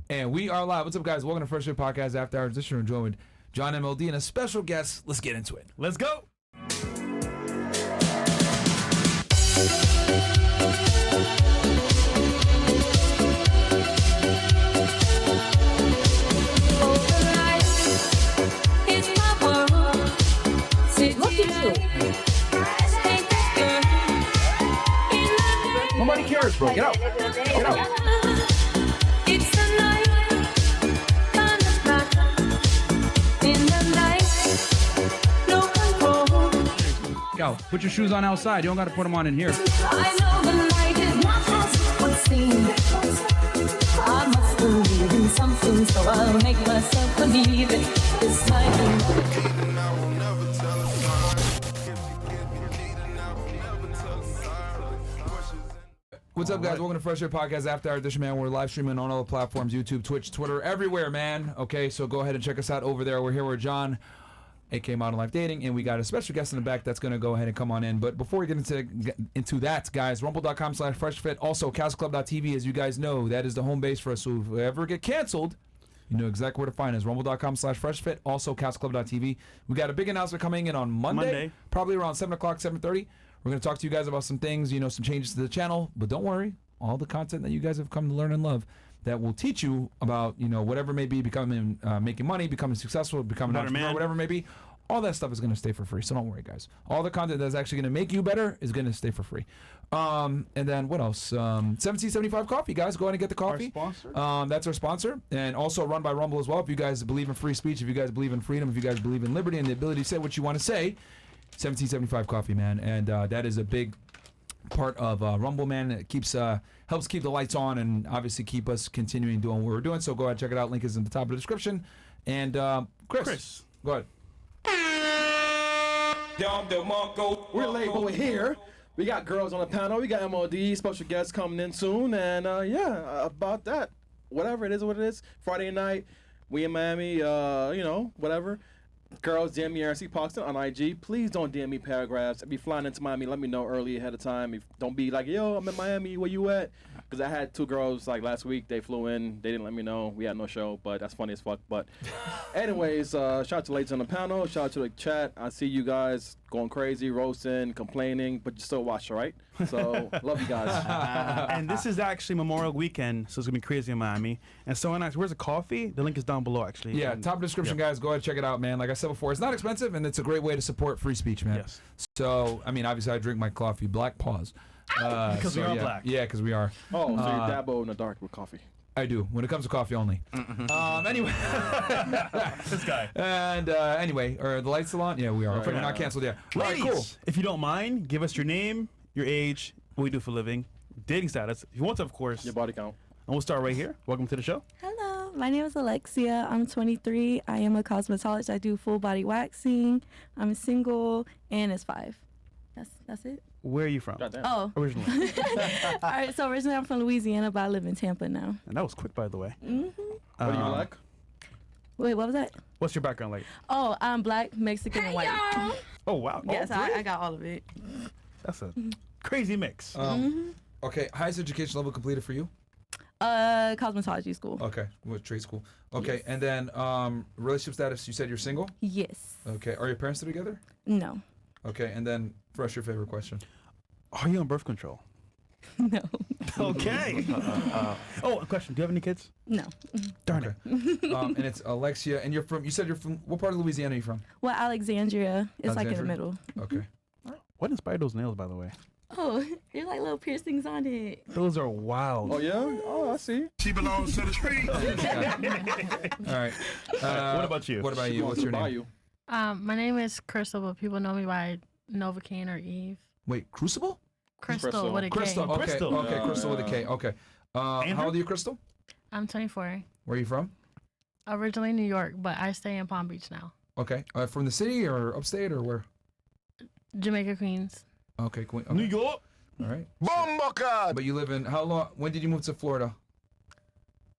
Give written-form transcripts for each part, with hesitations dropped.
And we are live. What's up, guys? Welcome to Fresh&Fit Podcast After Hours. This year, I'm joined with John MLD and a special guest. Let's get into it. Let's go. Nobody cares, bro. Get out. Get out. Go. Put your shoes on outside. You don't got to put them on in here. I know the night is not as it would seem. I must believe in something, so I'll make myself believe it. This night. What's up, guys? Welcome to Fresh&Fit Podcast After Hours. This is, man. We're live streaming on all the platforms, YouTube, Twitch, Twitter, everywhere, man. Okay, so go ahead and check us out over there. We're here with John, aka Modern Life Dating, and we got a special guest in the back that's going to go ahead and come on in. But before we get into that, guys, rumble.com/freshfit, also castleclub.tv, as you guys know, that is the home base for us. So if we ever get canceled, you know exactly where to find us. Rumble.com/freshfit, also castleclub.tv. We got a big announcement coming in on Monday. Probably around 7 o'clock, 7:30. We're going to talk to you guys about some things, you know, some changes to the channel. But don't worry, all the content that you guys have come to learn and love that will teach you about, you know, whatever may be, becoming, making money, becoming successful, becoming an entrepreneur, whatever it may be. All that stuff is going to stay for free, so don't worry, guys. All the content that's actually going to make you better is going to stay for free. And then what else? 1775 Coffee, guys. Go ahead and get the coffee. Our sponsor. That's our sponsor, and also run by Rumble as well. If you guys believe in free speech, if you guys believe in freedom, if you guys believe in liberty and the ability to say what you want to say, 1775 Coffee, man. And that is a big part of Rumble, man. It keeps helps keep the lights on and obviously keep us continuing doing what we're doing. So go ahead and check it out. Link is in the top of the description. And Chris, go ahead. We're late, but we're here. We got girls on the panel. We got MLD, special guests coming in soon. And about that. Whatever it is, what it is. Friday night, we in Miami, you know, whatever. Girls, DM me RC Paxton on IG. Please don't DM me paragraphs. If you flying into Miami, let me know early ahead of time. Don't be like, yo, I'm in Miami, where you at? Because I had two girls like last week. They flew in. They didn't let me know. We had no show, but that's funny as fuck. But anyways, shout out to the ladies on the panel. Shout out to the chat. I see you guys going crazy, roasting, complaining, but you still watch, all right? So love you guys. And this is actually Memorial Weekend, so it's going to be crazy in Miami. And so nice. Where's the coffee? The link is down below, actually. Yeah, and, top of the description, guys. Go ahead and check it out, man. Like I said before, it's not expensive, and it's a great way to support free speech, man. Yes. So, I mean, obviously, I drink my coffee black. Pause. Because we are yeah. black. Yeah, because we are. Oh, so you dabbo in the dark with coffee. I do, when it comes to coffee only. Anyway. This guy. And anyway, are the lights still on? Yeah, we are. We're not canceled yet. Ladies, All right, cool. if you don't mind, give us your name, your age, what we do for a living, dating status. If you want to, of course. Your body count. And we'll start right here. Welcome to the show. Hello, my name is Alexia. I'm 23. I am a cosmetologist. I do full body waxing. I'm single, and it's 5. That's it. Where are you from? Goddamn. Oh, Originally. all right. So originally I'm from Louisiana, but I live in Tampa now. And that was quick, by the way. hmm What do you like? Wait, what was that? What's your background like? Oh, I'm black, Mexican, and white. Oh, wow. Yes, All three? I got all of it. That's a crazy mix. Okay, highest education level completed for you? Cosmetology school. Okay, what trade school? Okay, and then relationship status, you said you're single? Yes. Okay, are your parents still together? No. Okay, and then, Fresh, your favorite question. Are you on birth control? No. Okay. Oh, a question. Do you have any kids? No. Darn Okay. it. And it's Alexia, and you said you're from, what part of Louisiana are you from? Well, Alexandria. It's like in the Alexandria? middle. Okay. What inspired those nails, by the way? Oh, you're like little piercings on it. Those are wild. Oh, yeah? Oh, I see. She belongs to the street. All right. What about you? What about you? What's your name? You. My name is Crystal, but people know me by Novocaine or Eve. Wait, Crucible? Crystal with a K. Crystal. Okay. Crystal. Okay. Crystal with a K. Okay. How Andrew? old are you, Crystal? I'm 24. Where are you from? Originally New York, but I stay in Palm Beach now. Okay. From the city or upstate or where? Jamaica, Queens. Okay. Queen. Okay. New York. All right. Bomboca. But you live in how long? When did you move to Florida?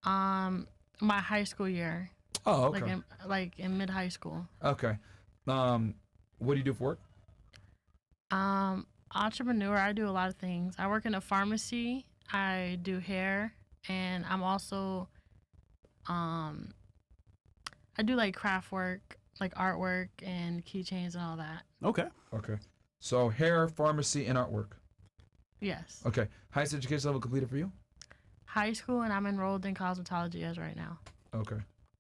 My high school year. Oh, okay. Like in mid high school. Okay. What do you do for work? Entrepreneur. I do a lot of things. I work in a pharmacy. I do hair, and I'm also I do like craft work, like artwork and keychains and all that. Okay. Okay. So hair, pharmacy, and artwork. Yes. Okay. Highest education level completed for you? High school, and I'm enrolled in cosmetology as right now. Okay.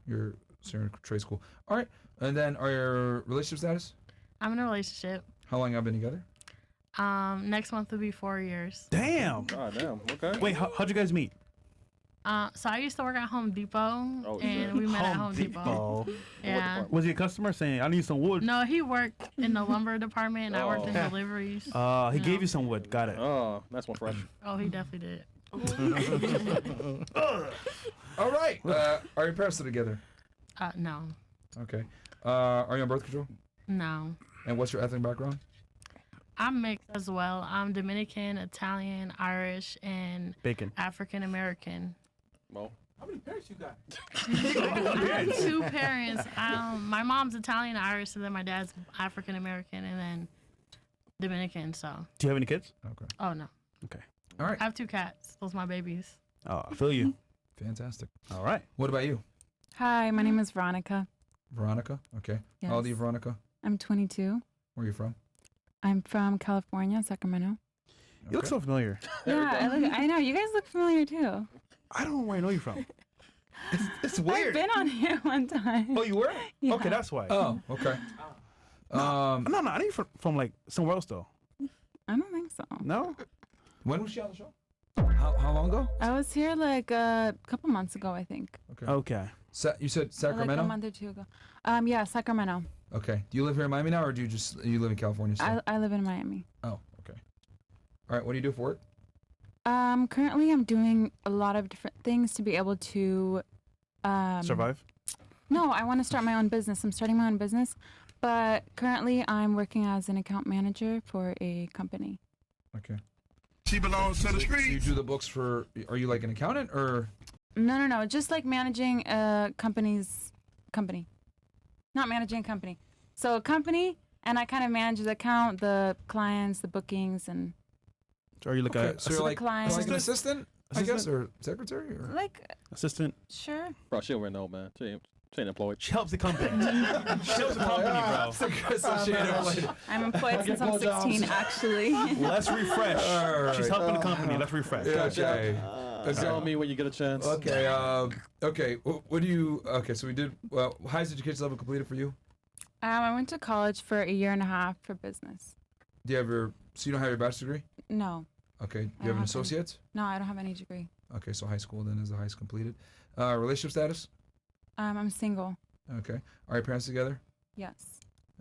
You're in trade school. All right. And then your relationship status? I'm in a relationship. How long have been together? Next month will be 4 years. Damn. God damn. Okay. Wait, how'd you guys meet? So I used to work at Home Depot, Oh, and shit. we met at Home Depot. Yeah. Was he a customer saying, I need some wood? No, he worked in the lumber department, and I worked in Oh. deliveries. He gave you some wood. Got it. Oh, that's one fresh. Oh, he definitely did. All right. Are your parents still together? No. Okay. Are you on birth control? No. And what's your ethnic background? I'm mixed as well. I'm Dominican, Italian, Irish, and Bacon. African American. Well, How many parents you got? I have two parents. My mom's Italian, Irish, and then my dad's African American, and then Dominican. So. Do you have any kids? Okay. Oh no. Okay. All right. I have two cats. Those are my babies. Oh, I feel you. Fantastic. All right. What about you? Hi, my name is Veronica. Veronica? Okay. How old are you, Yes. Veronica? I'm 22. Where are you from? I'm from California, Sacramento. You look so familiar. Yeah, I know. You guys look familiar too. I don't know where I know you from. It's I've weird. been on here one time. Oh, you were? Yeah. Okay, that's why. Oh, okay. No, I know you from like somewhere else though. I don't think so. No? When was she on the show? How long ago? I was here like a couple months ago, I think. Okay. Okay. You said Or, Sacramento? like a month or two ago. Yeah, Sacramento. Okay. Do you live here in Miami now, or do you live in California still? I live in Miami. Oh, okay. All right. What do you do for work? Currently I'm doing a lot of different things to be able to Survive? No, I want to start my own business. I'm starting my own business, but currently I'm working as an account manager for a company. Okay. She belongs to the So you streets. do the books for? Are you like an accountant or? No, just like managing a company's company. Not managing a company. So a company, and I kind of manage the account, the clients, the bookings, and So are you like Okay, a so you're like, client. like an assistant, I guess, Assistant? or secretary, or? like, assistant? sure. bro, she don't really know, man. She ain't employed. She helps the company. She helps the company, bro. I'm employed since I'm 16, actually. Let's refresh. All right. She's helping the company. Let's refresh. Okay. Tell me when you get a chance. Okay. Okay. What do you? Okay. So we did. Highest education level completed for you? I went to college for a year and a half for business. Do you have your? So you don't have your bachelor's degree? No, Okay. Do you I have don't an have associate's? no, I don't have any degree. Okay. So high school then is the highest completed. Relationship status? I'm single. Okay. Are your parents together? Yes.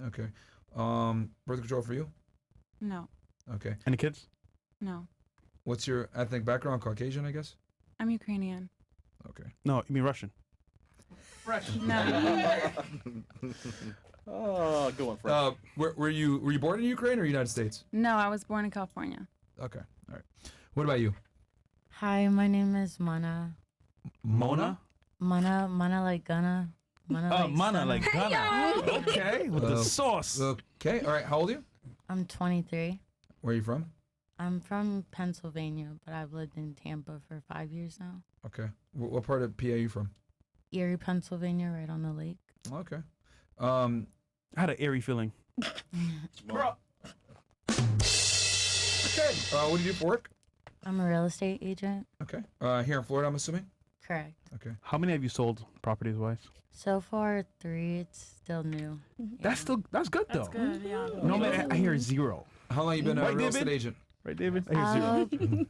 Okay. Birth control for you? No. Okay. Any kids? No. What's your ethnic background? Caucasian, I guess. I'm Ukrainian. Okay. No, you mean Russian. No. Oh, good one, fresh. Were you born in Ukraine or United States? No, I was born in California. Okay. All right. What about you? Hi, my name is Mana. Mona? Mana like Ghana. Mana Oh, like mana Sana. like Ghana. Okay, with the sauce. Okay. All right. How old are you? I'm 23. Where are you from? I'm from Pennsylvania, but I've lived in Tampa for 5 years now. Okay. What part of PA are you from? Erie, Pennsylvania, right on the lake. Okay. I had an eerie feeling. Okay. What do you do for work? I'm a real estate agent. Okay. Here in Florida, I'm assuming. Correct. Okay. How many have you sold properties wise? So far, 3. It's still new. That's good though. That's good. Yeah. Normally I hear 0. How long you been a Right, real David? estate agent? Right, David? I hear 0.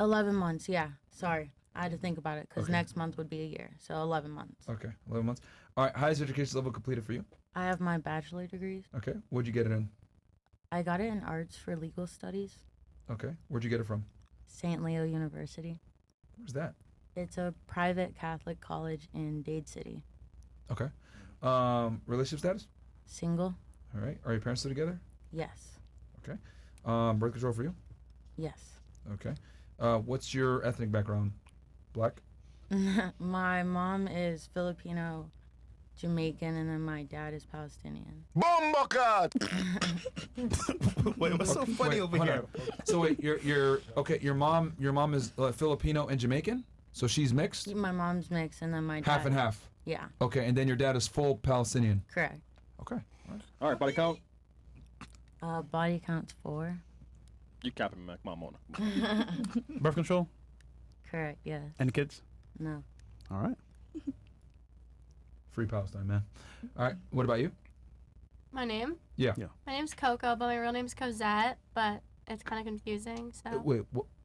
11 months. Yeah. Sorry, I had to think about it because Okay. next month would be a year. So 11 months. Okay. 11 months. All right. Highest education level completed for you? I have my bachelor degrees. Okay. Where'd you get it in? I got it in arts for legal studies. Okay. Where'd you get it from? St. Leo University. Where's that? It's a private Catholic college in Dade City. Okay. Relationship status? Single? All right. Are your parents still together? Yes. Okay. Birth control for you? Yes. Okay. What's your ethnic background? Black? My mom is Filipino, Jamaican, and then my dad is Palestinian. Bombokat! Wait, what's so funny Wait, over hold here? on. So wait, you're okay. Your mom is Filipino and Jamaican. So she's mixed? My mom's mixed, and then my dad. Half and half. Yeah, Okay, and then your dad is full Palestinian. correct. Okay. All right, body count. Body count's 4. You capping me, come on. Birth control? Correct, yes. Any kids? No. All right. Free Palestine, man. All right. What about you? My name? Yeah. My name's Coco, but my real name's Cosette, but it's kind of confusing, so. Wait,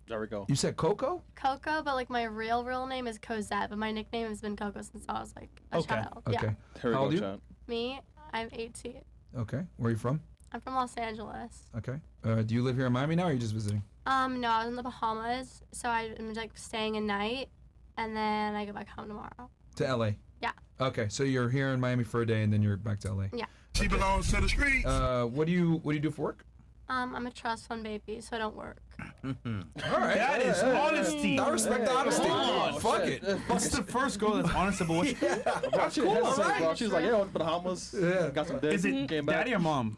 There we go. you said Coco? Coco, but like my real name is Cosette, but my nickname has been Coco since I was like a Okay. child. Okay. Yeah. Here we How old go, you? chat. Me, I'm 18. Okay. Where are you from? I'm from Los Angeles. Okay. Do you live here in Miami now, or are you just visiting? No, I was in the Bahamas, so I'm like staying a night, and then I go back home tomorrow. To LA. Yeah. Okay, so you're here in Miami for a day, and then you're back to LA. Yeah. She belongs to the streets. What do you do for work? I'm a trust fund baby, so I don't work. All right. That is honesty. I respect the honesty. Oh, Fuck shit. it. This is the first girl that's honest about what she... That's cool, alright. bro. She was like, yeah, I went to the Bahamas. Yeah. Got some dick. Is it came back. daddy or mom?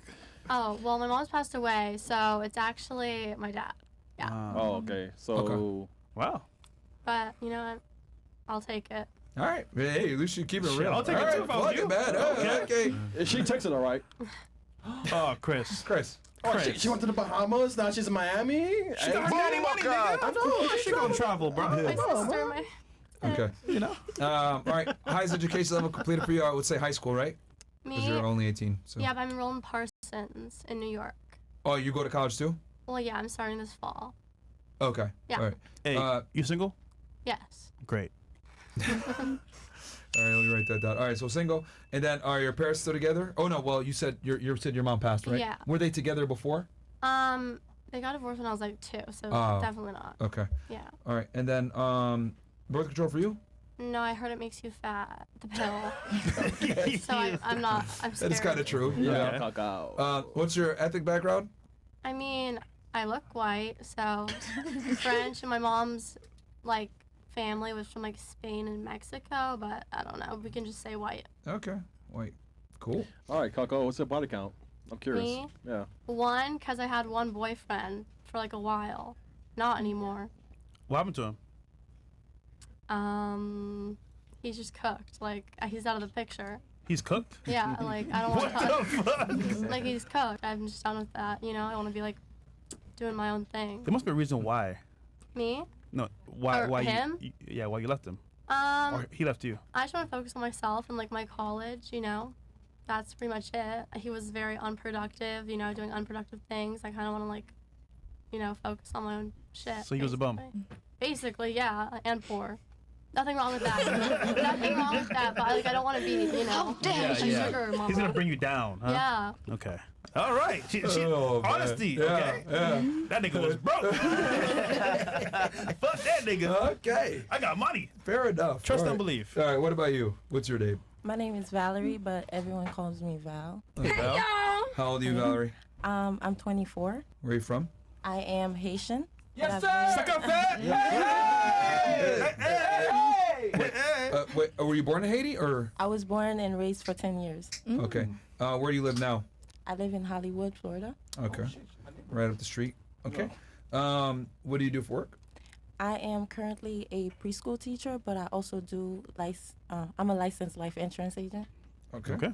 Oh, well, my mom's passed away, so it's actually my dad. Yeah. Oh, okay. So, Okay. Wow. But, you know what? I'll take it. All right. Hey, at least you keep it Shit, real. I'll take All it too right, if I was fuck you. it, man. Okay. she texted all right. Oh, Chris. Chris. Oh, she went to the Bahamas. Now she's in Miami. She got her daddy money, nigga. I know. She gonna travel, bro. My sister, my... Okay. You know? All right. Highest education level completed for you, I would say high school, right? Because Me? you're only 18. So. Yeah, but I'm enrolled in Parsons in New York. Oh, you go to college too? Well, yeah, I'm starting this fall. Okay. Yeah. All right. Hey, you single? Yes. Great. All right, let me write that down. All right, so single, and then are your parents still together? Oh no, well you said your mom passed, right? Yeah. Were they together before? They got divorced when I was like 2, so Oh. definitely not. Okay. Yeah. All right, and then birth control for you? No, I heard it makes you fat. The pill. So I'm not. I'm scared. That is kind of true. Yeah. Yeah. Cacao. What's your ethnic background? I mean, I look white, so French, and my mom's like family was from like Spain and Mexico, but I don't know. We can just say white. Okay. Wait. Cool. All right, Coco, what's your body count? I'm curious. Me? Yeah. 1, because I had one boyfriend for like a while. Not anymore. What happened to him? He's just cooked. Like, he's out of the picture. He's cooked? Yeah, like, I don't want to What the fuck? Like, he's cooked. I'm just done with that, you know? I want to be, like, doing my own thing. There must be a reason why. Me? No, why? Or why him? Yeah, why you left him? Or he left you? I just want to focus on myself and, like, my college, you know? That's pretty much it. He was very unproductive, you know, doing unproductive things. I kind of want to, like, you know, focus on my own shit. So he was a bum? Basically, yeah, and poor. Nothing wrong with that. Nothing wrong with that, but like I don't want to be, you know, a sugar mama. He's gonna bring you down, huh? Yeah. Okay. All right. She, Oh, man. honesty. Yeah, Okay. yeah. That nigga was broke. Fuck that nigga. Okay. I got money. Fair enough. Trust All and right. believe. All right. What about you? What's your name? My name is Valerie, but everyone calls me Val. Val? How old are you, Valerie? I'm 24. Where are you from? I am Haitian. Yes, but I've sir. been- Suck up, fat. Wait, were you born in Haiti or? I was born and raised for 10 years. Okay. Where do you live now? I live in Hollywood, Florida. Okay. Right up the street. Okay. What do you do for work? I am currently a preschool teacher, but I also do I'm a licensed life insurance agent. Okay. Okay.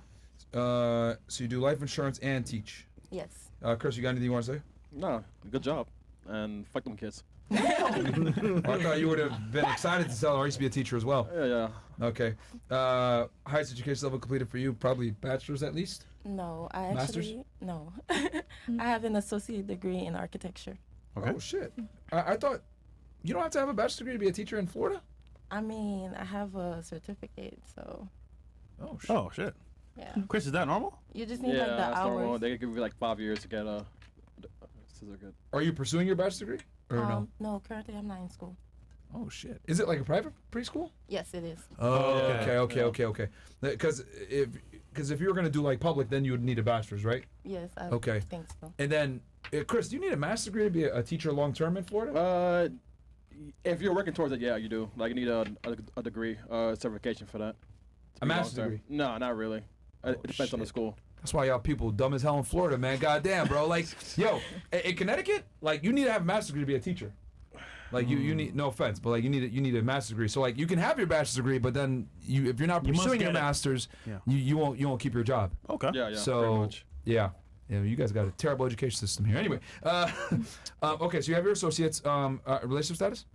So you do life insurance and teach. Yes. Chris, you got anything you want to say? No, good job. And fuck them kids. Oh, I thought you would have been excited to tell her I used to be a teacher as well. Yeah, yeah. Okay. Highest education level completed for you, probably bachelor's at least? No, I Masters? actually no. I have an associate degree in architecture. Okay. Oh, shit. I thought you don't have to have a bachelor's degree to be a teacher in Florida? I mean, I have a certificate, so Oh, shit. Oh shit. yeah. Chris, is that normal? You just need Yeah, like the that's normal. hours. They give you like 5 years to get a scissor good. Are you pursuing your bachelor's degree? Or no? No, currently I'm not in school. Oh, shit. Is it like a private preschool? Yes, it is. Oh, yeah. okay. Because if you were going to do like public, then you would need a bachelor's, right? Yes, I Okay. think so. And then, Chris, do you need a master's degree to be a teacher long term in Florida? If you're working towards it, yeah, you do. Like, you need a degree, certification for that. A master's degree? No, not really. It depends on the shit. school. That's why y'all people dumb as hell in Florida, man. Goddamn, bro. Like, yo, in Connecticut, like, you need to have a master's degree to be a teacher. Like you need, no offense, but like you need a master's degree. So like you can have your bachelor's degree, but then if you're not You must pursuing your get it. master's, Yeah. you won't keep your job. Okay. Yeah, pretty So much. yeah, you guys got a terrible education system here. Anyway, okay, so you have your associates. Relationship status?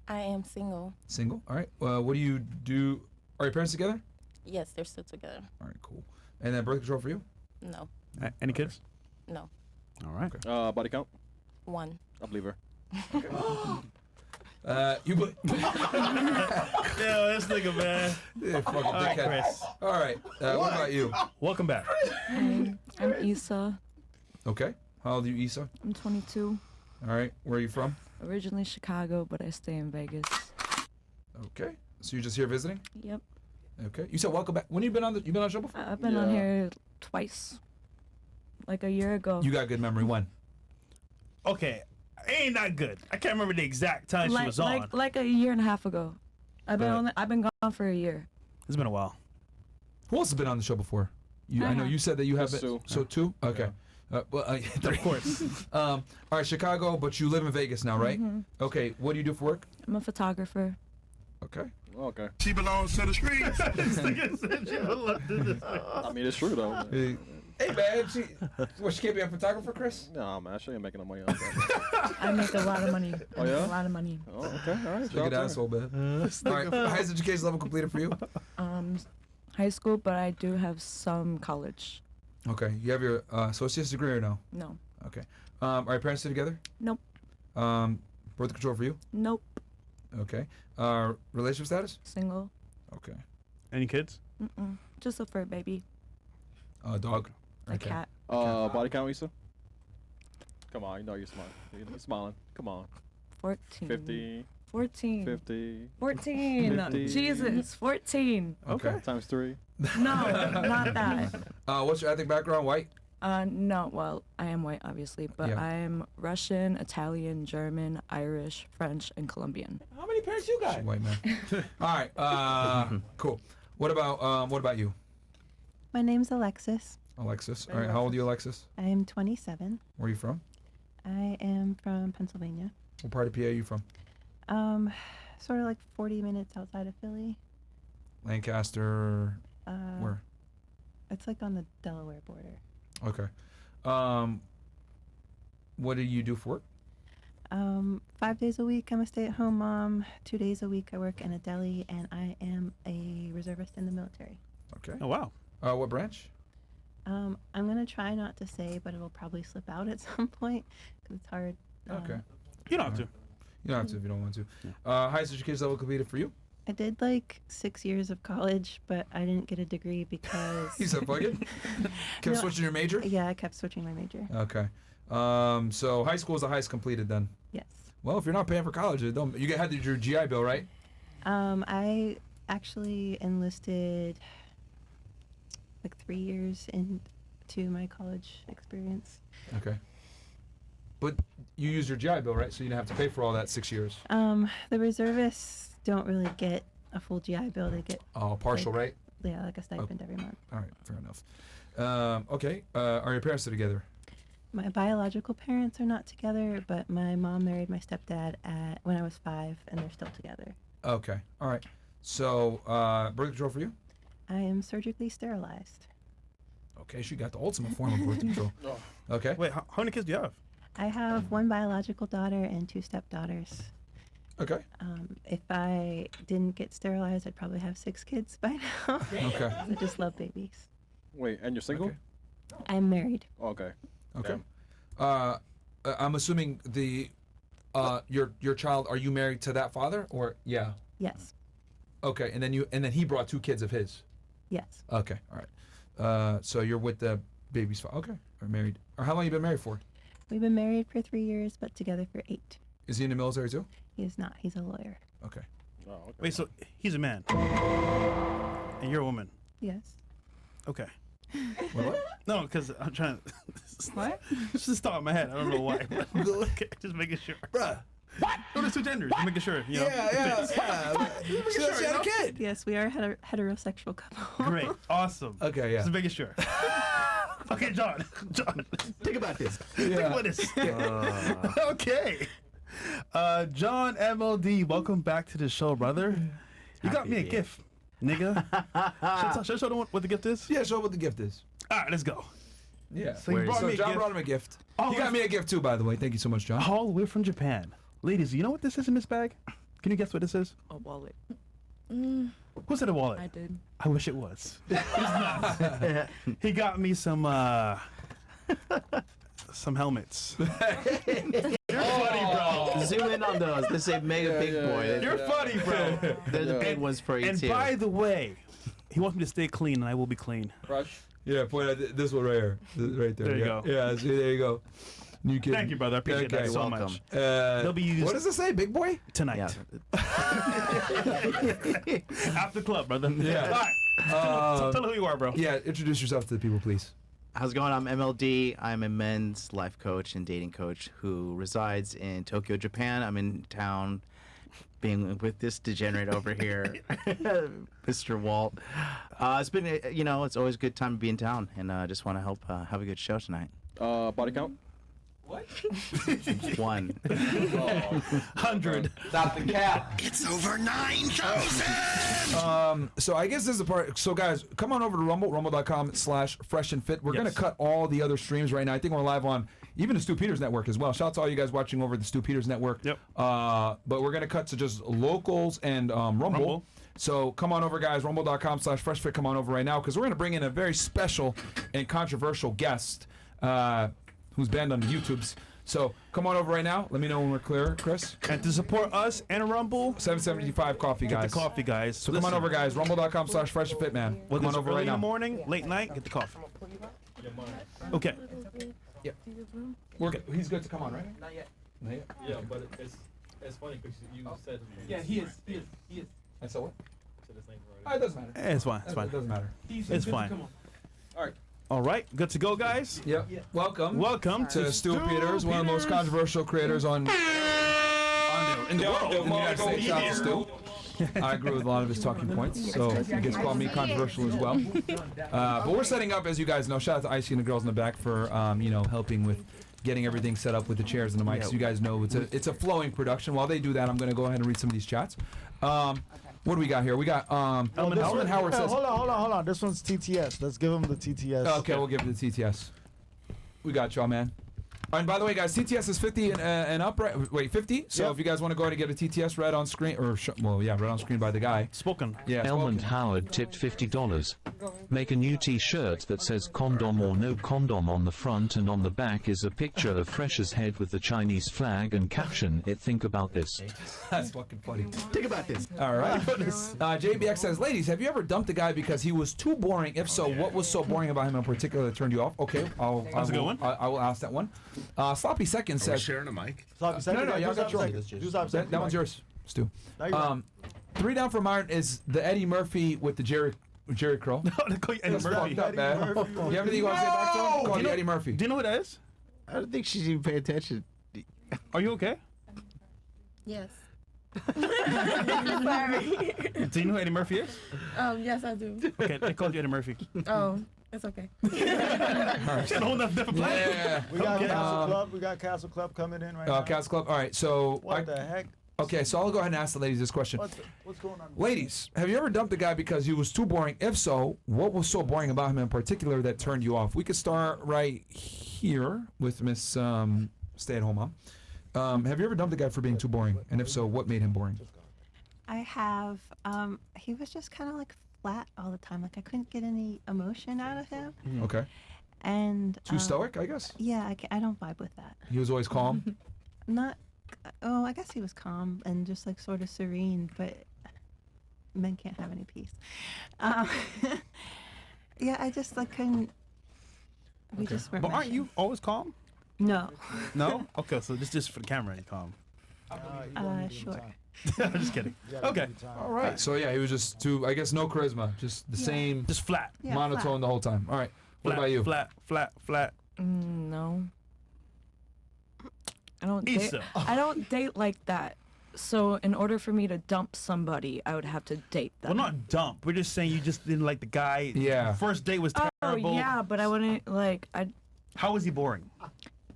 I am single. Single. All right. What do you do? Are your parents together? Yes, they're still together. All right, cool. And then birth control for you? No. Any kids? No. All right. Body count? 1. I believe her. You. Yeah, this nigga, man. Yeah, fucking All right, dickhead. Chris. All right. What about you? Welcome back. I'm Issa. Okay. How old are you, Issa? I'm 22. All right. Where are you from? Originally Chicago, but I stay in Vegas. Okay. So you're just here visiting? Yep. Okay. You said welcome back. When you been on the show before? I've been on here twice. Like a year ago. You got good memory. When? Okay, ain't that good. I can't remember the exact time she was on. Like a year and a half ago. I've been gone for a year. It's been a while. Who else has been on the show before? I know you said that you have Just been. two. So two? Okay. Of course. All right, Chicago, but you live in Vegas now, right? Mm-hmm. Okay. What do you do for work? I'm a photographer. Okay. Okay. She belongs to the streets. I mean, it's true though. Hey man, she can't be a photographer, Chris? No, man, she ain't making no money on that. I make a lot of money. Oh, yeah? A lot of money. Oh, okay, all right. Look at asshole, man. All right, highest education level completed for you? High school, but I do have some college. Okay. You have your associate's degree or no? No. Okay. Are your parents still together? Nope. Birth control for you? Nope. Okay. Relationship status? Single. Okay. Any kids? Mm-mm. Just a fur baby. Dog? A cat. Body count, Issa? Come on, you know you're smiling. You're smiling. Come on. 14. 50. 14. 50. 14. 50. Jesus. 14. Okay. Times 3. No, not that. What's your ethnic background? White? No, well, I am white, obviously, but Yeah. I'm Russian, Italian, German, Irish, French, and Colombian. How many parents you got? White man. All right. Cool. What about you, My name's Alexis. Alexis? All right. How old are you, Alexis? I am 27. Where are you from? I am from Pennsylvania. What part of PA are you from? Sort of like 40 minutes outside of Philly. Lancaster. Where? It's like on the Delaware border. Okay. What do you do for work? 5 days a week, I'm a stay-at-home mom. 2 days a week, I work in a deli, and I am a reservist in the military. Okay. Oh, wow. What branch? I'm gonna try not to say, but it'll probably slip out at some point because it's hard. Okay. You don't have to. You don't have to if you don't want to. Highest education level completed for you? I did like 6 years of college, but I didn't get a degree because. You said fucking? Kept switching your major? Yeah, I kept switching my major. Okay. So high school is the highest completed then? Yes. Well, if you're not paying for college, it don't. You had your GI Bill, right? I actually enlisted like 3 years into my college experience. Okay. But you used your GI Bill, right? So you didn't have to pay for all that 6 years. The reservists don't really get a full GI Bill. They get Partial, like, right? Yeah, like a stipend every month. All right, fair enough. Okay. Are your parents still together? My biological parents are not together, but my mom married my stepdad when I was 5, and they're still together. Okay. All right. So birth control for you? I am surgically sterilized. Okay, she got the ultimate form of birth control. Okay. Wait, how many kids do you have? I have 1 biological daughter and 2 stepdaughters. Okay. If I didn't get sterilized, I'd probably have 6 kids by now. Okay. I just love babies. Wait, and you're single? Okay. I'm married. Okay. Okay. I'm assuming your child. Are you married to that father or yeah? Yes. Okay, and then he brought 2 kids of his. Yes. Okay, all right. So you're with the baby's father. Okay, or married. Or how long you been married for? We've been married for 3 years, but together for 8. Is he in the military too? He is not. He's a lawyer. Okay. Oh, okay. Wait, so he's a man. And you're a woman. Yes. Okay. What? No, because I'm trying to. What? It's just thought in my head. I don't know why. Okay, just making sure. Bruh. What? No, there's 2 genders. Just making sure. You know, it fits. She had a kid. Yes, we are a heterosexual couple. Great. Awesome. Okay, yeah. Just making sure. Okay, John. Think about this. Think about this. Okay. John MLD, welcome back to the show, brother. You got me a gift, nigga. Should I show them what the gift is? Yeah, show what the gift is. All right, let's go. Yeah. So you brought me a John gift. brought him a gift. Oh, He got me a gift too, by the way. Thank you so much, John. All the way from Japan. Ladies, you know what this is in this bag? Can you guess what this is? A wallet. Who said a wallet? I did. I wish it was. He got me some helmets. You're funny, bro. Zoom in on those. They say mega big boy. You're funny, bro. They're the big ones for you And too. by the way, he wants me to stay clean, and I will be clean. Rush. Yeah, point at this one right here. Right there. There you yeah. go. Yeah, see, there you go. New kid. Thank you, brother. I appreciate that so welcome. much. Uh, They'll be used what does it say, big boy? tonight. After club, brother. Yeah. All right. So tell them who you are, bro. Yeah, introduce yourself to the people, please. How's it going? I'm MLD. I'm a men's life coach and dating coach who resides in Tokyo, Japan. I'm in town being with this degenerate over here, Mr. Walt. It's been, it's always a good time to be in town, and I just want to help have a good show tonight. Body count? What? 1. 100. Stop the cap. It's over 9,000. So I guess this is the part. So guys, come on over to Rumble, rumble.com/Fresh&Fit. We're gonna cut all the other streams right now. I think we're live on even the Stu Peters Network as well. Shout out to all you guys watching over the Stu Peters Network. Yep. But we're gonna cut to just locals and Rumble. So come on over, guys. Rumble.com/FreshFit. Come on over right now because we're gonna bring in a very special and controversial guest who's banned on the YouTubes. So come on over right now. Let me know when we're clear, Chris. And to support us and Rumble, 775 coffee, get guys. the coffee, guys. So come on over, guys. Rumble.com/Fresh&Fit, man. Whether Come on it's over early right in the now. morning, late night, get the coffee. Okay. Yeah. We're good. He's good to come on, right? Not yet. Not yet. Yeah, but it's funny because you said. Yeah, he is. And so what? Said his name Oh, it doesn't matter. It's fine. It's fine. It doesn't matter. It's fine. All right. All right. Good to go, guys. Yep. Welcome. Welcome to Stu Peters, one of the most controversial creators in the world, in the United States. Shout out to Stu. I agree with a lot of his talking points, so he gets called me controversial as well. But we're setting up, as you guys know. Shout out to Icy and the girls in the back for helping with getting everything set up with the chairs and the mics. You guys know it's a flowing production. While they do that, I'm going to go ahead and read some of these chats. What do we got here? We got Elman Howard says. Hold on. This one's TTS. Let's give him the TTS. Okay, we'll give it the TTS. We got y'all, man. And by the way, guys, TTS is 50 and up, right? Wait, 50? So if you guys want to go ahead and get a TTS read on screen, read on screen by the guy. Spoken. Yeah, Elmond Howard tipped $50. Make a new t-shirt that says condom or no condom on the front, and on the back is a picture of Fresh's head with the Chinese flag and caption, think about this. That's fucking funny. Think about this. All right. JBX says, ladies, have you ever dumped a guy because he was too boring? If so, what was so boring about him in particular that turned you off? Okay, That's a good one. I will ask that one. Sloppy Second says... sharing a mic? Sloppy Second? No, y'all got your own. That one's yours, Stu. 3 down from Myron is the Eddie Murphy with the Jerry Crow. They call you Eddie That's Murphy. fucked up, man. You have anything you want to say back to him? Call you Eddie Murphy. Do you know who that is? I don't think she's even paying attention. Are you okay? Yes. Sorry. Do you know who Eddie Murphy is? Yes, I do. Okay, they called you Eddie Murphy. Oh, it's okay. She had a whole different plan. Yeah. We got Okay. Castle Club. We got Castle Club coming in right now. Cats Club. All right, so... What the heck? Okay, so I'll go ahead and ask the ladies this question. What's going on? Ladies, have you ever dumped a guy because he was too boring? If so, what was so boring about him in particular that turned you off? We could start right here with Miss Stay-at-Home Mom. Have you ever dumped a guy for being too boring? And if so, what made him boring? I have. He was just kind of like flat all the time. Like I couldn't get any emotion out of him. Okay. And Too stoic, I guess? Yeah, I don't vibe with that. He was always calm? Not. Oh, I guess he was calm and just like sort of serene, but men can't have any peace. Yeah, I just like couldn't. We just weren't. But aren't meshing. you always calm? No. No? Okay, so this just for the camera, you're calm. Sure. I'm just kidding. Okay. All right. So, yeah, he was just too, I guess, no charisma. Just the same. Just flat. Yeah, monotone flat. the whole time. All right. What Flat, about you? Flat. No. I don't Issa. date. I don't date like that. So in order for me to dump somebody, I would have to date them. Well, not dump. We're just saying you just didn't like the guy. Yeah. First date was terrible. Oh yeah, but I wouldn't like. I. How was he boring?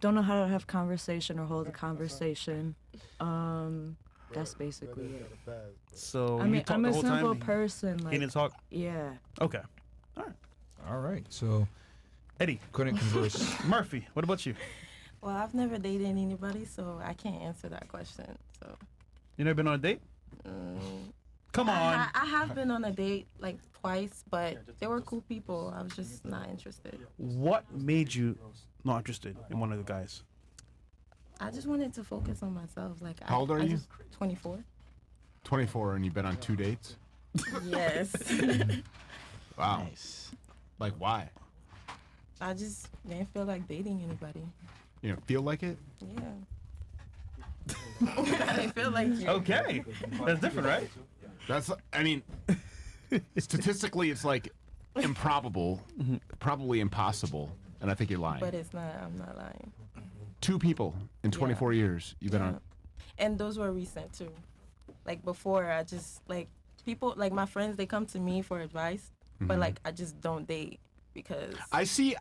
don't know how to have conversation or hold a conversation. That's basically it. So I you mean, talk I'm the a whole simple time? person. He Like, didn't talk? Yeah. Okay. All right. So Eddie couldn't converse. Murphy, what about you? Well, I've never dated anybody, so I can't answer that question. So. You never been on a date? Come on. I have been on a date like twice, but they were cool people. I was just not interested. What made you not interested in one of the guys? I just wanted to focus on myself. Like, How old are you? 24. 24, and you've been on 2 dates? Yes. Wow. Like, why? I just didn't feel like dating anybody. You don't feel like it? Yeah. I didn't feel like you. Okay. That's different, right? That's, I mean, statistically, it's like improbable, probably impossible, and I think you're lying. But it's not. I'm not lying. 2 people in 24 years you've been on. And those were recent too. Like before, I just like people like my friends. They come to me for advice, but Mhm. like I just don't date because. I see,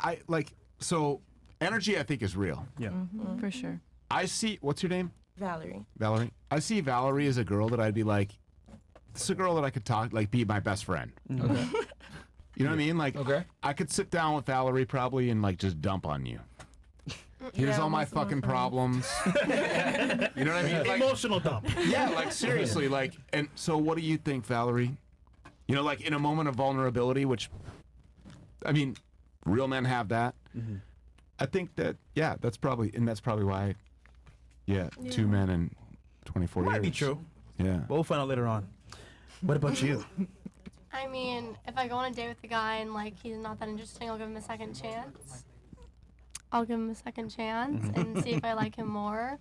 so energy I think is real. Yeah. For sure. I see, what's your name? Valerie. Valerie? I see Valerie as a girl that I'd be like, this is a girl that I could talk, like be my best friend. Okay. You know what I mean? Like, okay. I could sit down with Valerie probably and like just dump on you. Here's Yeah, all my most of my fucking friends. problems. You know what I mean? Like, Emotional dump. yeah, like seriously, like, and so what do you think, Valerie? You know, like in a moment of vulnerability, which, I mean, real men have that. I think that, yeah, that's probably why, yeah, 2 men in 24 years. Might be true. Yeah. But we'll find out later on. What about you? I mean, if I go on a date with a guy and like he's not that interesting, I'll give him a second chance. I'll give him a second chance and see if I like him more.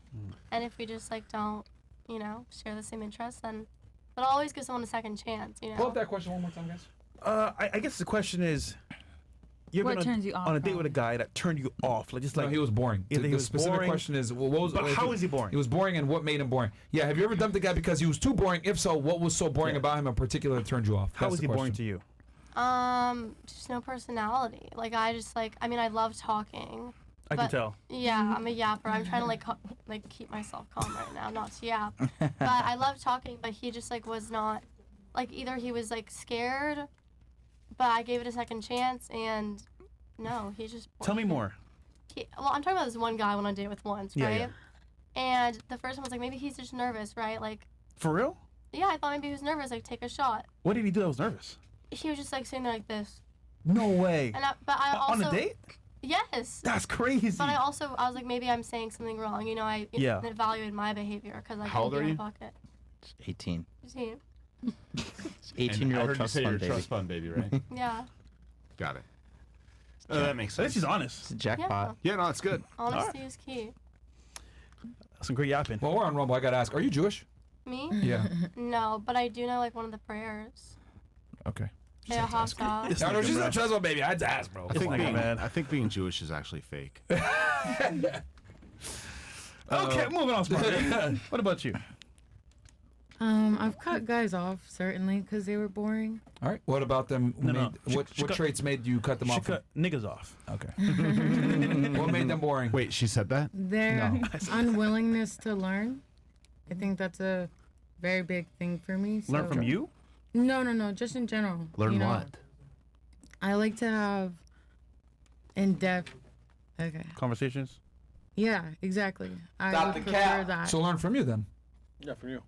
And if we just like don't, you know, share the same interests, then. But I'll always give someone a second chance, you know. Pull up that question one more time, guys. I guess the question is, you ever What been turns you off on a date from? with a guy that turned you off? Like just like No, he was boring. Yeah, The he was specific boring. question is, what was? But how is he boring? He was boring, and what made him boring? Yeah, have you ever dumped a guy because he was too boring? If so, what was so boring about him in particular that turned you off? How That's was the he boring question. to you? Just no personality. Like I just like, I mean, I love talking. I can but- tell. Yeah, I'm a yapper. I'm trying to like keep myself calm right now, not to yap. But I love talking, but he just like was not, like either he was like scared, but I gave it a second chance, and no, he just. Tell me more. Well, I'm talking about this one guy I went on a date with once, Yeah, right? yeah. And the first one was like, maybe he's just nervous, right? Like, For real? yeah, I thought maybe he was nervous, like take a shot. What did he do that was nervous? He was just like sitting there like this. No way. And but I also. On a date? Yes. That's crazy. But I was like, maybe I'm saying something wrong. You know, I Yeah. evaluated my behavior because I How old didn't are get you? a bucket. 18. You see? 18-year-old trust you're fund a baby. trust fund baby, right? Yeah. Got it. That makes sense. At least he's honest. It's a jackpot. Yeah, no, it's good. Honesty is key. Some great yapping. Well, we're on Rumble. I gotta ask, are you Jewish? Me? Yeah. No, but I do know like one of the prayers. Okay. Yeah, Hafsa. No, no, she's not trust fund baby. I had to ask, bro. I think being Jewish is actually fake. Okay, moving on. Smart. What about you? I've cut guys off certainly because they were boring. All right. What about them? No. What traits made you cut them She off? cut niggas off. Okay. What made them boring? Wait, she said that? Their No. unwillingness to learn. I think that's a very big thing for me. Learn so- from you? No, just in general. Learn you know. what? I like to have in-depth. Okay. Conversations? Yeah, exactly. I Stop would the prefer cat. that. So learn from you then. Yeah, for you.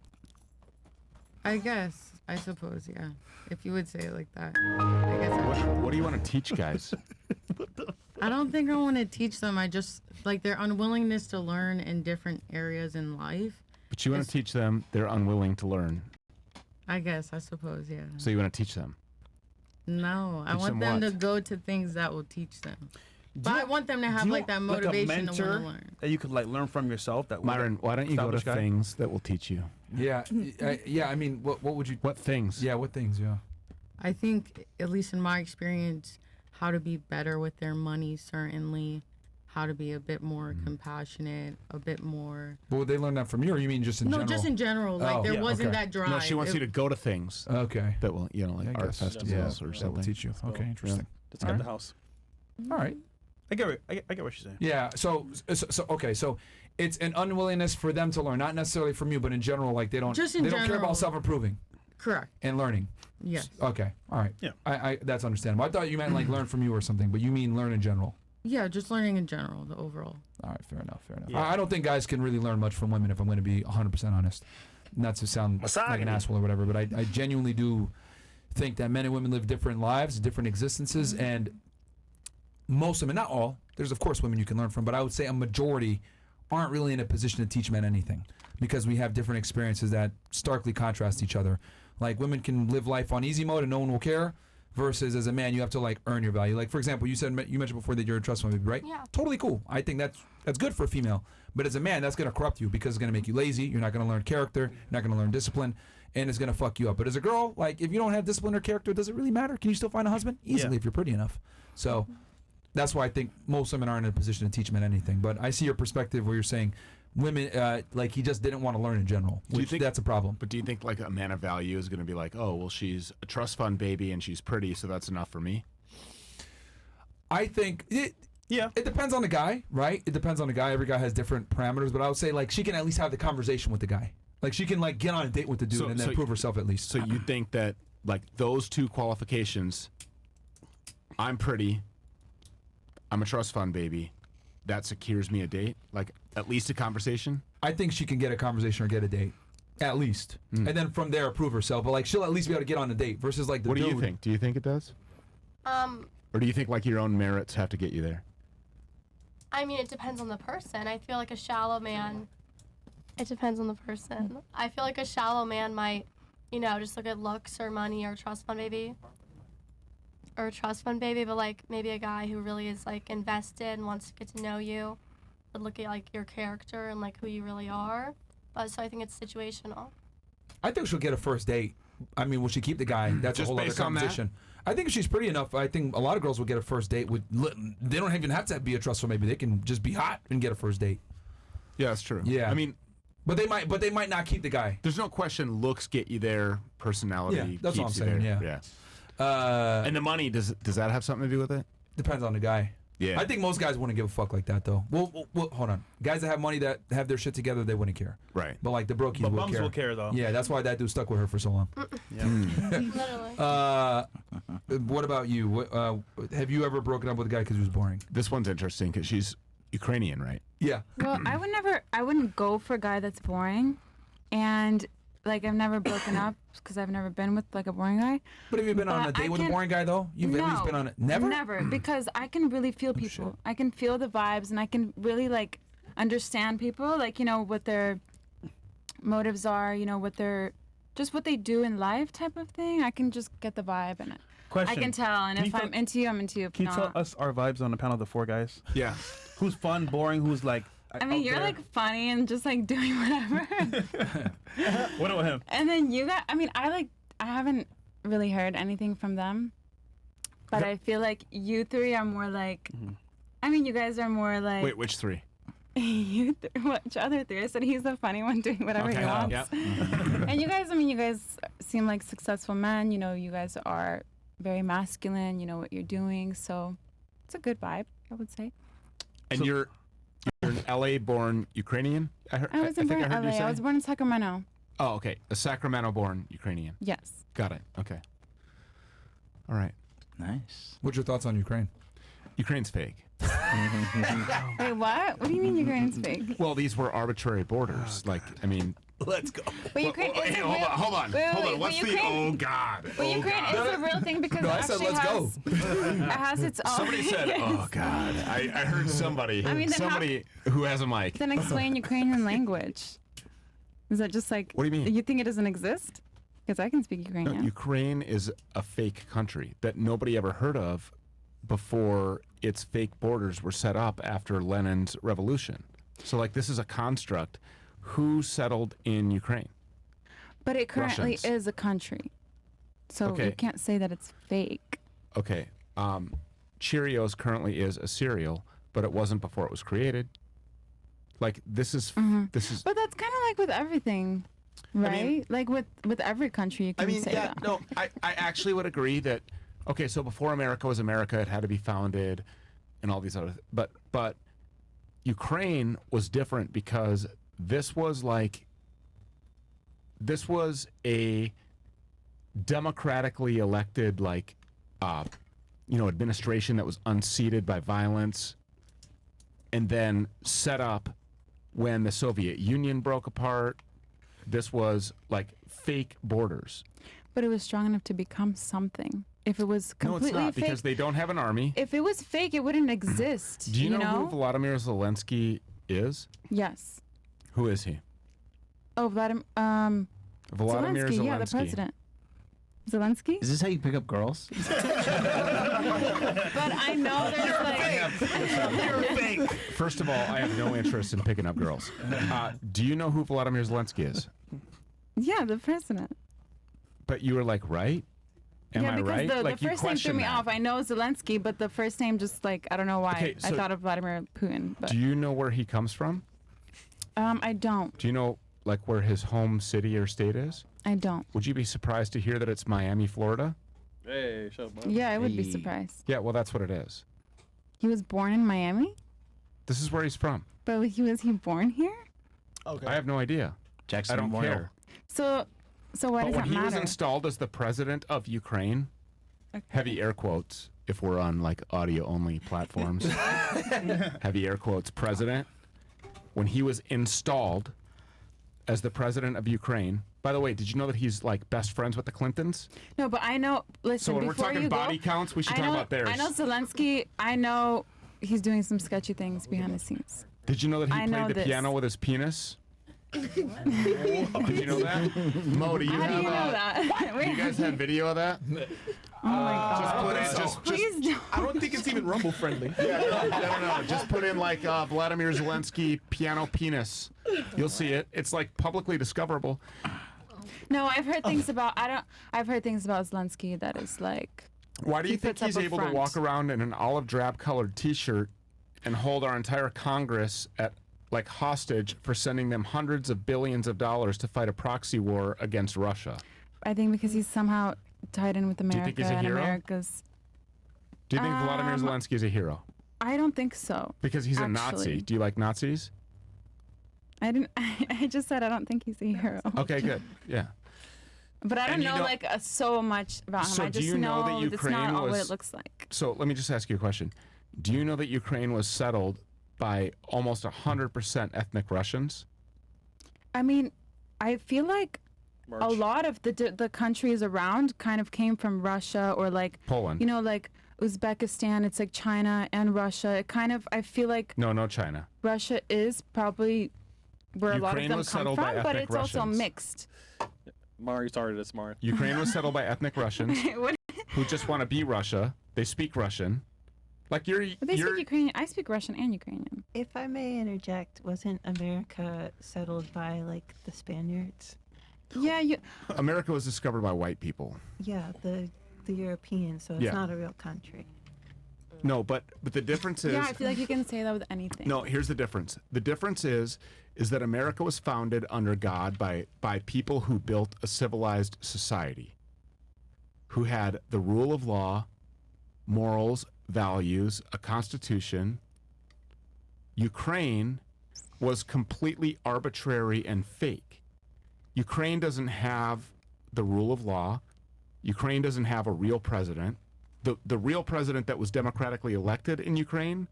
I guess. I suppose. Yeah. If you would say it like that. I guess. What do you want to teach guys? I don't think I want to teach them. I just like their unwillingness to learn in different areas in life. But you want to teach them, they're unwilling to learn. I guess. I suppose. Yeah. So you want to teach them. No, I Teach want them them to what? go to things that will teach them. But I want them to have like that motivation like a to mentor want to learn. that you could like learn from yourself. That Myron, why don't you go to established guy? things that will teach you? Yeah. Yeah. I mean, what would you? What things? Yeah. What things? Yeah. I think, at least in my experience, how to be better with their money, certainly. How to be a bit more compassionate, a bit more. But would they learn that from you, or you mean just in No, general? just in general. Like, Oh, there yeah, wasn't okay. that drive. No, she wants It- you to go to things. Okay. That will, like I art guess. festivals Yeah, or that will something. teach you. Okay, interesting. Let's get the house. All right. I get what she's saying. Yeah. So okay. So it's an unwillingness for them to learn, not necessarily from you, but in general, like they don't Just in don't care general. about self-improving Correct. and learning. Yes. Okay. All right. Yeah. I that's understandable. I thought you meant like learn from you or something, but you mean learn in general. Yeah, just learning in general, the overall. All right. Fair enough. Fair enough. Yeah. I don't think guys can really learn much from women if I'm going to be 100% honest. Not to sound like an asshole or whatever, but I genuinely do think that men and women live different lives, different existences, and most women, not all, there's of course women you can learn from, but I would say a majority aren't really in a position to teach men anything because we have different experiences that starkly contrast each other. Like women can live life on easy mode and no one will care, versus as a man you have to like earn your value. Like for example, you mentioned before that you're a trust fund baby, right? Yeah. Totally cool. I think that's good for a female, but as a man that's going to corrupt you because it's going to make you lazy. You're not going to learn character. You're not going to learn discipline, and it's going to fuck you up. But as a girl, like if you don't have discipline or character, does it really matter? Can you still find a husband easily if you're pretty enough? So that's why I think most women aren't in a position to teach men anything. But I see your perspective where you're saying women, like he just didn't want to learn in general, which that's a problem. But do you think like a man of value is going to be like, oh, well, she's a trust fund baby and she's pretty, so that's enough for me? I think it depends on the guy, right? It depends on the guy. Every guy has different parameters, but I would say like she can at least have the conversation with the guy. Like she can like get on a date with the dude and then prove herself at least. So you think that like those two qualifications, I'm pretty, I'm a trust fund baby, that secures me a date? Like at least a conversation? I think she can get a conversation or get a date. At least. And then from there prove herself. But like she'll at least be able to get on a date versus like the What dude. do you think? Do you think it does? Or do you think like your own merits have to get you there? I mean, it depends on the person. I feel like a shallow man. It depends on the person. I feel like a shallow man might, just look at looks or money or trust fund baby. Or a trust fund baby, but like maybe a guy who really is like invested and wants to get to know you, would look at like your character and like who you really are. But so I think it's situational. I think she'll get a first date. I mean, will she keep the guy? That's Just a whole other based on that? conversation. I think if she's pretty enough, I think a lot of girls will get a first date with. They don't even have to be a trust fund. Maybe they can just be hot and get a first date. Yeah, that's true. Yeah. I mean, but they might not keep the guy. there's no question looks get you there, personality Yeah, that's what keeps I'm you saying, there. yeah. And the money, does that have something to do with it? Depends on the guy. Yeah. I think most guys wouldn't give a fuck like that though. Well, hold on. Guys that have money that have their shit together, they wouldn't care. Right. But like the brokies But will bums care. will care, though. Yeah, that's why that dude stuck with her for so long. Literally. What about you? Have you ever broken up with a guy because he was boring? This one's interesting because she's Ukrainian, right? Yeah. Well, I wouldn't go for a guy that's boring, and like I've never broken up because I've never been with like a boring guy. But have you been on a date with a boring guy though? You've at least been on it. Never. Never, because I can really feel people. I can feel the vibes, and I can really like understand people, like what their motives are, what their what they do in life, type of thing. I can just get the vibe, and Question. I can tell. And Can if you I'm into you, I'm into you. If Can you not, tell us our vibes on the panel of the four guys? Yeah. Who's fun, boring, who's like I mean, out you're there? like funny and just like doing whatever. What about him? And then you got, I haven't really heard anything from them, but I feel like you three are more like, I mean, you guys are more like. Wait, which three? Which other three? I said he's the funny one doing whatever he wants. Yep. And you guys seem like successful men. You guys are very masculine. You know what you're doing. So it's a good vibe, I would say. And you're an LA-born Ukrainian? I wasn't born in LA. I was born in Sacramento. Oh, okay. A Sacramento-born Ukrainian. Yes. Got it. Okay. All right. Nice. What's your thoughts on Ukraine? Ukraine's fake. Wait, what? What do you mean Ukraine's fake? Well, these were arbitrary borders. Like, I mean. Let's go. But Ukraine is a real. Hold on. What's the? Oh God. But Ukraine is a real thing because No, it I said actually let's it has its own. Somebody said, "Oh God." I heard somebody. I mean, then somebody who has a mic. Then explain Ukrainian language. Is that just like? What do you mean? You think it doesn't exist? Because I can speak Ukrainian. No, Ukraine is a fake country that nobody ever heard of before its fake borders were set up after Lenin's revolution. So, like, this is a construct. Who settled in Ukraine? But it currently Russians. is a country, so Okay. you can't say that it's fake. Okay. Cheerios currently is a cereal, but it wasn't before it was created. Like, this is. But that's kind of like with everything, right? mean- like with every country, you can say that. No, I actually would agree that, okay, so before America was America, it had to be founded and all these other, but Ukraine was different because this was a democratically elected administration that was unseated by violence and then set up when the Soviet Union broke apart. This was like fake borders. But it was strong enough to become something. If it was completely no, it's not, fake, because they don't have an army. If it was fake, it wouldn't exist. Do you know who Vladimir Zelensky is? Yes. Who is he? Oh, Vladimir Zelensky. Yeah, the president. Zelensky? Is this how you pick up girls? But I know there's fake. First of all, I have no interest in picking up girls. Do you know who Vladimir Zelensky is? Yeah, the president. But you were like, right? Am I right? The first name threw me off. I know Zelensky, but the first name just I don't know why. Okay, so I thought of Vladimir Putin. But do you know where he comes from? I don't. Do you know where his home city or state is? I don't. Would you be surprised to hear that it's Miami, Florida? Hey, shut up. Yeah, I would be surprised. Yeah, well, that's what it is. He was born in Miami? This is where he's from. But was he born here? Okay. I have no idea. Jackson I don't Memorial. care. So why does But that when he was matter? installed as the president of Ukraine, heavy air quotes, if we're on audio only platforms, heavy air quotes, president, when he was installed as the president of Ukraine. By the way, did you know that he's best friends with the Clintons? No, but I know. Listen, So when we're before talking you body go, counts, we should I talk know- about theirs. I know Zelensky. I know he's doing some sketchy things behind the scenes. Did you know that he I know played the this. piano with his penis? Did you know that? Mo, do you How have do you know that? do you guys have video of that? Oh my God. Please don't. I don't think it's even rumble friendly. No. Just put in Vladimir Zelensky piano penis. You'll see it. It's publicly discoverable. No, I've heard things about. I've heard things about Zelensky that is Why do you he think puts up he's a able front. to walk around in an olive drab colored T-shirt and hold our entire Congress at hostage for sending them hundreds of billions of dollars to fight a proxy war against Russia? I think because he's somehow tied in with you America think he's a and hero? America's. Do you think Vladimir Zelensky is a hero? I don't think so. Because he's a actually. Nazi. Do you like Nazis? I didn't. I just said I don't think he's a hero. Okay, good. Yeah. But I don't And you know don't- so much about him. So I do just you know that it's Ukraine not all what was- it looks like. So let me just ask you a question. Do you know that Ukraine was settled by almost 100% ethnic Russians? I mean, I feel like a March. lot of the countries around kind of came from Russia or Poland. Uzbekistan. It's China and Russia. It kind of, I feel like No, China. Russia is probably where a lot of Ukraine them was come settled by from, but ethnic it's also Russians. mixed. Mari started this, Mari. Ukraine was settled by ethnic Russians What- who just want to be Russia. They speak Russian. But they speak Ukrainian. I speak Russian and Ukrainian. If I may interject, wasn't America settled by the Spaniards? Yeah, America was discovered by white people. Yeah, the Europeans, so it's Yeah. not a real country. No, but the difference is yeah. I feel like you can say that with anything. No, here's the difference. The difference is that America was founded under God by people who built a civilized society, who had the rule of law, morals, values, a constitution. Ukraine was completely arbitrary and fake. Ukraine doesn't have the rule of law. Ukraine doesn't have a real president. The real president that was democratically elected in Ukraine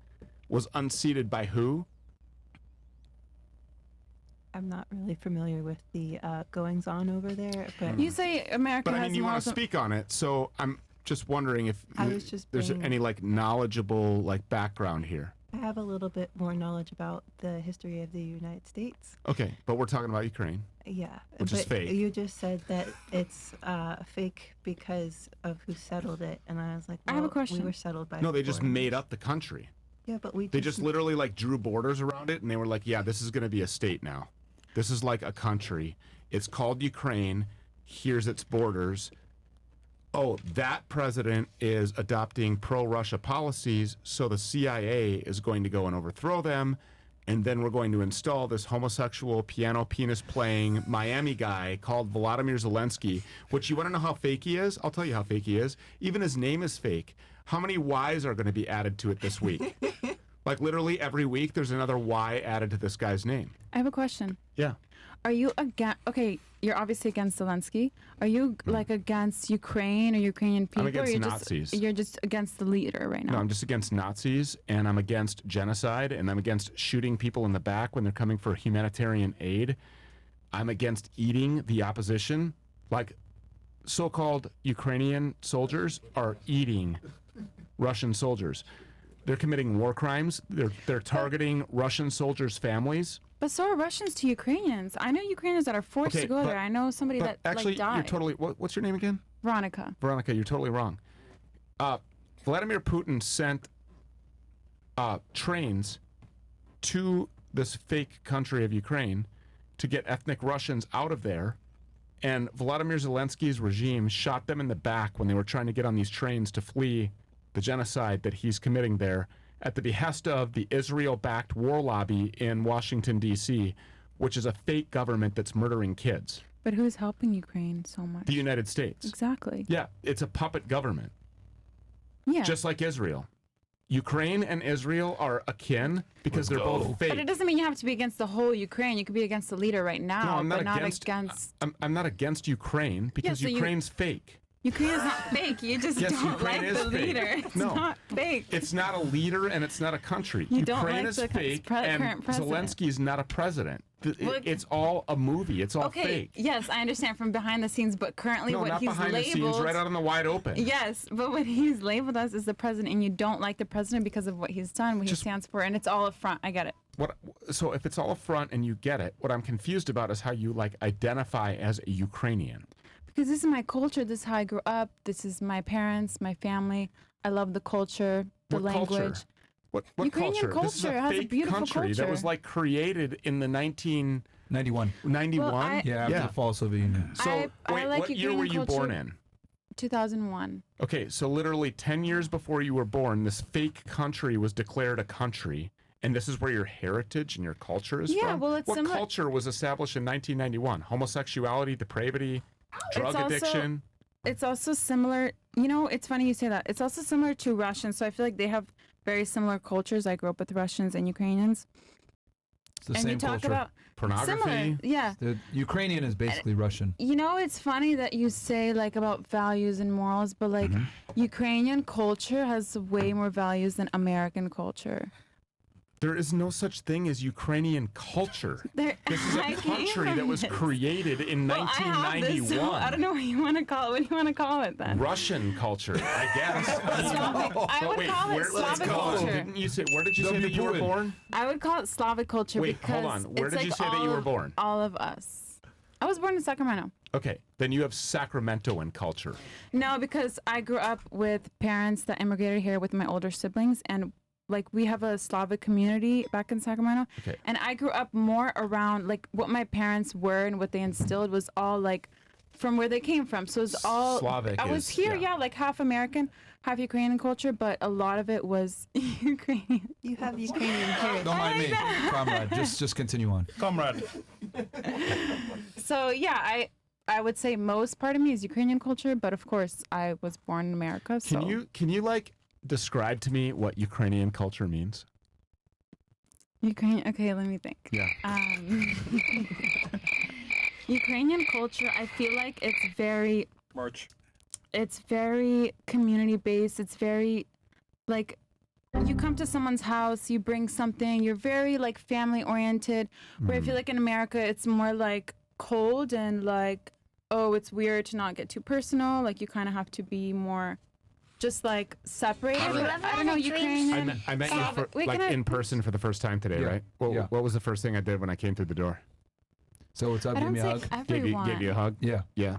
was unseated by who? I'm not really familiar with the goings on over there, but You say America But I has mean, you want morals to and- speak on it, so I'm just wondering if I was just there's bringing- any knowledgeable background here. I have a little bit more knowledge about the history of the United States. Okay, but we're talking about Ukraine. Yeah, Which is but fake. You just said that it's fake because of who settled it, and I was like, I have a well, question. We were settled by No, they just foreigners. made up the country. Yeah, but we They just literally drew borders around it, and they were like, "Yeah, this is going to be a state now. This is like a country. It's called Ukraine. Here's its borders. Oh, that president is adopting pro-Russia policies, so the CIA is going to go and overthrow them, and then we're going to install this homosexual piano penis playing Miami guy called Volodymyr Zelensky, which you want to know how fake he is? I'll tell you how fake he is. Even his name is fake. How many Y's are going to be added to it this week? Like literally every week there's another Y added to this guy's name. I have a question. Yeah. Are you against? Okay, you're obviously against Zelensky. Are you like against Ukraine or Ukrainian people? I'm against or you're Nazis. You're just against the leader right now. No, I'm just against Nazis, and I'm against genocide, and I'm against shooting people in the back when they're coming for humanitarian aid. I'm against eating the opposition. Like, so-called Ukrainian soldiers are eating Russian soldiers. They're committing war crimes. They're targeting Russian soldiers' families. But so are Russians to Ukrainians. I know Ukrainians that are forced Okay, to go but- there. I know somebody that actually, like died. you're totally. What's your name again? Veronica. Veronica, you're totally wrong. Vladimir Putin sent trains to this fake country of Ukraine to get ethnic Russians out of there, and Volodymyr Zelensky's regime shot them in the back when they were trying to get on these trains to flee the genocide that he's committing there at the behest of the Israel-backed war lobby in Washington, D.C., which is a fake government that's murdering kids. But who's helping Ukraine so much? The United States. Exactly. Yeah, it's a puppet government. Yeah. Just like Israel. Ukraine and Israel are akin because they're both fake. But it doesn't mean you have to be against the whole Ukraine. You could be against the leader right now, No, I'm not but not against. against. I'm not against Ukraine because so you- Ukraine's fake. Ukraine is not fake. You just Yes, don't Ukraine like is the fake. leader. It's No. not fake. It's not a leader and it's not a country. You don't Ukraine like is the fake current and president. Zelensky's not a president. Look- It's all a movie. It's all Okay, fake. yes, I understand from behind the scenes, but currently No, what not he's behind labeled. the scenes, right out in the wide open. Yes, but what he's labeled as is the president, and you don't like the president because of what he's done, what he stands for, and it's all up front. I get it. So if it's all a front and you get it, what I'm confused about is how you like identify as a Ukrainian. Because this is my culture. This is how I grew up. This is my parents, my family. I love the culture, the What language. culture? What Ukrainian culture? This is culture a has a fake beautiful country that was culture. like created in the 91. 91? Well, I- Yeah, after the fall of Soviet Union. So I wait, like what year were you Ukrainian born culture. in? 2001. Okay, so literally 10 years before you were born, this fake country was declared a country. And this is where your heritage and your culture is Yeah, from? well, it's what similar- culture was established in 1991? Homosexuality, depravity, drug addiction? It's also similar. You know, it's funny you say that. It's also similar to Russians. So I feel like they have very similar cultures. I grew up with Russians and Ukrainians. It's the and same you talk culture. about similar. Yeah. The Ukrainian is basically Russian. You know, it's funny that you say like about values and morals, but like Ukrainian culture has way more values than American culture. There is no such thing as Ukrainian culture. There, This is a I came country that from was this. created in Well, I have this, 1991. so I don't know what you want to call it. What do you want to call it then? Russian culture, I guess. I would call it Slavic culture. Didn't you say? Where did you say that you were born? I would call it Slavic culture Wait, because hold on. Where it's did you like say that you all were of- born? All of us. I was born in Sacramento. Okay, then you have Sacramentoan culture. No, because I grew up with parents that immigrated here with my older siblings, and like we have a Slavic community back in Sacramento. Okay. And I grew up more around like what my parents were and what they instilled was all like from where they came from. So it's all Slavic I was is- here, yeah. like half American, half Ukrainian culture, but a lot of it was Ukrainian. You have Ukrainian heritage. Don't mind me, comrade. Just continue on. Comrade. So yeah, I would say most part of me is Ukrainian culture, but of course I was born in America. So Can you like describe to me what Ukrainian culture means? Ukrainian. Okay, let me think. Yeah. Ukrainian culture, I feel like it's very March. It's very community based. It's very like you come to someone's house, you bring something, you're very like family oriented. Where I feel like in America it's more like cold and like, oh, it's weird to not get too personal. Like you kind of have to be more just like separated. Alright. I don't know, Ukrainian. I met you for, Wait, like can I- in person for the first time today, Yeah. right? What was the first thing I did when I came through the door? So what's up? I Give don't me a hug. think Gave everyone. you a hug? Yeah. Yeah.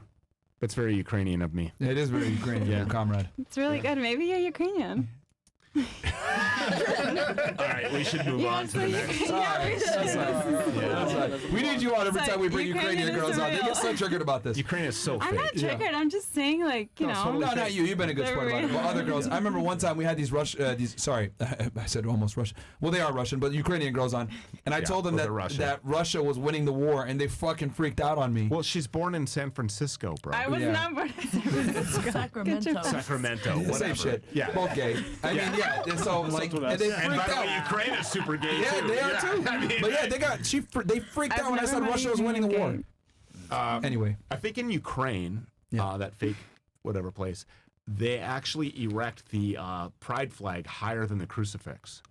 That's very Ukrainian of me. It is very Ukrainian, Yeah. comrade. It's really good. Maybe you're Ukrainian. All right, we should move on to the next. All right, that's fine. We need you on every time we bring Ukrainian girls on. They get so triggered about this. Ukraine is so I'm fake. not triggered. I'm just saying, like, you know. No, not you. You've been a good sport about it. But other girls. I remember one time we had these sorry, I said almost Russian. Well, they are Russian, but Ukrainian girls on. And I told them that Russia was winning the war, and they fucking freaked out on me. Well, she's born in San Francisco, bro. I was not born in San Francisco. Sacramento, whatever. Same shit. Yeah. Both gay. I mean, yeah. And so, like, and they freaked And by the out. way, Ukraine is super gay Yeah, too. they are too. I mean, But yeah, they freaked out when I said Russia was winning the war. Anyway, I think in Ukraine, that fake whatever place, they actually erect the pride flag higher than the crucifix.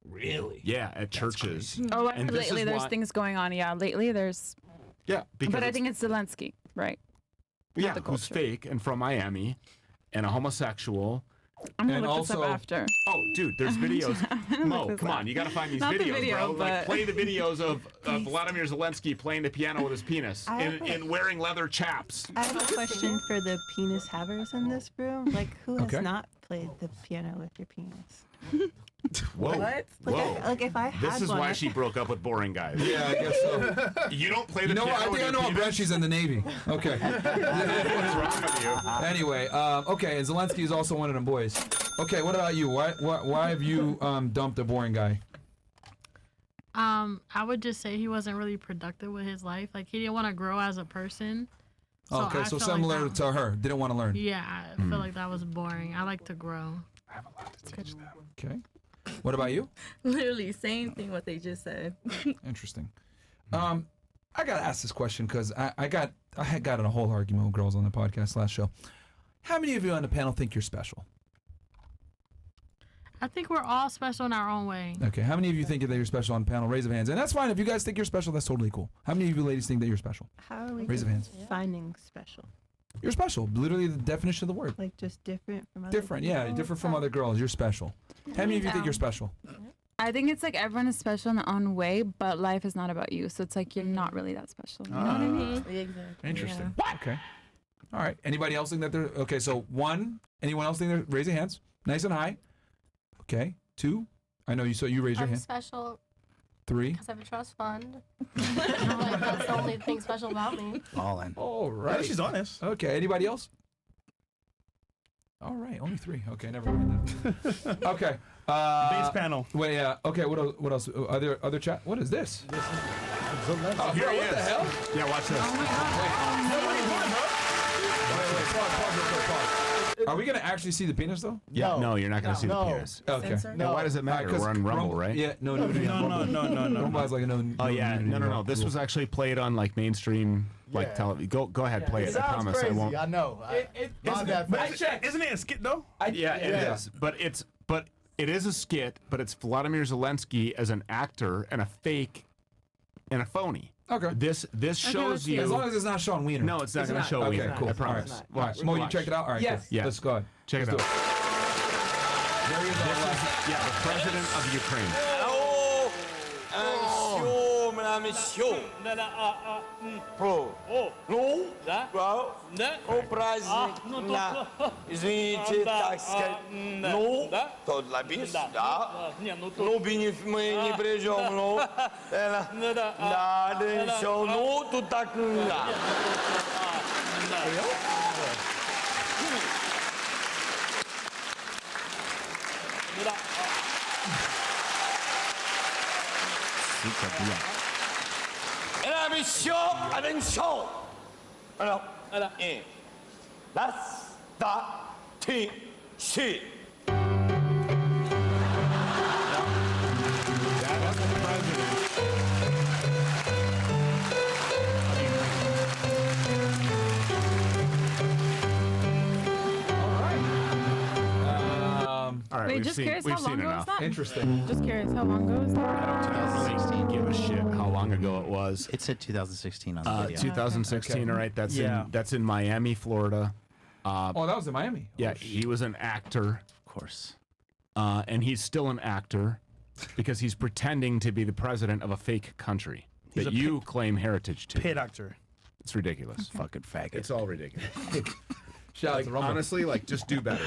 Really? Yeah, at churches. Oh, And this lately is there's why- things going on. Yeah, lately there's. Yeah, because But I think it's Zelensky, right? yeah, the who's culture. fake and from Miami, and a homosexual. I'm gonna and look this up also, after. Oh, dude, there's videos. Mo, this come up. on, you gotta find these Not the videos, video, bro. Like, but- play the videos of Vladimir Zelensky playing the piano with his penis and wearing leather chaps. I have a question for the penis havers in this room. Like, who has Okay. not played the piano with your penis? Whoa. What? Whoa. Like if I had This is one, why she broke up with boring guys. Yeah, I guess so. You don't play the You know what? piano I with think I your know what penis? branch she's in the Navy. Okay. What's wrong with you? Anyway, okay, and Zelensky is also one of them boys. Okay, what about you? Why have you dumped a boring guy? I would just say he wasn't really productive with his life. Like he didn't want to grow as a person. Okay, I so felt similar like that, to her. Didn't want to learn. Yeah, I feel like that was boring. I like to grow. Okay. What about you? Literally, same thing what they just said. Interesting. I gotta ask this question because I had gotten a whole argument with girls on the podcast last show. How many of you on the panel think you're special? I think we're all special in our own way. Okay. How many of you think that you're special on the panel? Raise of hands. And that's fine. If you guys think you're special, that's totally cool. How many of you ladies think that you're special? how are we Raise of hands. finding special? You're special. Literally the definition of the word. Like just different from other Different. Yeah. people? Different from other girls. You're special. How many of you think you're special? I think it's like everyone is special in their own way, but life is not about you. So it's like you're not really that special. You know what I mean? Exactly. Interesting. Okay. All right. Anybody else think that they're okay? So one. Anyone else think they're raise your hands, nice and high. Okay. Two. I know you. So you raise your I'm hand. special 3. because I have a trust fund. Like, that's the only thing special about me. All in. All right. She's honest. Okay. Anybody else? All right. Only 3. Okay. Never mind that. Okay. Base panel. Wait. Yeah. Okay. What else? Other chat. What is this? Oh, Here bro, he what the is. hell? Yeah, watch this. Are we gonna actually see the penis though? Yeah, no, you're not going to see the penis. Okay. No, why does it matter? We're on Rumble, right? Yeah, no nudity on Rumble. Rumble has like a no. Oh yeah, no. This was actually played on like mainstream like television. Go ahead, play it. I promise I won't. I know. Isn't it a skit though? Yeah, it is. But it is a skit. But it's Vladimir Zelensky as an actor and a fake and a phony. Okay. This shows you. As long as it's not Sean Wiener. No, it's not going to show Okay, Wiener. cool. I promise. All right. Watch. Mo, you watch. checked it out? All right. Yes. Cool. Yeah. Let's go ahead. Check it Let's out. do it. There he is on the left. Yeah, the president of Ukraine. Извините, так сказать. Ну, то для бис, да. Ну, мы не придем, ну. Да, да, все, ну, тут так, да. Это еще один шоу. И раз, два, три, четыре. All right, Wait, we've just seen, curious, we've how long seen ago was enough. that? Interesting. Just curious, how long ago was that? I don't really give a shit how long ago it was. It said 2016 on the video. 2016. Okay. All right, Yeah. that's in Miami, Florida. Oh, that was in Miami. Yeah, he was an actor, Of course. and he's still an actor because he's pretending to be the president of a fake country He's that a you claim heritage to. Pit actor. It's ridiculous. Fucking faggot. It's all ridiculous. Shout out Like, to Rumble. honestly, like just do better.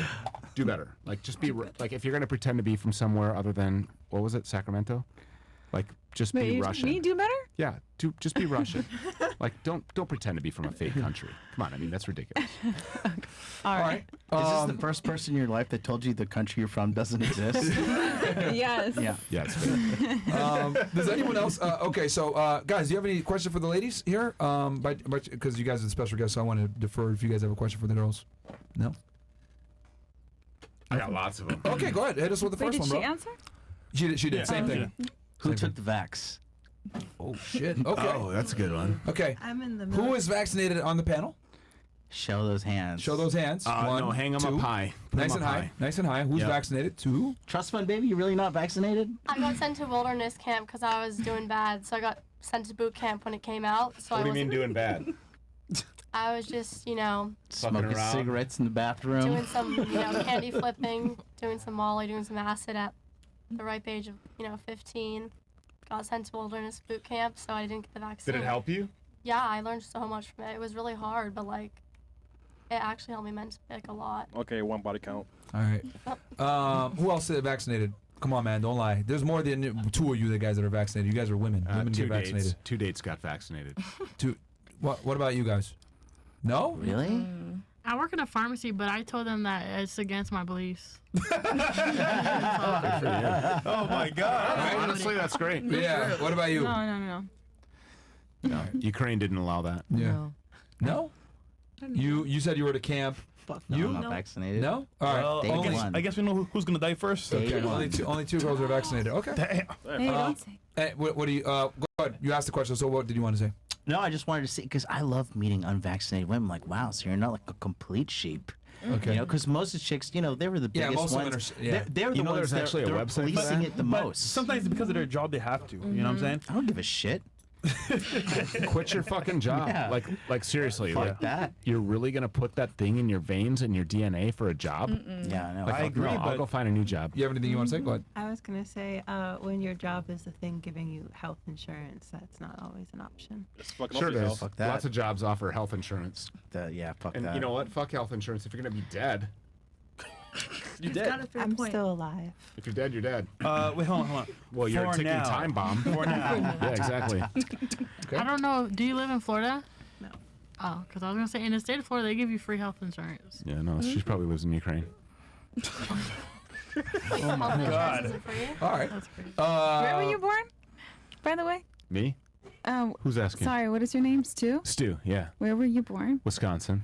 Do better. Like, just be like, if you're gonna pretend to be from somewhere other than, what was it, Sacramento? Like, just Wait, be you- Russian. me do better? Yeah, just be Russian. Like, don't pretend to be from a fake country. Come on, I mean that's ridiculous. All right. Is this the first person in your life that told you the country you're from doesn't exist? Yes. Yeah. Yeah, it's fair. Does anyone else? Okay, so guys, do you have any question for the ladies here? Because you guys are the special guests, so I want to defer if you guys have a question for the girls. No. I got lots of them. Okay, go ahead. Hit us with the Wait, first did one, she bro. answer? She did. Same thing. Who took the vax? Oh shit. Okay. Oh, that's a good one. Okay. I'm in the Who is vaccinated on the panel? Show those hands. Show those hands. One, no, hang them two. up high. Put 'em Nice up and high. high. Nice and high. Who's Yep. vaccinated? Two. Trust fund, baby. You really not vaccinated? I got sent to wilderness camp because I was doing bad, so I got sent to boot camp when it came out. So What I do you mean wasn't. doing bad? I was just, Smoking around. cigarettes in the bathroom. doing some, candy flipping, doing some Molly, doing some acid at the ripe age of, 15. Got sent to wilderness boot camp, so I didn't get the vaccine. Did it help you? Yeah, I learned so much from it. It was really hard, but it actually helped me mentally a lot. Okay, one body count. All right. Who else is vaccinated? Come on, man. Don't lie. There's more than two of you, the guys that are vaccinated. You guys are women. Women Two get vaccinated. dates. 2 dates got vaccinated. What about you guys? No? Really? I work in a pharmacy, but I told them that it's against my beliefs. Oh my God. Honestly, that's great. Yeah. What about you? No. No, Ukraine didn't allow that. Yeah. No? You said you were at a camp. Fuck no, You? I'm not vaccinated. No? All right. Well, Day I guess, one. I guess we know who's gonna die first. Day Okay, one. only two girls are vaccinated. Okay. Damn. Hey, don't say. What do you? Go ahead. You asked the question. So what did you want to say? No, I just wanted to see because I love meeting unvaccinated women. Like, wow, so you're not like a complete sheep. Okay. Because most of the chicks, they were the Yeah, biggest most women ones. are yeah. They're the You know ones there's actually a they're website for policing that? it the But most. sometimes because of their job, they have to. You know what I'm saying? I don't give a shit. Quit your fucking job. Yeah. Like seriously. Fuck like that. You're really gonna put that thing in your veins and your DNA for a job? Yeah, I know. Like, I agree, no, I'll but- go find a new job. You have anything you want to say? Go ahead. I was gonna say, when your job is the thing giving you health insurance, that's not always an option. Just fucking Sure off does. yourself. Fuck that. Lots of jobs offer health insurance. Yeah, fuck And that. you know what? Fuck health insurance. If you're gonna be dead, You dead. I'm still alive. if you're dead, you're dead. Wait, hold on. Well, you're a For ticking now. time bomb. For now. Yeah, exactly. I don't know. Do you live in Florida? No. Oh, because I was gonna say in the state of Florida they give you free health insurance. Yeah, no, she probably lives in Ukraine. Oh my God. All right. That's great. Where were you born? By the way. Me? Who's asking? Sorry, what is your name, Stu? Stu. Yeah, Where were you born? Wisconsin.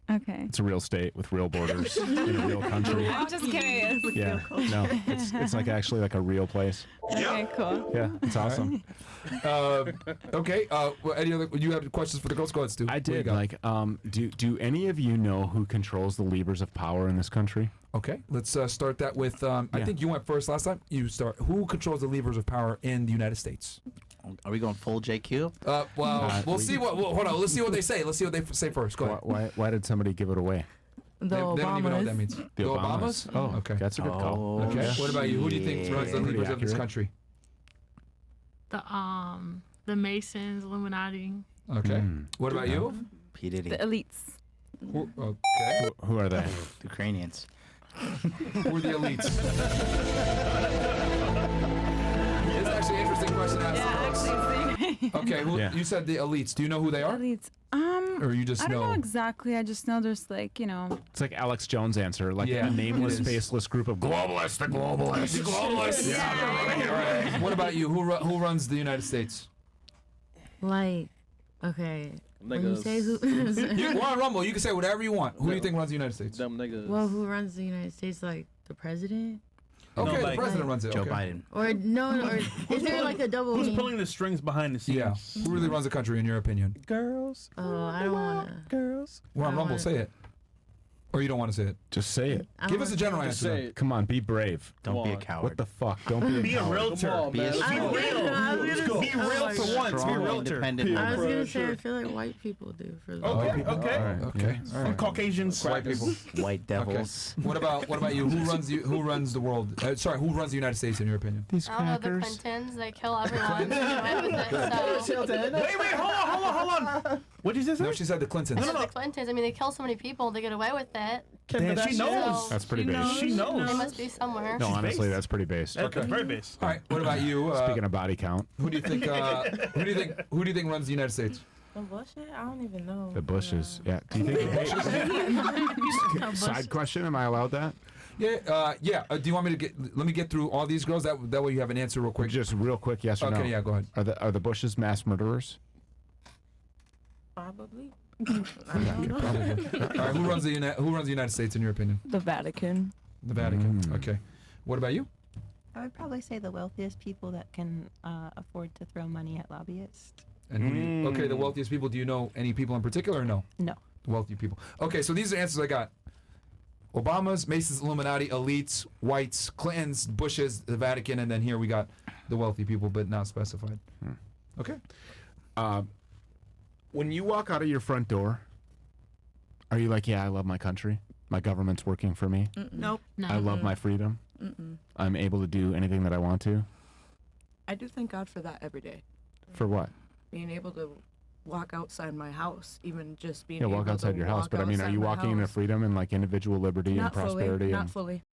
Okay. It's a real state with real borders in a real country. I'm just curious. Yeah, no, it's like actually like a real place. Okay, cool. Yeah, it's awesome. Okay. Well, any other? You have questions for the girls? Go ahead, Stu. I What do you did. got? Like, do any of you know who controls the levers of power in this country? Okay. Let's start that with. I Yeah. think you went first last time. You start. Who controls the levers of power in the United States? Are we going full JQ? Well, we'll see what. Well, hold on. Let's see what they say. Let's see what they say first. Go ahead. Why did somebody give it away? They don't even know what that means. The Obamas? Oh, okay. That's a good call. Okay. What about you? Who do you think runs the Pretty levers of this accurate. country? The Masons, Illuminati. Okay. What about you? P. Diddy. The elites. Okay. Who are they? Ukrainians. Who are the elites? It's actually an interesting question to ask. Okay, Yeah. you said the elites. Do you know who they are? Elites. Or you just I don't know know? exactly. I just know there's It's like Alex Jones' answer, like Yeah, a nameless, it is. faceless group of globalists. The globalists. The globalists. Yeah, they're running it right. What about you? Who runs the United States? Like, okay. When you Niggas. say who, We're on Rumble. You can say whatever you want. Who do you think runs the United States? Them niggas. well, who runs the United States? Like the president? Okay, the president runs it. Joe okay. Biden. Or no, or is there like a double? Who's meaning? pulling the strings behind the scenes? Yeah. Who really runs the country in your opinion? Girls. Oh, I don't wanna. Girls. We're on I Rumble. wanna- Say it. Or you don't want to say it? Just say it. I Give don't us a wanna- general Just answer. say then. it. Come on, be brave. Don't be a Come on. coward. What the fuck? Don't be Be a a coward. realtor. Come on, Be a man. strong, I was gonna Be real for once. Be a strong, realtor. independent I was woman. gonna say I feel like white people do for the Okay, okay. All right. Okay. All right. Caucasians. White people. White devils. What about you? Who runs the world? Sorry, who runs the United States in your opinion? These I don't know the crackers. Clintons. They kill everyone. They get away with it, so. Wait, hold on. What did you say? No, she said the Clintons. I said the Clintons. I mean, they kill so many people, they get away with it. Damn, she knows. That's pretty based. She knows. They must be somewhere. No, honestly, that's pretty based. That's very based. All right. What about you? Speaking of body count, who do you think? Who do you think runs the United States? The bullshit? I don't even know. the Bushes. Yeah. Do you think? Side question. Am I allowed that? Yeah. Yeah. Do you want me to let me get through all these girls? That way you have an answer real quick. Just real quick, yes or no. Okay. Yeah. Go ahead. Are the Bushes mass murderers? Probably. All right. Who runs the United States in your opinion? The Vatican. The Vatican. Okay. What about you? I would probably say the wealthiest people that can afford to throw money at lobbyists. And who do you, okay, the wealthiest people. Do you know any people in particular or no? No. The wealthy people. Okay, so these are answers I got. Obama's, Masons, Illuminati, elites, whites, Clintons, Bushes, the Vatican, and then here we got the wealthy people, but not specified. Okay. When you walk out of your front door, are you like, yeah, I love my country. My government's working for me. Nope. No. I love my freedom. I'm able to do anything that I want to. I do thank God for that every day. For what? Being able to walk outside my house, even just being Yeah, able walk outside to your house. walk But I mean, are outside you my walking in a house. freedom and like individual liberty and Not prosperity? fully. Not and fully.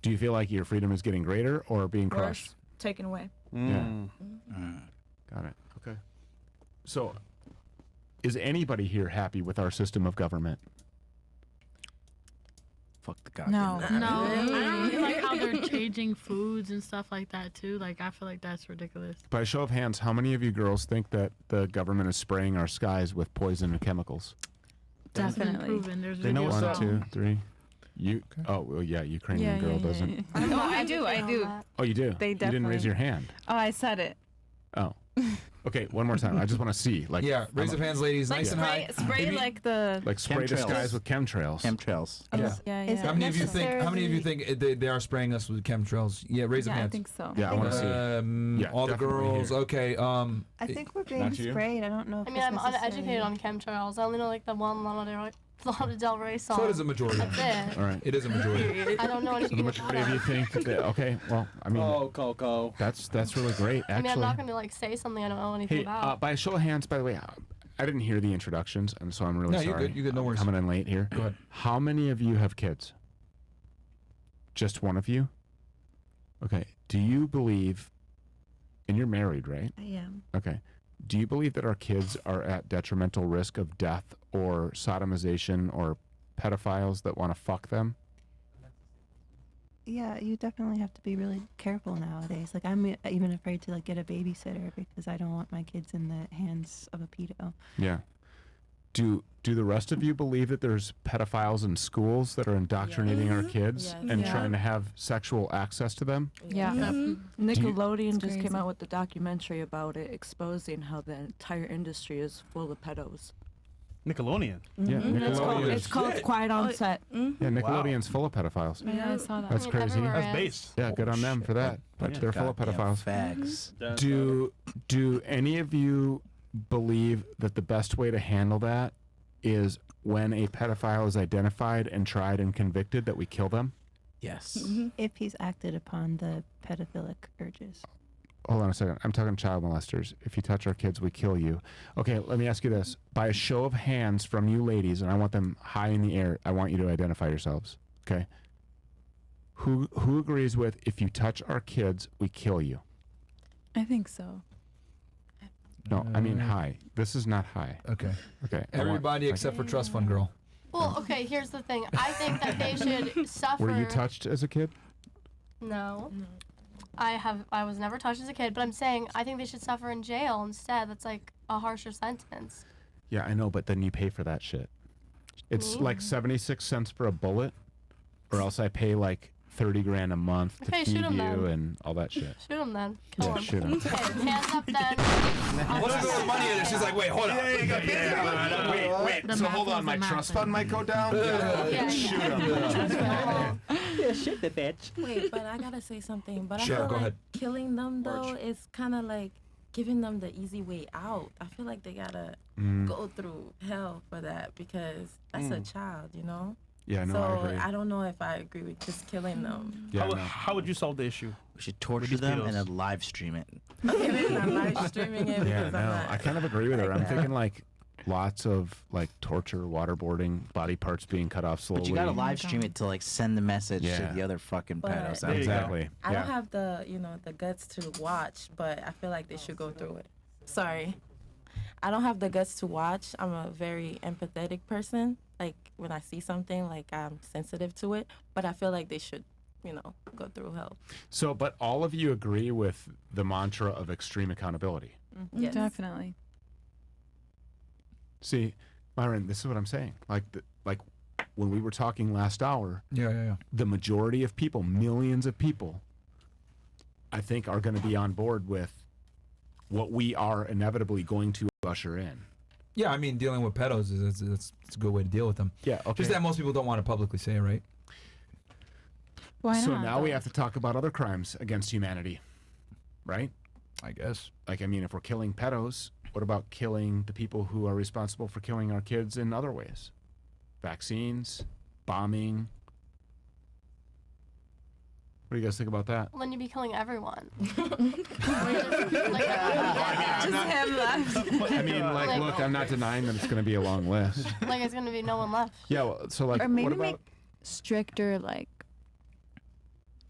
Do you feel like your freedom is getting greater or being Worse, crushed? taken away. Yeah. Got it. Okay. So, is anybody here happy with our system of government? Fuck the goddamn. No. No, I don't really like how they're changing foods and stuff like that too. Like I feel like that's ridiculous. By show of hands, how many of you girls think that the government is spraying our skies with poison and chemicals? That's been Definitely. proven. There's They know videos. what's up. 1, 2, 3. You? Oh, well, yeah. Ukrainian girl doesn't. No, I do. Oh, you do. They You didn't raise definitely- your hand. Oh, I said it. Oh. Okay, one more time. I just want to see. Like, Yeah, raise I'm of hands, ladies. Like Nice and high. spray Maybe- like the. like spray the Chemtrails. skies with chemtrails. Chemtrails. Yeah. Yeah, Is yeah. How many of you think? How many of you necessarily- think they are spraying us with chemtrails? Yeah, raise of Yeah, I hands. think so. Yeah, I want to see. Yeah, all the definitely girls. here. Okay. I think we're being Not you? sprayed. I don't know. If I mean, it's I'm uneducated necessary. on chemtrails. I only know like the one Lana Del Rey song. So it is a majority. That's it. All right. It is a majority. I don't know So the anything majority about of you it. think that, okay, well, I mean, Oh, Coco. that's really great, I mean, I'm actually. not gonna like say something I don't know anything Hey, about. by a show of hands, by the way, I didn't hear the introductions, and so I'm really No, sorry. you're good. You're good. No I'm worries. coming in late here. Go ahead. How many of you have kids? Just one of you? Okay. Do you believe, and you're married, right? I am. Okay. Do you believe that our kids are at detrimental risk of death or sodomization or pedophiles that want to fuck them? Yeah, you definitely have to be really careful nowadays. Like I'm even afraid to like get a babysitter because I don't want my kids in the hands of a pedo. Yeah. Do the rest of you believe that there's pedophiles in schools that are indoctrinating our kids Yes. and Yeah. trying to have sexual access to them? Yeah. Nickelodeon just crazy. came out with the documentary about it, exposing how the entire industry is full of pedos. Nickelodeon. Yeah, Nickelodeon. It's called Quiet on Set. Yeah, Nickelodeon's full of pedophiles. Yeah, I saw that. That's I mean, crazy. everywhere That's is. base. Yeah, good on them for that. But they're full of Goddamn pedophiles. Facts. Do any of you believe that the best way to handle that is when a pedophile is identified and tried and convicted that we kill them? Yes. If he's acted upon the pedophilic urges. Hold on a second. I'm talking child molesters. If you touch our kids, we kill you. Okay, let me ask you this. By a show of hands from you ladies, and I want them high in the air, I want you to identify yourselves. Okay? Who agrees with if you touch our kids, we kill you? I think so. No, I mean high. This is not high. Okay. Okay. Everybody except for Trust Fund Girl. Well, okay. Here's the thing. I think that they should suffer. Were you touched as a kid? No. I was never touched as a kid, but I'm saying I think they should suffer in jail instead. That's like a harsher sentence. Yeah, I know, but then you pay for that shit. It's like 76 cents for a bullet, or else I pay like 30 grand a month to Okay, shoot feed 'em you then. and all that shit. Shoot him then. Kill Yeah, him. shoot 'em. Okay, hands up then. What's the money in it? She's like, wait, hold on. Wait. The So math hold on, wasn't my trust mathing. fund might go down. Yeah. Shoot him. Yeah, shoot the bitch. Wait, but I gotta say something. But Sure, I feel go like ahead. killing them though is kind of like giving them the easy way out. I feel like they gotta go through hell for that because that's a child, you know. Yeah, no, so I agree. I don't know if I agree with just killing them. Yeah, how, no. how would you solve the issue? We should torture these them pedos. and then live stream it. Okay, maybe not live streaming it Yeah, because no, I'm not. I kind of agree with her. I'm thinking like lots of like torture, waterboarding, body parts being cut off slowly. But you gotta live stream it to like send the message to Yeah. the other fucking But- pedos. There you Exactly. I Yeah. don't have the, the guts to watch, but I feel like they should go through it. Sorry. I don't have the guts to watch. I'm a very empathetic person. Like when I see something, like I'm sensitive to it, but I feel like they should, go through hell. So, but all of you agree with the mantra of extreme accountability. Yes. Definitely. See, Myron, this is what I'm saying. Like when we were talking last hour, Yeah. the majority of people, millions of people, I think are going to be on board with what we are inevitably going to usher in. Yeah, I mean, dealing with pedos is it's a good way to deal with them. Yeah, okay. Just that most people don't want to publicly say, right? Why So not? now we have to talk about other crimes against humanity, right? I guess. Like, I mean, if we're killing pedos, what about killing the people who are responsible for killing our kids in other ways? Vaccines, bombing. What do you guys think about that? Well, then you'd be killing everyone. I mean, like, look, I'm not denying that it's going to be a long list. Like it's gonna be no one left. Yeah, well, so like, Or maybe what about? make stricter, like,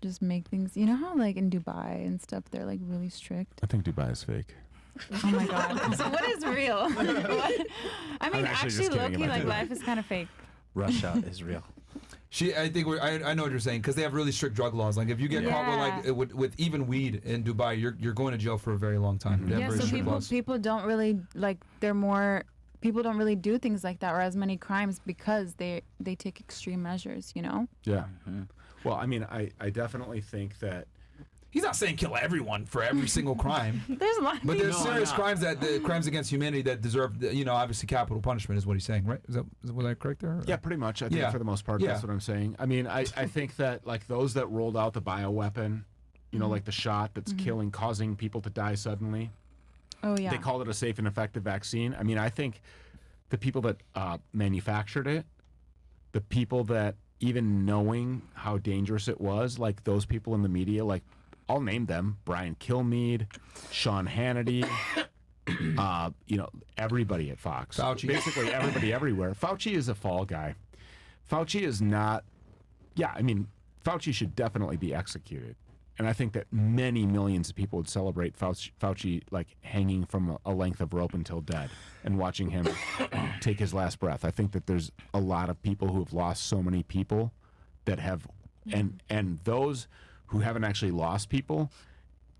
just make things. You know how like in Dubai and stuff, they're like really strict. I think Dubai is fake. Oh my god. So what is real? What? I mean, actually just actually, kidding low-key, about like Dubai. life is kind of fake. Russia is real. I think I know what you're saying because they have really strict drug laws. Like if you get caught with even weed in Dubai, you're going to jail for a very long time. They have Yeah, very so strict laws. people don't really like. People don't really do things like that or as many crimes because they take extreme measures. You know. Yeah. Well, I mean, I definitely think that He's not saying kill everyone for every single crime. There's a lot. But there's serious crimes crimes against humanity that deserve, obviously capital punishment is what he's saying, right? Was I correct there? Yeah, pretty much. I think for the most part, that's what I'm saying. I mean, I think that like those that rolled out the bioweapon, like the shot that's causing people to die suddenly. Oh yeah. They called it a safe and effective vaccine. I mean, I think the people that manufactured it, the people that even knowing how dangerous it was, like those people in the media, like I'll name them: Brian Kilmeade, Sean Hannity, everybody at Fox. Fauci. Basically everybody everywhere. Fauci is a fall guy. Fauci is not, Fauci should definitely be executed. And I think that many millions of people would celebrate Fauci like hanging from a length of rope until dead and watching him take his last breath. I think that there's a lot of people who have lost so many people that have, and those who haven't actually lost people,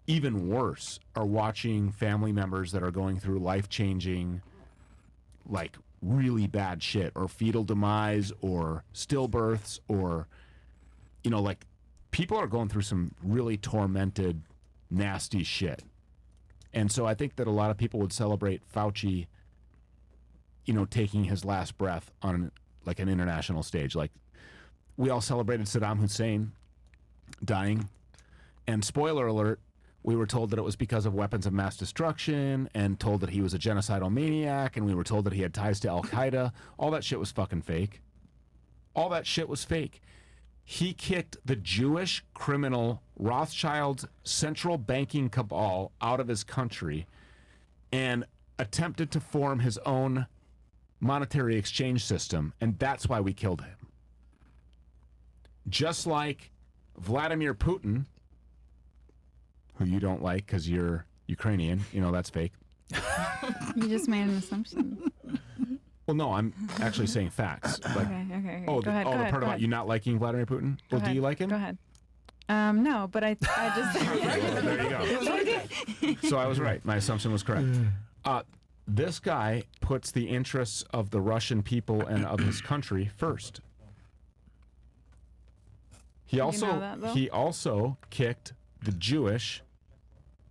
even worse, are watching family members that are going through life-changing, like really bad shit, or fetal demise, or stillbirths, or, like people are going through some really tormented, nasty shit. And so I think that a lot of people would celebrate Fauci, taking his last breath on like an international stage. Like we all celebrated Saddam Hussein dying. And spoiler alert, we were told that it was because of weapons of mass destruction and told that he was a genocidal maniac, and we were told that he had ties to Al-Qaeda. All that shit was fucking fake. All that shit was fake. He kicked the Jewish criminal Rothschild's central banking cabal out of his country and attempted to form his own monetary exchange system, and that's why we killed him. Just like Vladimir Putin, who you don't like because you're Ukrainian, that's fake. You just made an assumption. Well, no, I'm actually saying facts. Like, Okay. Oh, Go ahead, the go part ahead. about you not liking Vladimir Putin? Go Well, do ahead. you like him? Go ahead. No, but I just. Well, there you go. So I was right. My assumption was correct. This guy puts the interests of the Russian people and of his country first. He also kicked the Jewish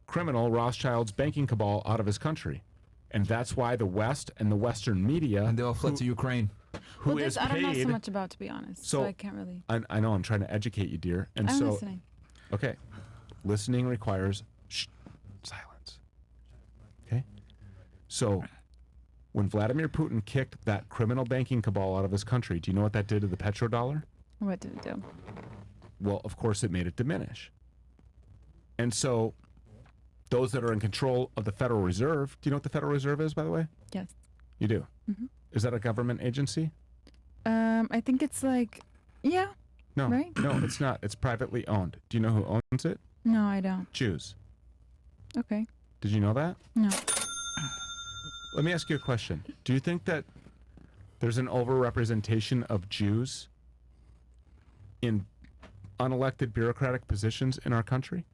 criminal Rothschild's banking cabal out of his country. And that's why the West and the Western media... And they all fled to Ukraine. Well, this I don't know so much about, to be honest. So I can't really. I know, I'm trying to educate you, dear. And I'm so, listening. Okay. Listening requires silence. Okay? So, when Vladimir Putin kicked that criminal banking cabal out of his country, do you know what that did to the petrodollar? What did it do? Well, of course, it made it diminish. And so, those that are in control of the Federal Reserve, do you know what the Federal Reserve is, by the way? Yes. You do? Mhm. Is that a government agency? I think it's like, yeah. No. Right? No, it's not. It's privately owned. Do you know who owns it? No, I don't. Jews. Okay. Did you know that? No. Let me ask you a question. Do you think that there's an overrepresentation of Jews in unelected bureaucratic positions in our country?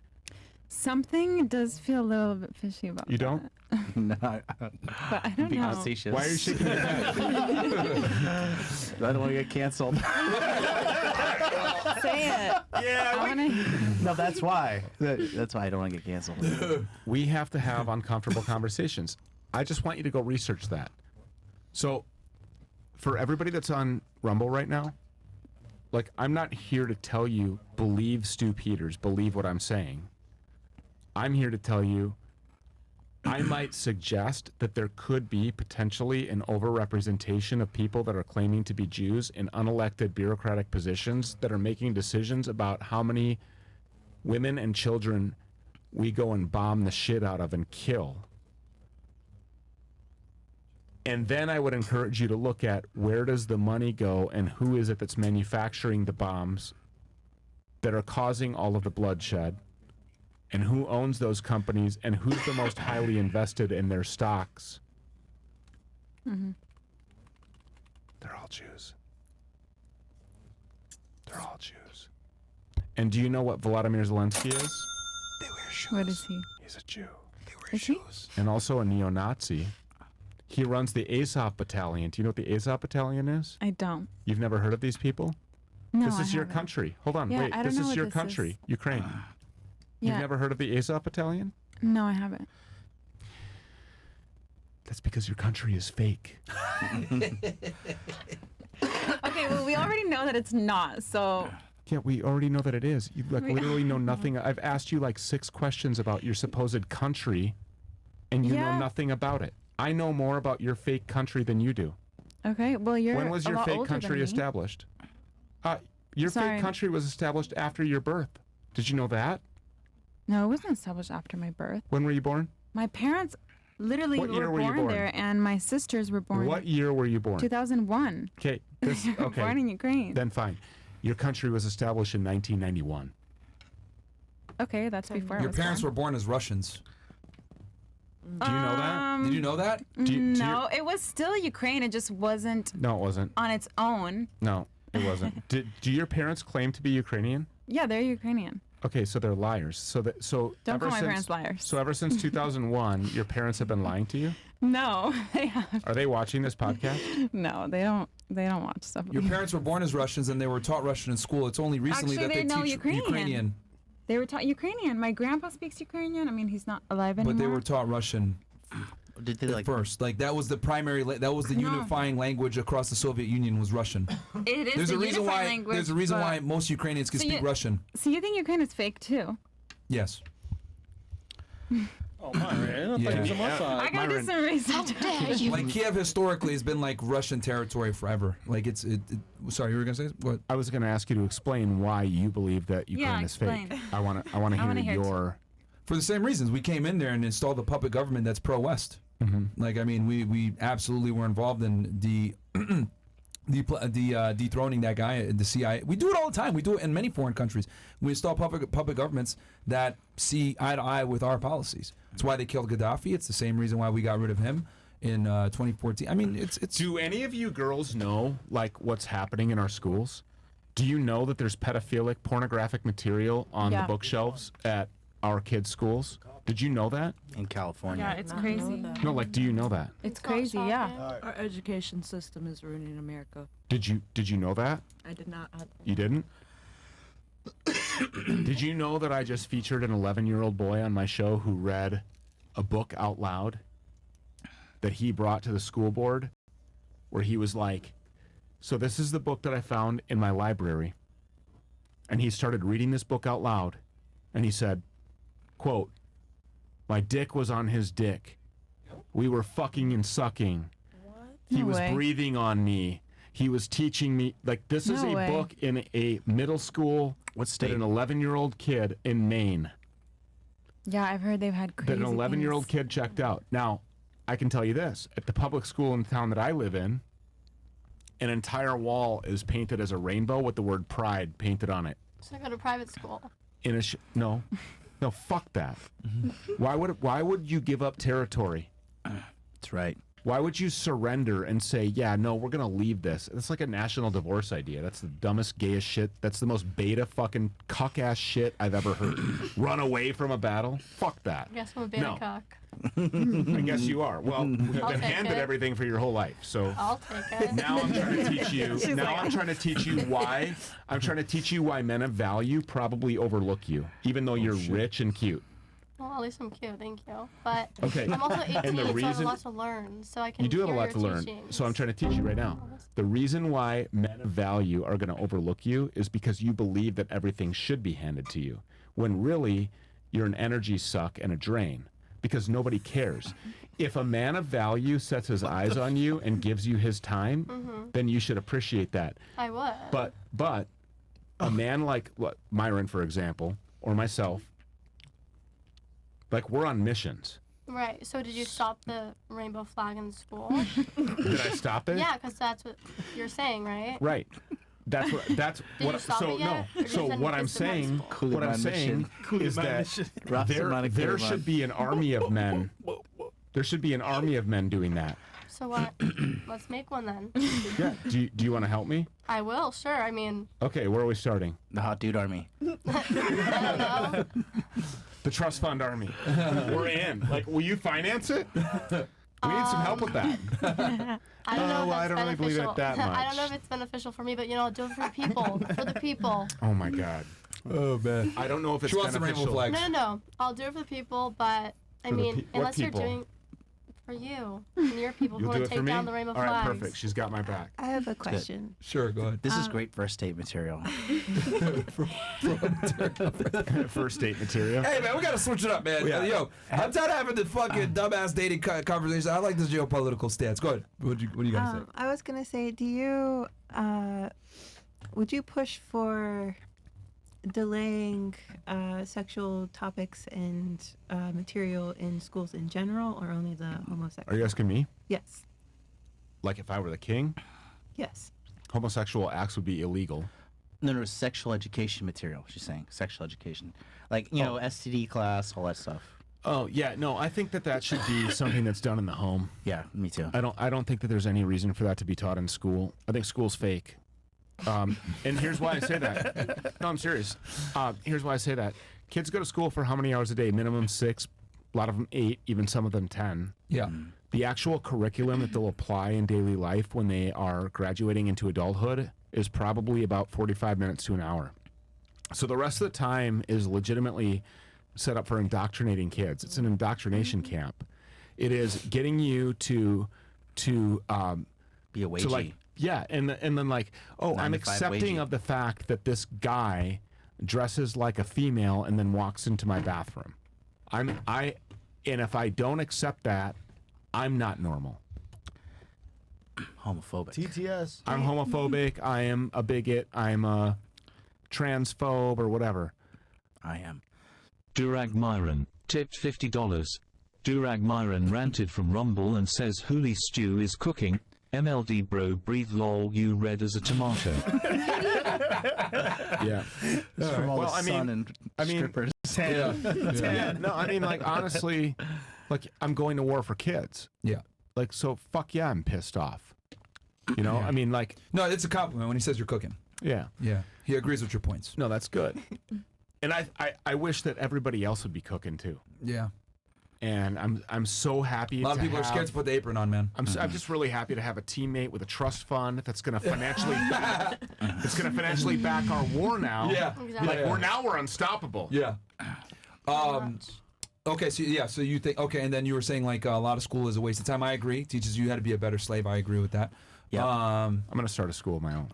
Something does feel a little bit fishy about You don't? No. But I don't Being know. facetious. Why are you shaking your head? I don't want to get canceled. Say it. Yeah. I wanna... No, that's why. That's why I don't want to get canceled. We have to have uncomfortable conversations. I just want you to go research that. So, for everybody that's on Rumble right now, like, I'm not here to tell you, believe Stu Peters, believe what I'm saying. I'm here to tell you, I might suggest that there could be potentially an overrepresentation of people that are claiming to be Jews in unelected bureaucratic positions that are making decisions about how many women and children we go and bomb the shit out of and kill. And then I would encourage you to look at where does the money go and who is it that's manufacturing the bombs that are causing all of the bloodshed, and who owns those companies, and who's the most highly invested in their stocks. Mm-hmm. They're all Jews. They're all Jews. And do you know what Volodymyr Zelensky is? They wear shoes. What is he? He's a Jew. They wear shoes. And also a neo-Nazi. He runs the Azov Battalion. Do you know what the Azov Battalion is? I don't. You've never heard of these people? No, This is I your haven't. country. Hold on, Yeah, wait. I don't This know is what your this country, is. Ukraine. Yeah. You've never heard of the Azov Battalion? No, I haven't. That's because your country is fake. Okay, well, we already know that it's not, so... Yeah, we already know that it is. You like We- literally know nothing. I've asked you like 6 questions about your supposed country, and you know Yeah. nothing about it. I know more about your fake country than you do. Okay, well, you're When was a your lot fake older than country me. established? Your Sorry. fake country was established after your birth. Did you know that? No, it wasn't established after my birth. When were you born? My parents literally What year were were you born born? there, and my sisters were born What year were you born? 2001. Okay, this okay. Born in Ukraine. Then fine. Your country was established in 1991. Okay, that's before I Your was parents born. were born as Russians. Do you know that? Did you know that? No, it was still Ukraine. It just wasn't No, it wasn't. on its own. No, it wasn't. Do your parents claim to be Ukrainian? Yeah, they're Ukrainian. Okay, so they're liars. So Don't ever call my since- parents liars. So ever since 2001, your parents have been lying to you? No, they have. Are they watching this podcast? No, they don't. They don't watch stuff. Your parents were born as Russians and they were taught Russian in school. It's only recently Actually, that they they know teach Ukrainian. They were taught Ukrainian. My grandpa speaks Ukrainian. I mean, he's not alive anymore. But they were taught Russian. Did they at first? Like that was the primary. That was the No. unifying language across the Soviet Union was Russian. It is There's the a reason unifying why. language, There's a reason but- why most Ukrainians can So speak you- Russian. So you think Ukraine is fake too? Yes. Oh, Myron, I thought you was on my side. I gotta do some research. Like Kiev historically has been like Russian territory forever. Like it's. Sorry, you were gonna say what? I was going to ask you to explain why you believe that Ukraine Yeah, is fake. explain. I want to I wanna hear hear it your. For the same reasons, we came in there and installed a puppet government that's pro-West. Like I mean, we absolutely were involved in dethroning that guy in the CIA. We do it all the time. We do it in many foreign countries. We install puppet governments that see eye to eye with our policies. That's why they killed Gaddafi. It's the same reason why we got rid of him in 2014. I mean, it's. Do any of you girls know like what's happening in our schools? Do you know that there's pedophilic, pornographic material on Yeah. the bookshelves at our kids' schools? Did you know that? In California. Yeah, it's crazy. No, like, do you know that? It's crazy, yeah. Our education system is ruining America. Did you know that? I did not. You didn't? Did you know that I just featured an 11-year-old boy on my show who read a book out loud that he brought to the school board where he was like, so this is the book that I found in my library. And he started reading this book out loud and he said, quote, my dick was on his dick. We were fucking and sucking. He No was way. breathing on me. He was teaching me, like, this is No a way. book in a middle school What that state? an 11-year-old kid in Maine, Yeah, I've heard they've had crazy that an 11-year-old things. kid checked out. Now, I can tell you this: at the public school in the town that I live in, an entire wall is painted as a rainbow with the word "Pride" painted on it. So I go to private school. In a no, fuck that. Why would you give up territory? That's right. Why would you surrender and say, yeah, no, we're going to leave this? It's like a national divorce idea. That's the dumbest, gayest shit. That's the most beta fucking cuck-ass shit I've ever heard. Run away from a battle? Fuck that. I guess I'm a beta No. cock. I guess you are. Well, you've I'll been take handed it. everything for your whole life. So I'll take it. now I'm trying to teach you. She's Now like, I'm trying to teach you why. I'm trying to teach you why men of value probably overlook you, even though you're rich and cute. Well, at least I'm cute, thank you. But Okay. I'm also 18, And the so I have a reason- lot to learn. So I can You do have a hear lot to your learn. teachings. So I'm trying to teach you right now. The reason why men of value are going to overlook you is because you believe that everything should be handed to you, when really you're an energy suck and a drain, because nobody cares. If a man of value sets his eyes on you and gives you his time, then you should appreciate that. I would. But a man like Myron, for example, or myself, like, we're on missions. Right. So did you stop the rainbow flag in the school? Did I stop it? Yeah, because that's what you're saying, right? Right. That's what. That's Did what. you stop So it yet? Or no. So just what I'm it's in high saying, school? what I'm saying is that there should be an army of men. There should be an army of men doing that. So what? Let's make one then. Yeah. Do you want to help me? I will, sure. I mean, Okay. Where are we starting? The Hot Dude Army. I don't know. The Trust Fund Army. We're in. Like, will you finance it? We need some help with that. I don't know if I that's don't really believe in beneficial. it that much. I don't know if it's beneficial for me, but you know, I'll do it for the people. For the people. Oh my God. Oh man. I don't know if it's She wants the rainbow beneficial. flags. No. I'll do it for the people, but I For the mean, what unless people? you're doing for you and your people who You'll want do to it for take me? down the rainbow All right, flags. perfect. She's got my back. I have a question. Sure, go ahead. This is great first date material. First date material. Hey man, we gotta switch it up, man. Yeah. Yo, I'm tired of having the fucking dumbass dating conversation. I like this geopolitical stance. Go ahead. What are you gonna say? I was gonna say, do you would you push for delaying sexual topics and material in schools in general, or only the homosexual? Are you asking me? Yes. Like, if I were the king, Yes. homosexual acts would be illegal. No, sexual education material. She's saying sexual education, like STD class, all that stuff. Oh yeah, no, I think that should be something that's done in the home. Yeah, me too. I don't think that there's any reason for that to be taught in school. I think school's fake. And here's why I say that. No, I'm serious. Here's why I say that. Kids go to school for how many hours a day? Minimum 6, a lot of them 8, even some of them 10. Yeah. The actual curriculum that they'll apply in daily life when they are graduating into adulthood is probably about 45 minutes to an hour. So the rest of the time is legitimately set up for indoctrinating kids. It's an indoctrination camp. It is getting you to be a wagey. to like, yeah, and then like, oh, I'm 9 to 5 accepting wagey. of the fact that this guy dresses like a female and then walks into my bathroom. And if I don't accept that, I'm not normal. Homophobic. TTS. I'm homophobic. I am a bigot. I'm a transphobe or whatever. I am. Durag Myron, tipped $50. Durag Myron ranted from Rumble and says Holy Stew is cooking. MLD bro breathe lol you red as a tomato. Yeah. It's from all the sun and strippers. Yeah. No, I mean, like, honestly, like, I'm going to war for kids. Yeah. Like, so fuck yeah, I'm pissed off. You know, I mean, like, No, it's a compliment when he says you're cooking. yeah. Yeah. He agrees with your points. No, that's good. And I wish that everybody else would be cooking too. Yeah. And I'm so happy. A lot of people are scared to put the apron on, man. I'm just really happy to have a teammate with a trust fund that's going to financially back. It's going to financially back our war now. Yeah. Exactly. Like Yeah. we're unstoppable. Yeah. Okay, so you think and then you were saying like a lot of school is a waste of time. I agree. Teaches you how to be a better slave. I agree with that. Yeah. I'm going to start a school of my own.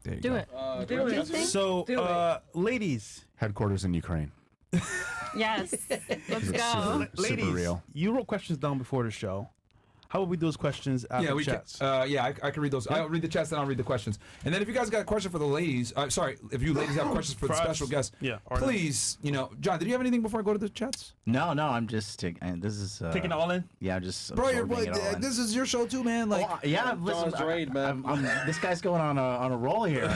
There you Do go. it. Do it. So, ladies, Headquarters in Ukraine. Yes. Let's Super- go. super ladies, real. you wrote questions down before the show. How would we do those questions after Yeah, the we chats? can. I can read those. Yeah. I'll read the chats, then I'll read the questions. And then if you guys got a question for the ladies, sorry, if you ladies have questions for the For us, special guests, yeah, or please, John, did you have anything before I go to the chats? No, I'm just this is Taking it all in? Yeah, I'm just Bro, absorbing it all in. this is your show too, man. Like, yeah, listen, this guy's going on a roll here.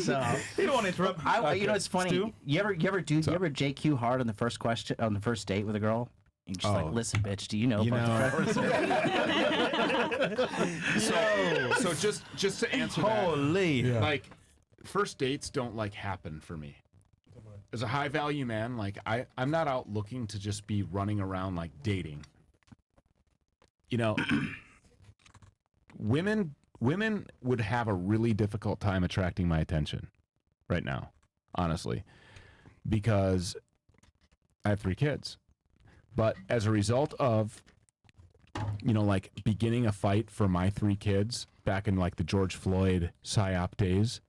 So you don't want to interrupt. You know, it's funny. Stu? You ever JQ hard on the first question on the first date with a girl? You just like, listen, bitch. Do you know about the So just to answer Holy. that, like first dates don't like happen for me. As a high value man, like I'm not out looking to just be running around like dating. You know, women would have a really difficult time attracting my attention right now, honestly, because I have 3 kids. But as a result of, like beginning a fight for my 3 kids back in like the George Floyd PSYOP days,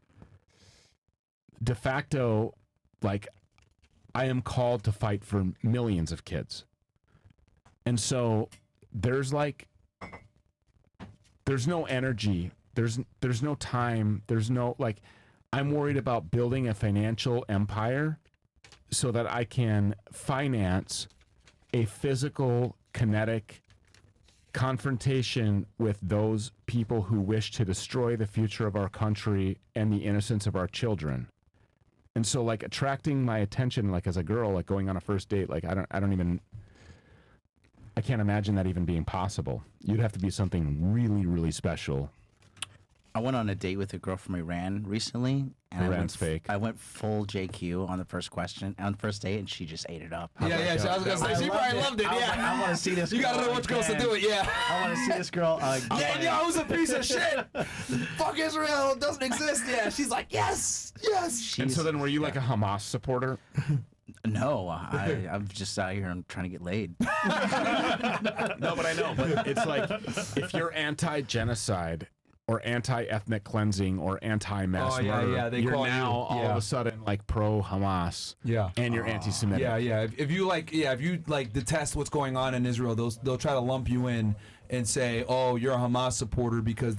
de facto, like I am called to fight for millions of kids. And so there's no energy, there's no time, there's no, like, I'm worried about building a financial empire so that I can finance a physical, kinetic confrontation with those people who wish to destroy the future of our country and the innocence of our children. And so, like, attracting my attention, like, as a girl, like, going on a first date, like, I can't imagine that even being possible. You'd have to be something really, really special. I went on a date with a girl from Iran recently, and Iran's fake. I went full JQ on the first date, and she just ate it up. So I was gonna say she probably loved it. Yeah, I want to see this. You gotta know which girls to do it. Yeah, I want to see this girl again. Danielle's a piece of shit. Fuck Israel, it doesn't exist. Yeah, she's like, yes. And so then, were you like a Hamas supporter? No, I'm just out here. I'm trying to get laid. No, but I know. But it's like, if you're anti-genocide or anti-ethnic cleansing or anti-mass murder, they you're call now you, all of a sudden like pro-Hamas. Yeah, and you're anti-Semitic. Yeah. If you detest what's going on in Israel, they'll try to lump you in and say, oh, you're a Hamas supporter because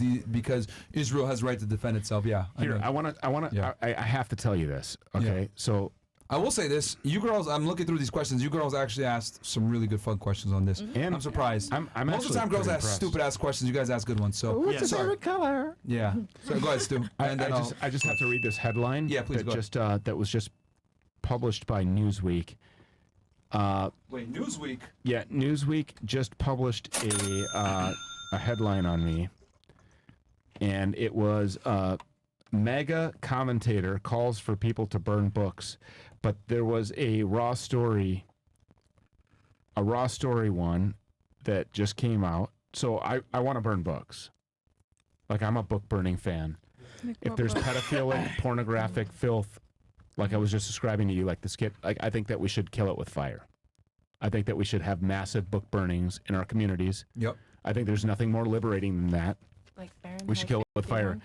Israel has the right to defend itself. Yeah. Here, I have to tell you this. Okay, Yeah. so. I will say this, you girls, I'm looking through these questions, you girls actually asked some really good fun questions on this. And I'm surprised. I'm Most of the time girls pretty ask impressed. stupid ass questions, you guys ask good ones. So What's your sorry. favorite color? Yeah. So go ahead, Stu. And then I just have to read this headline. Yeah, please that go just that was just published by Newsweek. Wait, Newsweek? Yeah, Newsweek just published a headline on me, and it was mega commentator calls for people to burn books, but there was a raw story one that just came out. So I want to burn books. Like, I'm a book burning fan. If there's pedophilic, pornographic filth, like I was just describing to you, like the skit, like I think that we should kill it with fire. I think that we should have massive book burnings in our communities. Yep. I think there's nothing more liberating than that. Like We should kill it with fire.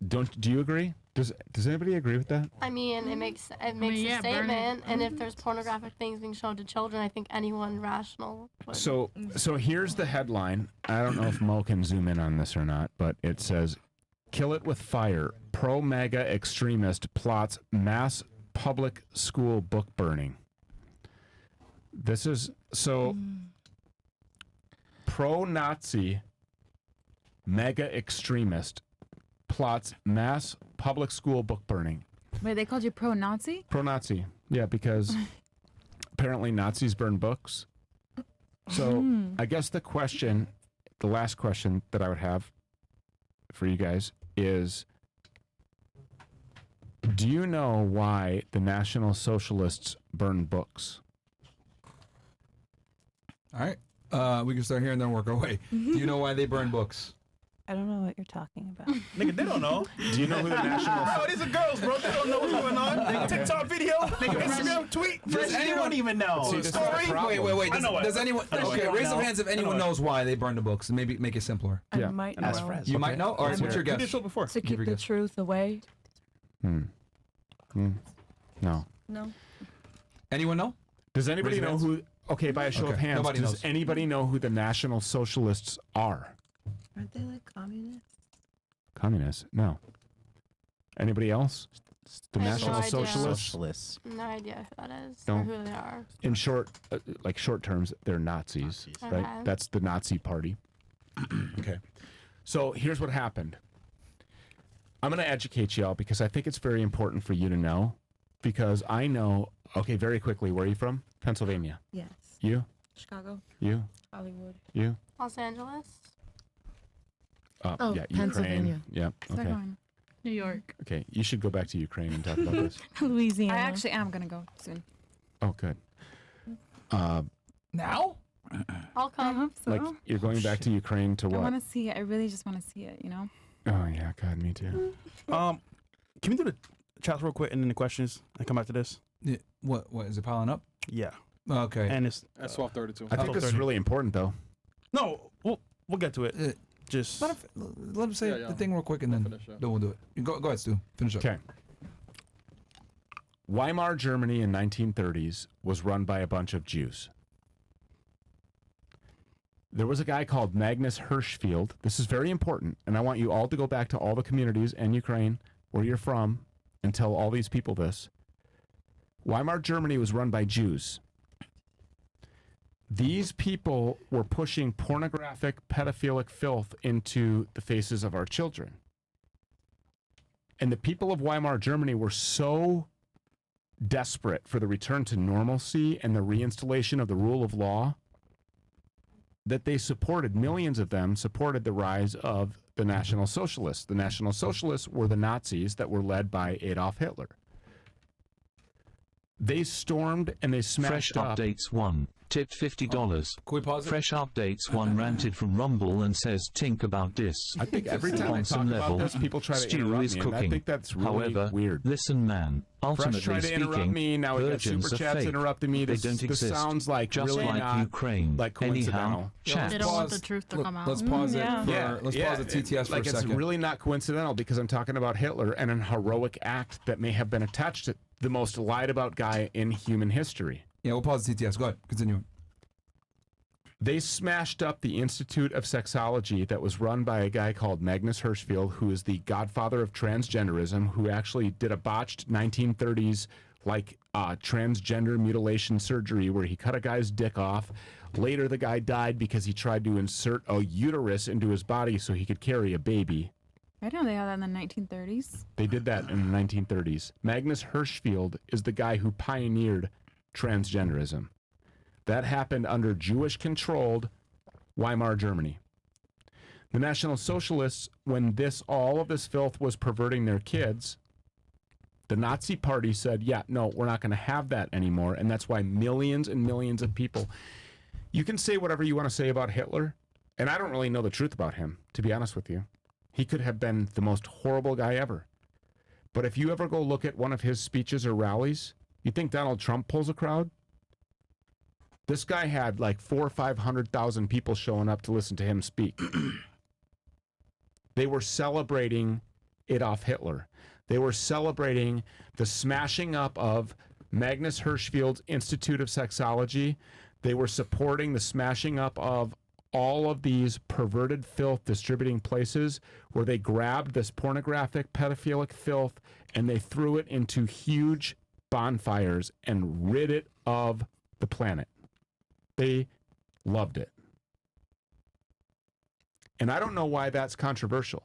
Do you agree? Does anybody agree with that? I mean, it makes a burn it. statement, and if there's pornographic things being shown to children, I think anyone rational would. So here's the headline. I don't know if Mo can zoom in on this or not, but it says, "Kill it with fire. Pro-MAGA extremist plots mass public school book burning." This is pro-Nazi mega extremist plots mass public school book burning. Wait, they called you pro-Nazi? Pro-Nazi, yeah, because apparently Nazis burn books. So I guess the last question that I would have for you guys is, do you know why the National Socialists burn books? All right. We can start here and then work our way. Do you know why they burn books? I don't know what you're talking about. Nigga, they don't know. Do you know who the National... Oh, these are girls, bro. They don't know what's going on. TikTok video, Instagram tweet. Does anyone even know? See, this is the problem. Wait. I know it. Does anyone... Okay, raise some hands if anyone knows why they burn the books, and maybe make it simpler. I might know. Ask friends. You might know? All right, what's your We did guess? show before. To keep your the guess. truth away. No. No. Anyone know? Does anybody Raise know hands. who... Okay, by a show of Okay, hands, nobody does knows. anybody know who the National Socialists are? Aren't they like communists? Communists? No. Anybody else? The I have no National idea. Socialists? No idea who that is No. or who they are. In short, like short terms, they're Nazis, right? Okay. That's the Nazi party. Okay. So here's what happened. I'm going to educate y'all because I think it's very important for you to know. Because I know, okay, very quickly, where are you from? Pennsylvania. Yes. You? Chicago. You? Hollywood. You? Los Angeles. Oh, yeah, Pennsylvania. Ukraine. Yeah, okay. Second New York. Okay, you should go back to Ukraine and talk about this. one. Louisiana. I actually am gonna go soon. Oh, good. Now? I'll I come. hope so. Like, you're going back to Ukraine to I what? want to see it. I really just want to see it. You know. Oh, yeah, God, me too. Can we do the chats real quick and then the questions and come back to this? Yeah, what is it piling up? Yeah. Okay. And it's That's 12:32. I think this is really important, though. no. We'll get to it. Just let him say the thing real quick and then we'll do it. Go ahead, Stu. Finish up. Okay. Weimar Germany in 1930s was run by a bunch of Jews. There was a guy called Magnus Hirschfeld. This is very important, and I want you all to go back to all the communities in Ukraine where you're from and tell all these people this. Weimar Germany was run by Jews. These people were pushing pornographic, pedophilic filth into the faces of our children. And the people of Weimar Germany were so desperate for the return to normalcy and the reinstallation of the rule of law that they supported, millions of them supported the rise of the National Socialists. The National Socialists were the Nazis that were led by Adolf Hitler. They stormed and they smashed Fresh up. Updates 1. Tipped $50. Can we pause it? Fresh Updates 1 ranted from Rumble and says, think about this. I think every time I On talk some about level, this, people try to stew interrupt is me, and I cooking. think that's really However, weird. listen, man. Ultimately Fresh tried to interrupt speaking, me. Now we got virgins super are chats fake. interrupting me. They This, don't this exist. sounds like Just really like not Ukraine. like coincidental. Anyhow, chat. They don't want the truth to come out. Let's pause it. For, let's pause the TTS for like a second. It's really not coincidental because I'm talking about Hitler and an heroic act that may have been attached to the most lied about guy in human history. Yeah, we'll pause the TTS. Go ahead. Continue. They smashed up the Institute of Sexology that was run by a guy called Magnus Hirschfeld, who is the godfather of transgenderism, who actually did a botched 1930s like transgender mutilation surgery where he cut a guy's dick off. Later, the guy died because he tried to insert a uterus into his body so he could carry a baby. I know they had that in the 1930s. They did that in the 1930s. Magnus Hirschfeld is the guy who pioneered transgenderism. That happened under Jewish-controlled Weimar Germany. The National Socialists, when all of this filth was perverting their kids, the Nazi Party said, yeah, no, we're not going to have that anymore. And that's why millions and millions of people... You can say whatever you want to say about Hitler, and I don't really know the truth about him, to be honest with you. He could have been the most horrible guy ever. But if you ever go look at one of his speeches or rallies, you think Donald Trump pulls a crowd? This guy had like 400,000 or 500,000 people showing up to listen to him speak. They were celebrating Adolf Hitler. They were celebrating the smashing up of Magnus Hirschfeld's Institute of Sexology. They were supporting the smashing up of all of these perverted filth distributing places where they grabbed this pornographic, pedophilic filth and they threw it into huge bonfires and rid it of the planet. They loved it. And I don't know why that's controversial.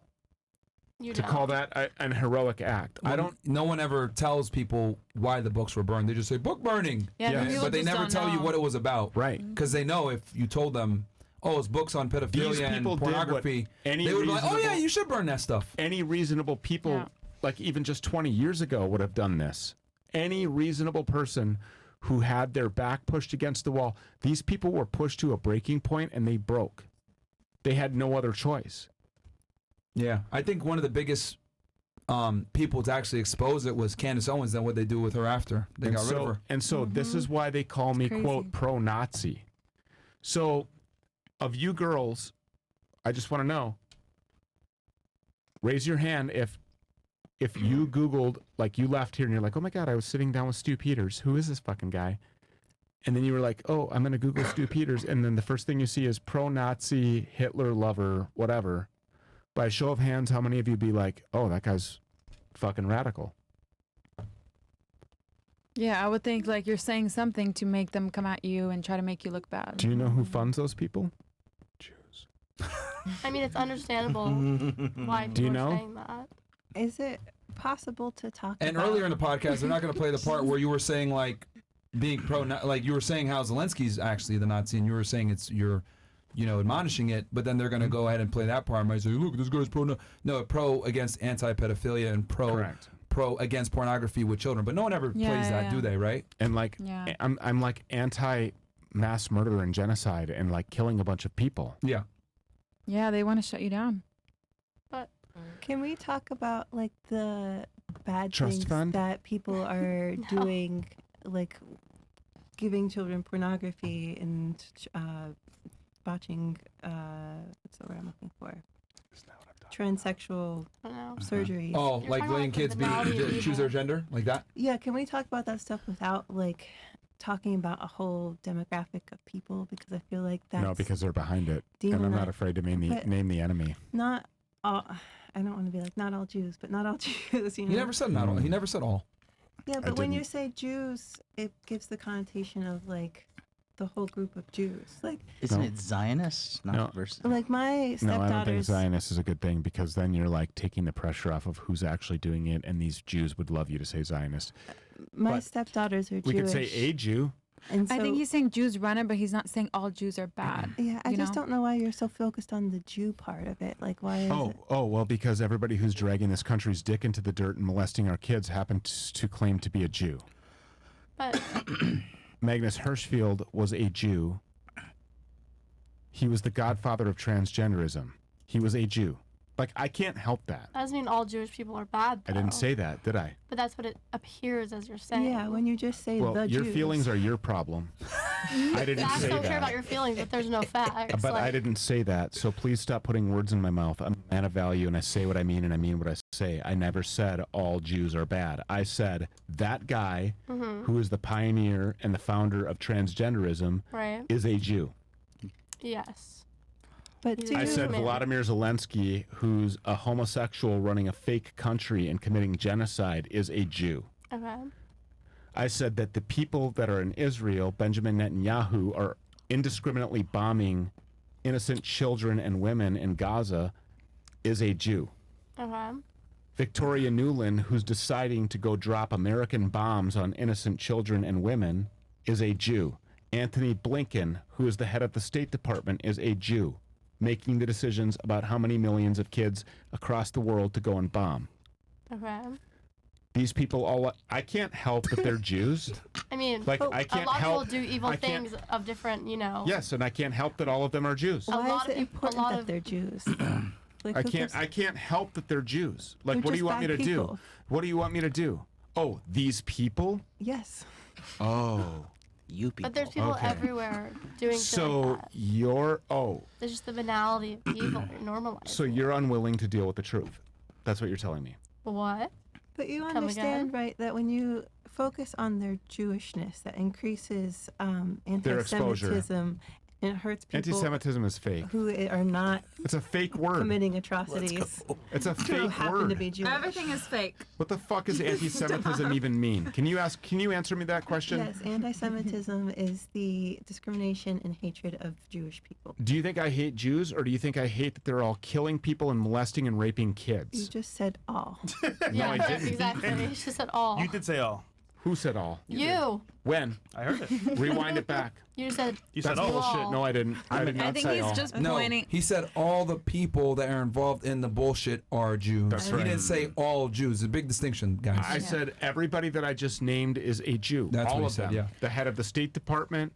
To call that an heroic act. Well, no one ever tells people why the books were burned. They just say book burning. Yeah, But they never tell you what it was about. Right. Because they know if you told them, oh, it's books on pedophilia and pornography, they would be like, oh yeah, you should burn that stuff. Any reasonable people, like even just 20 years ago, would have done this. Any reasonable person who had their back pushed against the wall, these people were pushed to a breaking point and they broke. They had no other choice. Yeah, I think one of the biggest people to actually expose it was Candace Owens. Then what they do with her after they got rid of her. And so this is why they call me, quote, pro-Nazi. So of you girls, I just want to know, raise your hand if you Googled, like you left here and you're like, oh my God, I was sitting down with Stu Peters. Who is this fucking guy? and then you were like, oh, I'm going to Google Stu Peters, and then the first thing you see is pro-Nazi, Hitler lover, whatever. By a show of hands, how many of you be like, oh, that guy's fucking radical? Yeah, I would think like you're saying something to make them come at you and try to make you look bad. Do you know who funds those people? I mean, it's understandable why Do you people are know? saying that. Is it possible to talk And about... earlier in the podcast, they're not going to play the part where you were saying like being like you were saying how Zelensky's actually the Nazi, and you were saying you're admonishing it, but then they're going to go ahead and play that part. And might say, look, this guy's pro against anti-pedophilia and pro against pornography with children, but no one ever plays that, do they? Right? And like, I'm like anti-mass murder and genocide and like killing a bunch of people. Yeah. Yeah, they want to shut you down. But can we talk about like the bad Trust things fund? that people are doing, like giving children pornography and botching what's the word I'm looking for? Transsexual surgeries. Oh, like letting kids choose their gender, like that? Yeah, can we talk about that stuff without like talking about a whole demographic of people? Because I feel like that's No, because they're behind it, and I'm not afraid to name the enemy. not all. I don't want to be like not all Jews, but not all Jews. You know? He never said not all. He never said all. Yeah, but when you say Jews, it gives the connotation of like the whole group of Jews. Like, Isn't it Zionists, not No. versus? like my No, I don't think stepdaughters. Zionist is a good thing, because then you're like taking the pressure off of who's actually doing it, and these Jews would love you to say Zionist. My But stepdaughters are Jewish. we could say a Jew. And I think so- he's saying Jews run it, but he's not saying all Jews are bad. Yeah, I you just know? don't know why you're so focused on the Jew part of it. Like, why is it? Oh, well, because everybody who's dragging this country's dick into the dirt and molesting our kids happens to claim to be a Jew. But Magnus Hirschfeld was a Jew. He was the godfather of transgenderism. He was a Jew. Like, I can't help that. that doesn't mean all Jewish people are bad. I didn't though. say that, did I? But that's what it appears as you're saying. Yeah, when you just say Well, the your Jews. feelings are your problem. I didn't Facts say don't care that. about your feelings, but there's no facts. But like, I didn't say that, so please stop putting words in my mouth. I'm a man of value, and I say what I mean, and I mean what I say. I never said all Jews are bad. I said that guy who is the pioneer and the founder of transgenderism Right. is a Jew. Yes. But He's do a I you, said man. Vladimir Zelensky, who's a homosexual running a fake country and committing genocide, is a Jew. Okay. I said that the people that are in Israel, Benjamin Netanyahu, are indiscriminately bombing innocent children and women in Gaza, is a Jew. Okay. Victoria Nuland, who's deciding to go drop American bombs on innocent children and women, is a Jew. Anthony Blinken, who is the head of the State Department, is a Jew, making the decisions about how many millions of kids across the world to go and bomb. Okay. These people all, I can't help that they're Jews. I mean, Like, I a can't lot help- of people do evil I can't- things of different, Yes, and I can't help that all of them are Jews. why lot is of it people- a important lot that of- they're Jews? Like, I who can't. gives- I can't help that they're Jews. Like, They're what do just you want me bad to do? people. What do you want me to do? Oh, these people. Yes. Oh, You people. But there's people Okay. everywhere doing shit so like that. you're There's just the banality of evil normalized. so you're unwilling to deal with the truth. That's what you're telling me. What? But you Come understand, again? right, that when you focus on their Jewishness, that increases Their exposure. anti-Semitism, and it hurts people Anti-Semitism is fake. who are not It's a fake word. committing atrocities. It's a who fake happen to word. be Jewish. Everything is fake. What the fuck does anti-Semitism even mean? Can you answer me that question? Yes, anti-Semitism is the discrimination and hatred of Jewish people. Do you think I hate Jews, or do you think I hate that they're all killing people and molesting and raping You kids? just said all. Yeah, I didn't. exactly. It's just at all. You did say all. Who said all? You. When? I heard it. Rewind it back. You said. You That's said all. bullshit. No, I didn't. I did not I think say he's all. just No, pointing. he said all the people that are involved in the bullshit are Jews. That's He right. didn't say all Jews. A big distinction, guys. I said everybody that I just named is a Jew. That's all what he of said, them. yeah. The head of the State Department,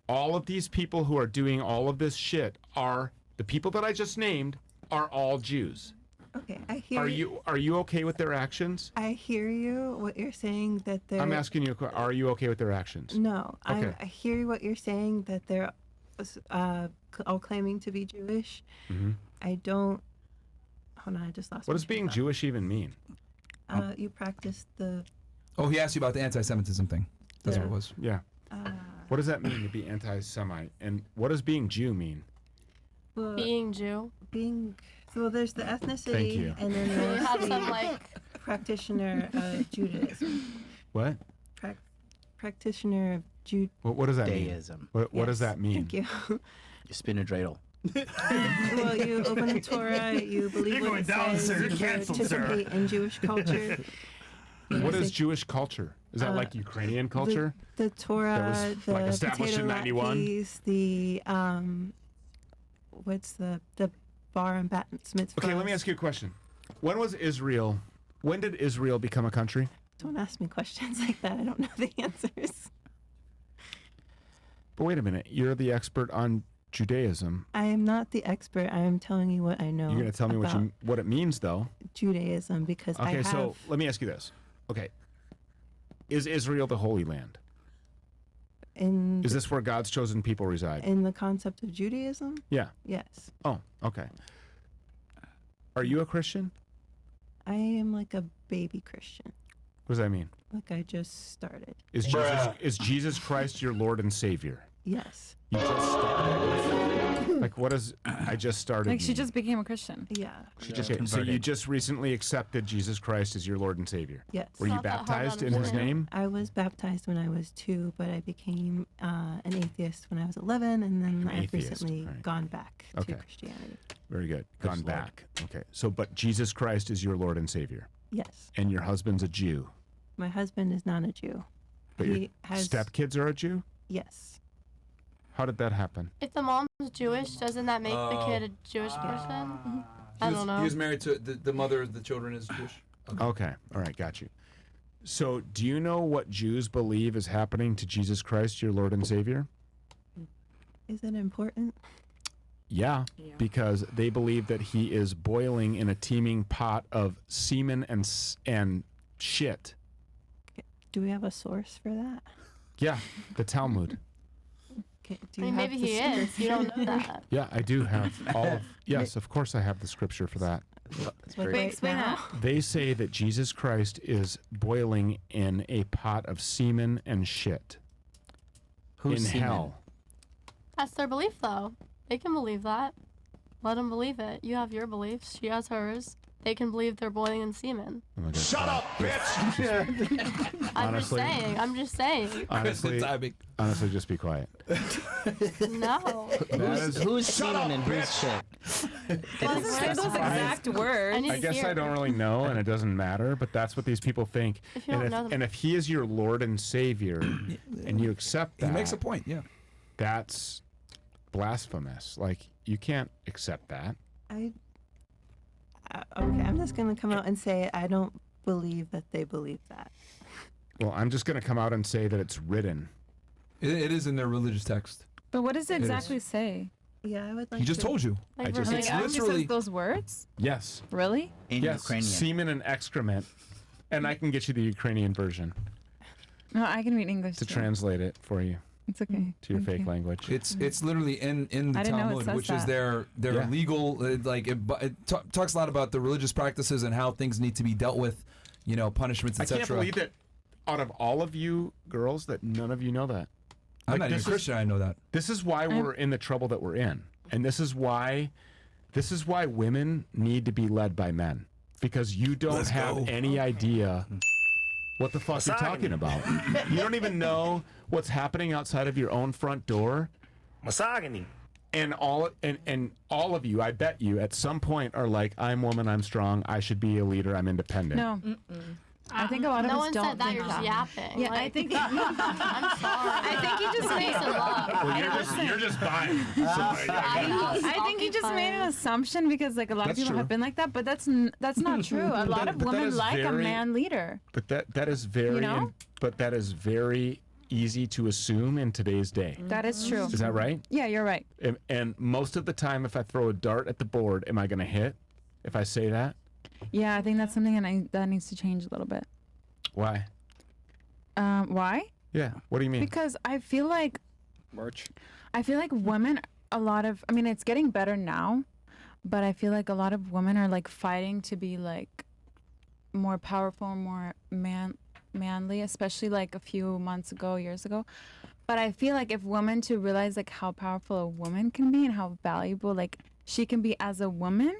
all of these people who are doing all of this shit are the people that I just named are all Jews. Okay, I hear Are you okay with their actions? I hear you. What you're saying that they're. I'm asking you. Are you okay with their actions? No, Okay. I hear what you're saying that they're all claiming to be Jewish. Mhm. I don't. Hold on, I just lost. What my does train being of thought. Jewish even mean? You practice the. Oh, he asked you about the anti-Semitism thing. That's Yeah. what it was. Yeah. What does that mean to be anti-Semite? And what does being Jew mean? Well, Being Jew. So there's the Thank ethnicity, you. and then You there's have the some like practitioner of Judaism. What? Practitioner of Judaism. What does that Deism. mean? What does Yes, that mean? Thank you. You spin a dreidel. Well, you open the Torah, you believe what it says, you participate in Jewish culture. What is Jewish culture? Is that like Ukrainian culture? The Torah, that was the like established potato in 91? latkes, the what's the bar and bat mitzvahs. Okay, let me ask you a question. When did Israel become a country? Don't ask me questions like that. I don't know the answers. But wait a minute, you're the expert on Judaism. I am not the expert. I am telling you what I know. You're going to tell me about what it means, though. Judaism, because I Okay, have. so let me ask you this. Okay, is Israel the Holy Land? Is this where God's chosen people reside? In the concept of Judaism? Yeah. Yes. Oh, okay. Are you a Christian? I am like a baby Christian. What does that mean? Like I just started. Is Jesus Christ your Lord and Savior? Yes. You just started. Like, what is I just started? Like she mean? just became a Christian. Yeah. She just Okay, so you converted. just recently accepted Jesus Christ as your Lord and Savior. Yes. Were you Not that hard baptized to in His understand. name? I was baptized when I was 2, but I became an atheist when I was 11, and then An I've atheist, recently right. gone back Okay. to Christianity. Very good. Praise Gone the Lord. back. Okay. So, but Jesus Christ is your Lord and Savior, Yes. and your husband's a Jew. My husband is not a Jew. But your He has. stepkids are a Jew? Yes. How did that happen? if the mom's Jewish, doesn't that make the kid a Jewish person? I don't know. He was married to the mother of the children is Jewish. Okay. All right. Got you. So, do you know what Jews believe is happening to Jesus Christ, your Lord and Savior? Is it important? Yeah, because they believe that he is boiling in a teeming pot of semen and shit. Do we have a source for that? Yeah, the Talmud. Okay, do I you mean, have maybe the he is. You don't know that. Yeah, I do have all of. Yes, of course I have the scripture for that. Like right Explain now? that. They say that Jesus Christ is boiling in a pot of semen and shit Who's in semen? hell. That's their belief, though. They can believe that. Let them believe it. You have your beliefs. She has hers. They can believe they're boiling in semen. Oh my God. Shut up, bitch! Honestly- I'm just saying. Honestly, timing. honestly, just be quiet. No. Who's semen and who's shit? Well, Say those exact I words. need I to guess hear I it. don't really know, and it doesn't matter, but that's what these people think. If you and, don't if, know them. and if he is your Lord and Savior, and you accept that, He makes a point. Yeah. that's blasphemous. Like, you can't accept that. Okay, I'm just gonna come out and say I don't believe that they believe that. Well, I'm just going to come out and say that it's written. It is in their religious text. But what does it is. exactly say? Yeah, I would like. He just to, told you. Like, I just- verbatim. It's It actually literally- says those words? Yes. Really? In Yes. Ukrainian. Semen and excrement. And I can get you the Ukrainian version No, I can read English to too. translate it for you It's okay. to your Thank fake you. language. It's literally in the I didn't know it Talmud, says which is that. their Yeah. legal it talks a lot about the religious practices and how things need to be dealt with, punishments, I can't etc. believe that out of all of you girls that none of you know that. I'm Like, not even this is- Christian. I know that. This is why we're in the trouble that we're in. And this is why women need to be led by men. Because you don't Let's have go. any idea what the fuck you're Misogyny. talking about. You don't even know what's happening outside of your own front door. Misogyny. And all of you, I bet you, at some point are like, I'm woman, I'm strong, I should be a leader, I'm independent. No. I think a lot of No us one don't said that. think You're just that. yapping. Yeah, I Like, think. I'm sorry. I think you just Peace and love. Well, you're just buying. I think you just made an assumption because like a lot of That's people true. have been like that, but that's not true. A lot of but that women is like a very- man leader. But that is very You know? but that is very easy to assume in today's day. That is true. Is that right? Yeah, you're right. And most of the time, if I throw a dart at the board, am I going to hit? If I say that, Yeah, I think that's something that needs to change a little bit. why? Why? Yeah. What do you mean? Because I feel like Merch. women, I mean, it's getting better now, but I feel like a lot of women are like fighting to be like more powerful, more manly, especially like a few months ago, years ago. But I feel like if women to realize like how powerful a woman can be and how valuable like she can be as a woman,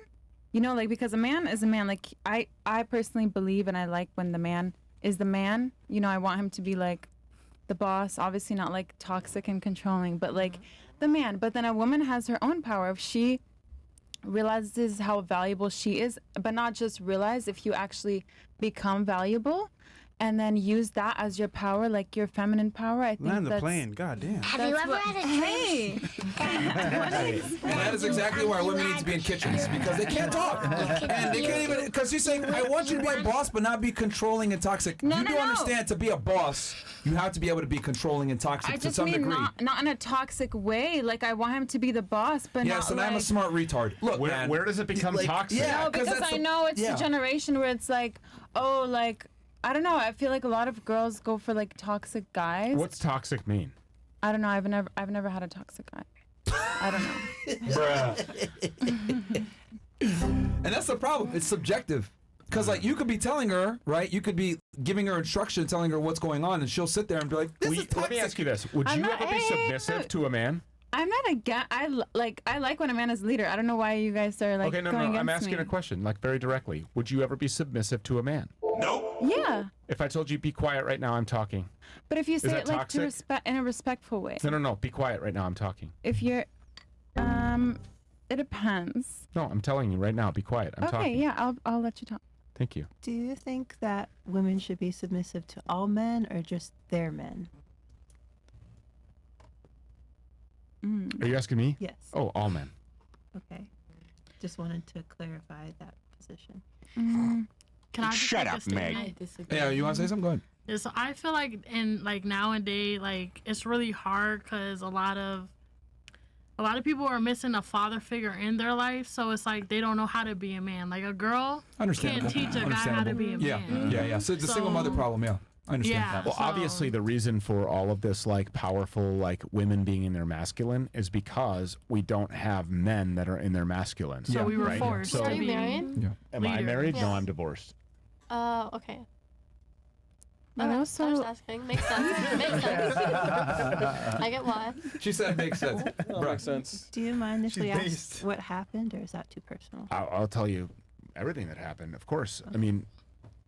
you know, like because a man is a man. Like I personally believe and I like when the man is the man. You know, I want him to be like the boss, obviously not like toxic and controlling, but like the man. But then a woman has her own power if she realizes how valuable she is, but not just realize, if you actually become valuable and then use that as your power, like your feminine power. I think Land the that's plane. God damn. Have you ever had a hey? And that is exactly why women need to be in kitchens, because they can't talk. And they can't even, because she's saying, I want you to be a boss, but not be controlling and toxic. You do understand, to be a boss, you have to be able to be controlling and toxic I to just some mean degree. not in a toxic way. Like I want him to be the boss, but Yes, not and like, I'm a smart retard. Look, man. Where does it become toxic? Yeah, no, because I know it's the generation where it's like, oh, like I don't know. I feel like a lot of girls go for like toxic guys. What's toxic mean? I don't know. I've never had a toxic guy. I don't know. Bruh. And that's the problem. It's subjective. Because, like, you could be telling her, right? You could be giving her instruction, telling her what's going on, and she'll sit there and be like, this is toxic. Let me ask you this. Would you ever be submissive to a man? I'm not against. I like when a man is leader. I don't know why you guys are like Okay, no, going no. against I'm asking me. a question, like very directly. Would you ever be submissive to a man? Yeah, If I told you be quiet right now, I'm talking. but if you Is say that it like toxic? to respect in a respectful way. No, no, no. Be quiet right now. I'm talking. If you're, it depends. No, I'm telling you right now. Be quiet. I'm Okay, talking. yeah, I'll let you talk. Thank you. Do you think that women should be submissive to all men or just their men? Mm. Are you asking me? Yes. Oh, all men. Okay. Just wanted to clarify that position. Can I just Shut make a up, statement? Meg. Yeah, you want to say something? Go ahead. Yeah, so I feel like in like nowadays, like it's really hard because a lot of people are missing a father figure in their life, so it's like they don't know how to be a man. Like a girl can't teach a guy how to be a man. Yeah. So it's a single mother problem. Yeah, I understand that. Well, obviously, the reason for all of this, like powerful, like women being in their masculine, is because we don't have men that are in their masculine. So we were right? forced So, Are you married? am I Leader. married? No, Yes. I'm divorced. Okay. But Okay, also, I'm just asking. Makes sense. Makes sense. I get why. She said makes sense. Makes sense. Do you mind if She's we ask based. what happened, or is that too personal? I'll tell you everything that happened. Of course. I mean,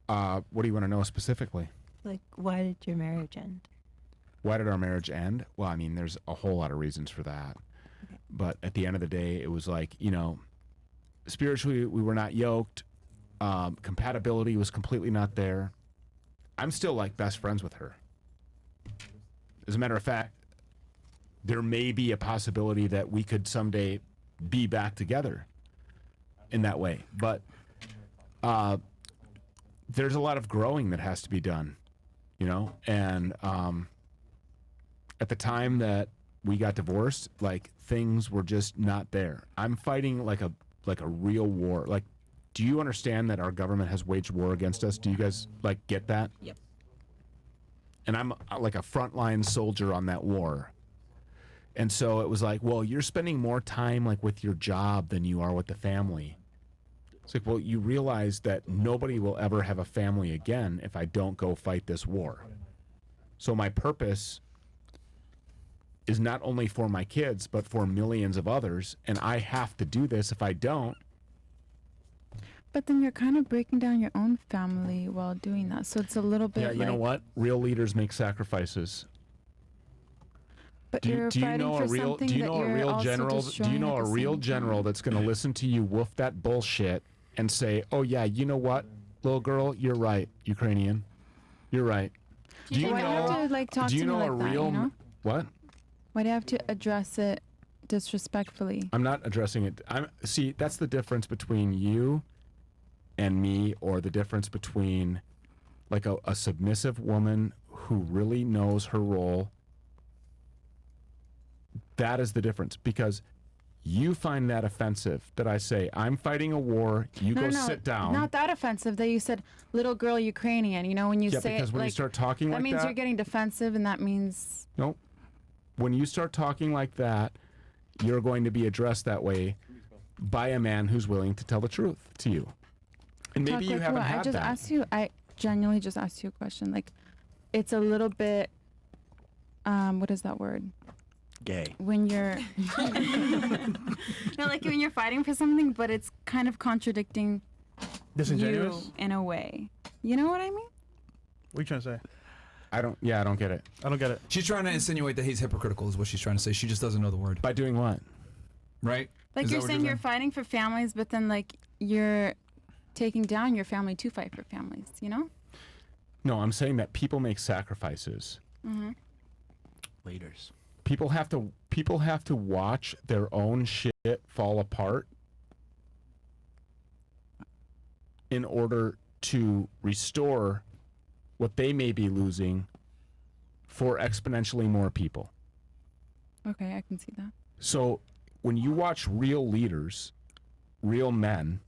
what do you want to know specifically? Like, why did your marriage end? Why did our marriage end? Well, I mean, there's a whole lot of reasons for that. But at the end of the day, it was like, you know, spiritually, we were not yoked. Compatibility was completely not there. I'm still like best friends with her. As a matter of fact, there may be a possibility that we could someday be back together in that way. But there's a lot of growing that has to be done, you know? And at the time that we got divorced, like things were just not there. I'm fighting like a real war. Like, do you understand that our government has waged war against us? Do you guys like get that? Yep. And I'm like a frontline soldier on that war. And so it was like, well, you're spending more time like with your job than you are with the family. It's like, well, you realize that nobody will ever have a family again if I don't go fight this war. So my purpose is not only for my kids, but for millions of others. And I have to do this. If I don't, but then you're kind of breaking down your own family while doing that. So it's a little bit. yeah, you know what? Real leaders make sacrifices. But Do you're you fighting know for a real? something Do you that know a you're real also general? Do you destroying know at a the real same general that's going to listen to you woof that bullshit and say, "Oh yeah, you know what, little girl, you're right, Ukrainian, you're right." Do you Why do you know? have to like talk do you to me know like a that? real? You know? What? Why do you have to address it disrespectfully? I'm not addressing it. See, that's the difference between you and me, or the difference between like a submissive woman who really knows her role. That is the difference, because you find that offensive that I say I'm fighting a war, you No, go no, sit down. Not that offensive that you said little girl Ukrainian. You know, when you Yeah, say because it, when you like, start talking that like means that- you're getting defensive, and that means Nope. When you start talking like that, you're going to be addressed that way by a man who's willing to tell the truth to you. And maybe talk you like haven't what? had I just that. asked you. I genuinely just asked you a question. Like, it's a little bit what is that word? Gay. When you're no, like when you're fighting for something, but it's kind of contradicting Disingenuous? you in a way. You know what I mean? What are you trying to say? I don't get it. I don't get it. She's trying to insinuate that he's hypocritical is what she's trying to say. She just doesn't know the word. By doing what? Right? Like Is you're that what saying you're fighting for families, but then like you're taking down your family to fight for families, you know? No, I'm saying that people make sacrifices. Mm-hmm. Leaders. People have to watch their own shit fall apart in order to restore what they may be losing for exponentially more people. Okay, I can see that. So when you watch real leaders, real men,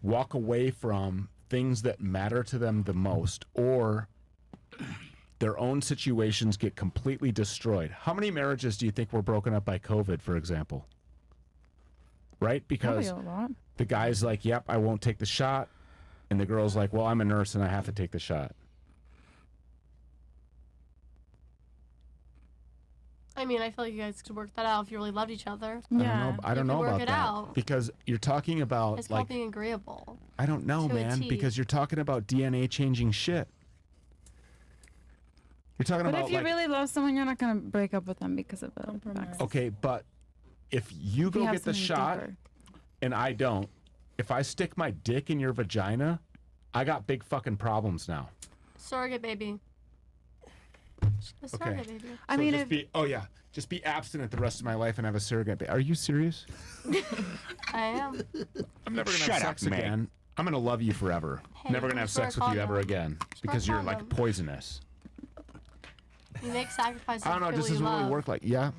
walk away from things that matter to them the most, or their own situations get completely destroyed. How many marriages do you think were broken up by COVID, for example? Right? Because Probably a lot. the guy's like, yep, I won't take the shot. And the girl's like, well, I'm a nurse and I have to take the shot. I mean, I feel like you guys could work that out if you really loved each other. I don't know work about it that. out. Because you're talking about It's called like, being agreeable. I don't know, to a man, T. because you're talking about DNA changing shit. You're talking But about if you like, really love someone, you're not gonna break up with them because of a vaccine. okay, but if you If you go have get the something shot deeper. and I don't, if I stick my dick in your vagina, I got big fucking problems now. Surrogate baby. A surrogate baby. I So mean, just just be abstinent the rest of my life and have a surrogate baby. Are you serious? I am. I'm never gonna Shut have up, sex Meg. again. I'm gonna love you forever. Hey, never gonna have just wear a sex with you ever condom. again Just wear a because you're like condom. poisonous. You make sacrifices. I don't know. for It just people you doesn't really love. work like yeah.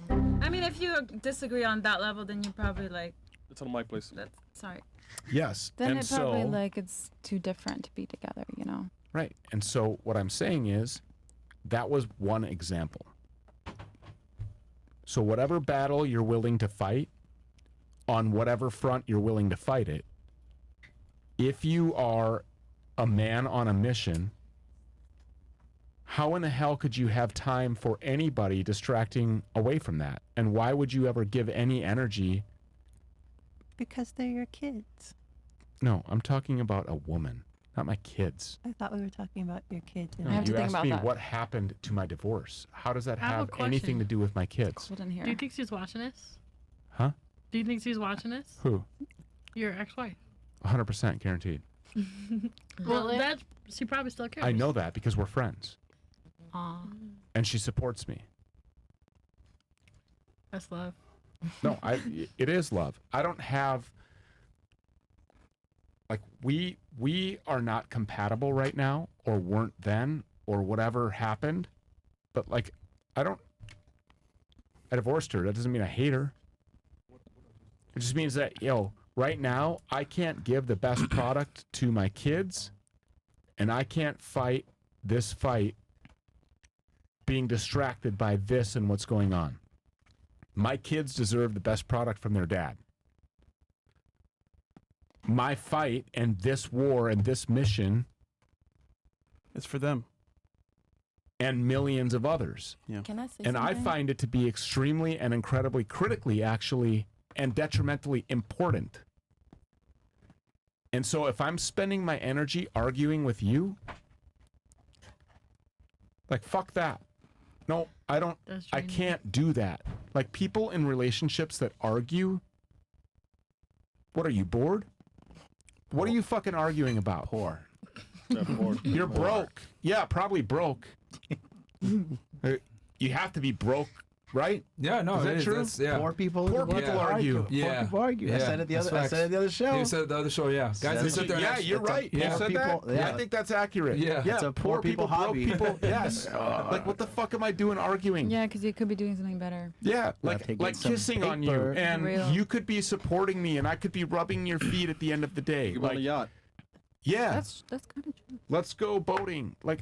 I mean, if you disagree on that level, then you probably like. It's on my place. Sorry. Yes. Then and it probably so like it's too different to be together, you know. right. And so what I'm saying is, that was one example. So whatever battle you're willing to fight, on whatever front you're willing to fight it, if you are a man on a mission, how in the hell could you have time for anybody distracting away from that? And why would you ever give any energy? Because they're your kids. No, I'm talking about a woman, not my kids. I thought we were talking about your kids. No, you asked me what happened to my divorce. How does that I have a have question. anything to do with my kids? Hold in here. Do you think she's watching this? Huh? Do you think she's watching this? Who? Your ex-wife. 100% guaranteed. Well, that she probably still cares. I know that because we're friends. Aw, And she supports me. that's love. No, it is love. I don't have like we are not compatible right now, or weren't then, or whatever happened. But like I divorced her. That doesn't mean I hate her. It just means that, right now I can't give the best product to my kids, and I can't fight this fight being distracted by this and what's going on. My kids deserve the best product from their dad. My fight and this war and this mission, it's for them. And millions of others. Yeah. Can I say And I something? find it to be extremely and incredibly critically, actually, and detrimentally important. And so if I'm spending my energy arguing with you, like, fuck that. No, I don't, I can't do that. Like, people in relationships that argue, what are you, bored? What are you fucking arguing about? Poor. You're broke. Yeah, probably broke. You have to be broke, right? Yeah, no, is that it is. true? That's, yeah. Poor people. Poor people argue. Yeah. Poor people argue. I said it the other. I said it the other show. You said it the other show, yeah. Guys who sit there and Yeah, actually- you're right. You Yeah. said people- that? yeah. I think that's accurate. Yeah. Yeah, It's a poor people hobby. broke people. Yes. Like, what the fuck am I doing arguing? Yeah, because you could be doing something better. Yeah, Gotta take like some kissing on you, paper. and Real. you could be supporting me, and I could be rubbing your feet at the end of the day. You like, on a yacht. yeah, That's kind of true. let's go boating. Like,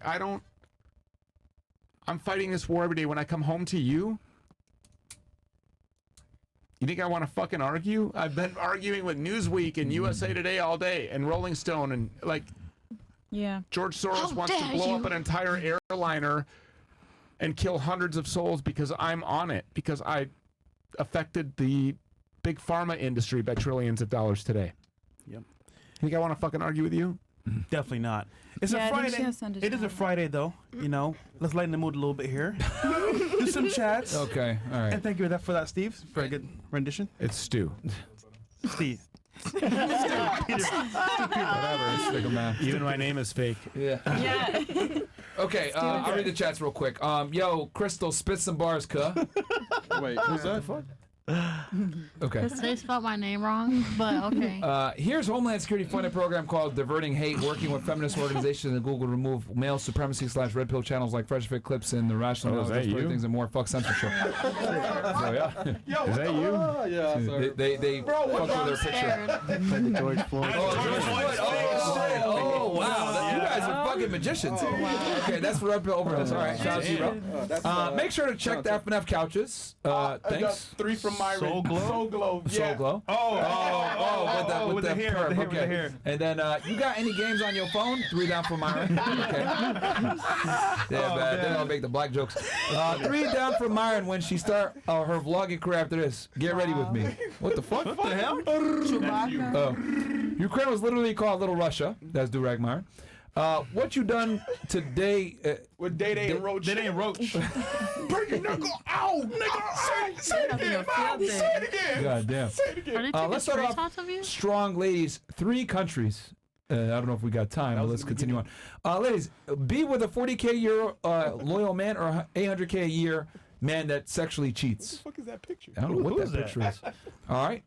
I'm fighting this war every day. When I come home to you, you think I want to fucking argue? I've been arguing with Newsweek and USA Today all day, and Rolling Stone, and like Yeah. George Soros How wants to dare blow you. up an entire airliner and kill hundreds of souls because I'm on it, because I affected the big pharma industry by trillions of dollars today. Yep. Think I want to fucking argue with you? Definitely not. It's Yeah, a I think she Friday. has to It is a understand. Friday, though. You know, let's lighten the mood a little bit here. Do some chats. Okay, all right. And thank you for that, Steve. Very good rendition. It's Stu. Steve. Whatever. Stick 'em out. Even my name is fake. Yeah. Yeah. Okay, I'll read the chats real quick. Yo, Crystal, spit some bars, cuh. Wait, who's that? Okay. They spelled my name wrong, but okay. Here's Homeland Security funded program called Diverting Hate, working with feminist organizations in Google to remove male supremacy / red pill channels like Fresh&Fit clips and the rational Oh, is that you? things and more. Fuck censorship. So, yeah. Is that you? Yeah, sorry. They fucked with their picture. Like the George Floyd. George Floyd. Oh, wow. You guys are fucking magicians. Okay, that's for red pill overdose. All right, shout out to you, bro. Make sure to check the F&F couches. I got Thanks. 3 from Myron. Soul Glow? Soul Glow. Yeah. Soul Glow. With the hair. with the Okay. hair. And then you got any games on your phone? 3 down for Myron. Okay. Yeah, man. They don't make the black jokes. 3 down for Myron when she start her vlogging career after this. Get ready with me. What the fuck? What the hell? Ukraine was literally called Little Russia. That's Durag Myron. What you done today? With Day and Roach. They ain't roach. Break your knuckle. Ow, nigga. Say it again. Ow, say it again. God damn. Say it again. Are they taking Let's start off screenshots of you? strong, ladies. 3 countries. I don't know if we got time, but let's continue on. Ladies, be with a 40K a year loyal man or 800K a year man that sexually cheats. What the fuck is that picture? I don't know what Who's that picture is. All right.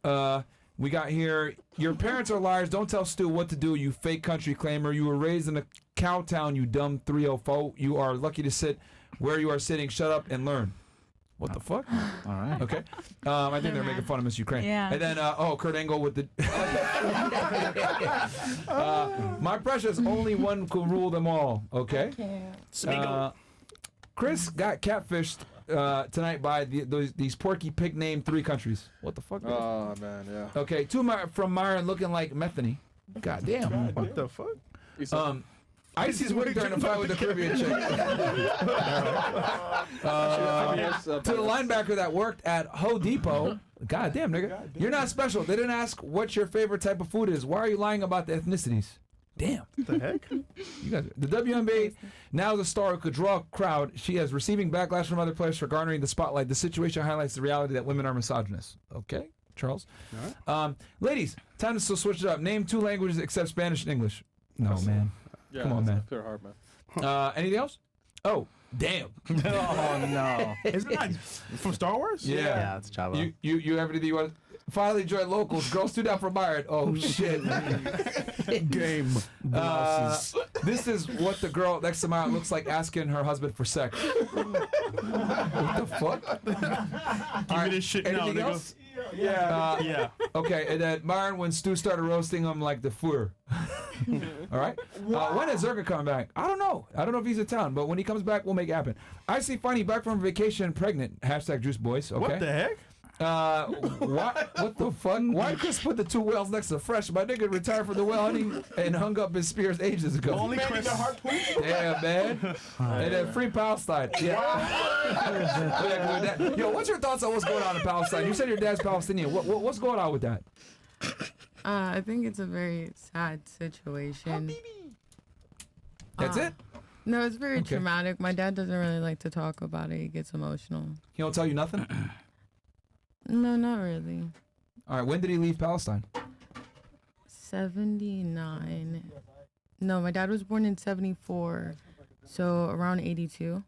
We got here, your parents are liars. Don't tell Stu what to do, you fake country claimer. You were raised in a cow town, you dumb 304. You are lucky to sit where you are sitting. Shut up and learn. What the fuck? All right. Okay. I think they're making fun of Miss Ukraine. Yeah. And then, Kurt Angle with the... my precious, only one could rule them all. Okay? Chris got catfished tonight by these Porky Pig named 3 countries. What the fuck? Oh, man, yeah. Okay, 2 from Myron looking like Methany. God damn. What the fuck? Icy's wig during a fight with the Caribbean chick. To the linebacker that worked at Ho Depot. God damn, nigga. You're not special. They didn't ask what your favorite type of food is. Why are you lying about the ethnicities? Damn. What the heck? You guys, the WNBA now is a star who could draw a crowd. She is receiving backlash from other players for garnering the spotlight. The situation highlights the reality that women are misogynists. Okay, Charles. Ladies, time to still switch it up. Name 2 languages except Spanish and English. No, man. Yeah, Come on, man. Pure heart, man. Anything else? Oh, damn. Oh no! Is it not from Star Wars? Yeah, it's Java. You have anything you want? Finally joined locals. Girls stood out for Byron. Oh shit. Game. This is what the girl next to Myron looks like asking her husband for sex. What the fuck? Give me this shit now, Anything nigga. else? Yeah. Yeah. Okay, and then Myron when Stu started roasting him like the four. All right. When is Zerga coming back? I don't know. I don't know if he's in town, but when he comes back, we'll make it happen. I see Funny back from vacation, pregnant. Hashtag Juice Boys. Okay. What the heck? What the fuck? Why did Chris put the 2 whales next to Fresh? My nigga retired from the whale hunting and hung up his spears ages ago. Only Chris. Yeah, man. And then free Palestine. Yeah. Yo, what's your thoughts on what's going on in Palestine? You said your dad's Palestinian. What's going on with that? I think it's a very sad situation. That's it? No, it's very Okay. traumatic. My dad doesn't really like to talk about it. He gets emotional. He don't tell you nothing? No, not really. All right, when did he leave Palestine? 79. No, my dad was born in 74, so around 82.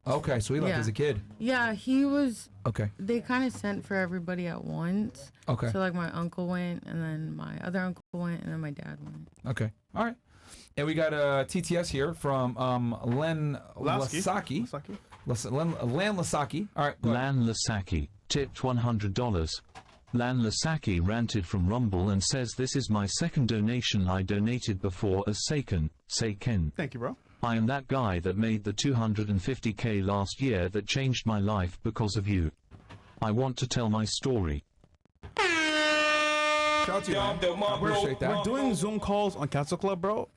Okay, so he left Yeah. as a kid. Yeah, he was. Okay. They kind of sent for everybody at once. Okay. So like my uncle went, and then my other uncle went, and then my dad went. Okay. All right. And we got a TTS here from Len Lasaki. Lan Lasaki. All right. Lan Lasaki, tipped $100. Lan Lasaki ranted from Rumble and says this is my second donation. I donated before as Seiken. Thank you, bro. I am that guy that made the 250K last year that changed my life because of you. I want to tell my story. Shout out to you, man. I appreciate that. We're doing Zoom calls on Castle Club, bro.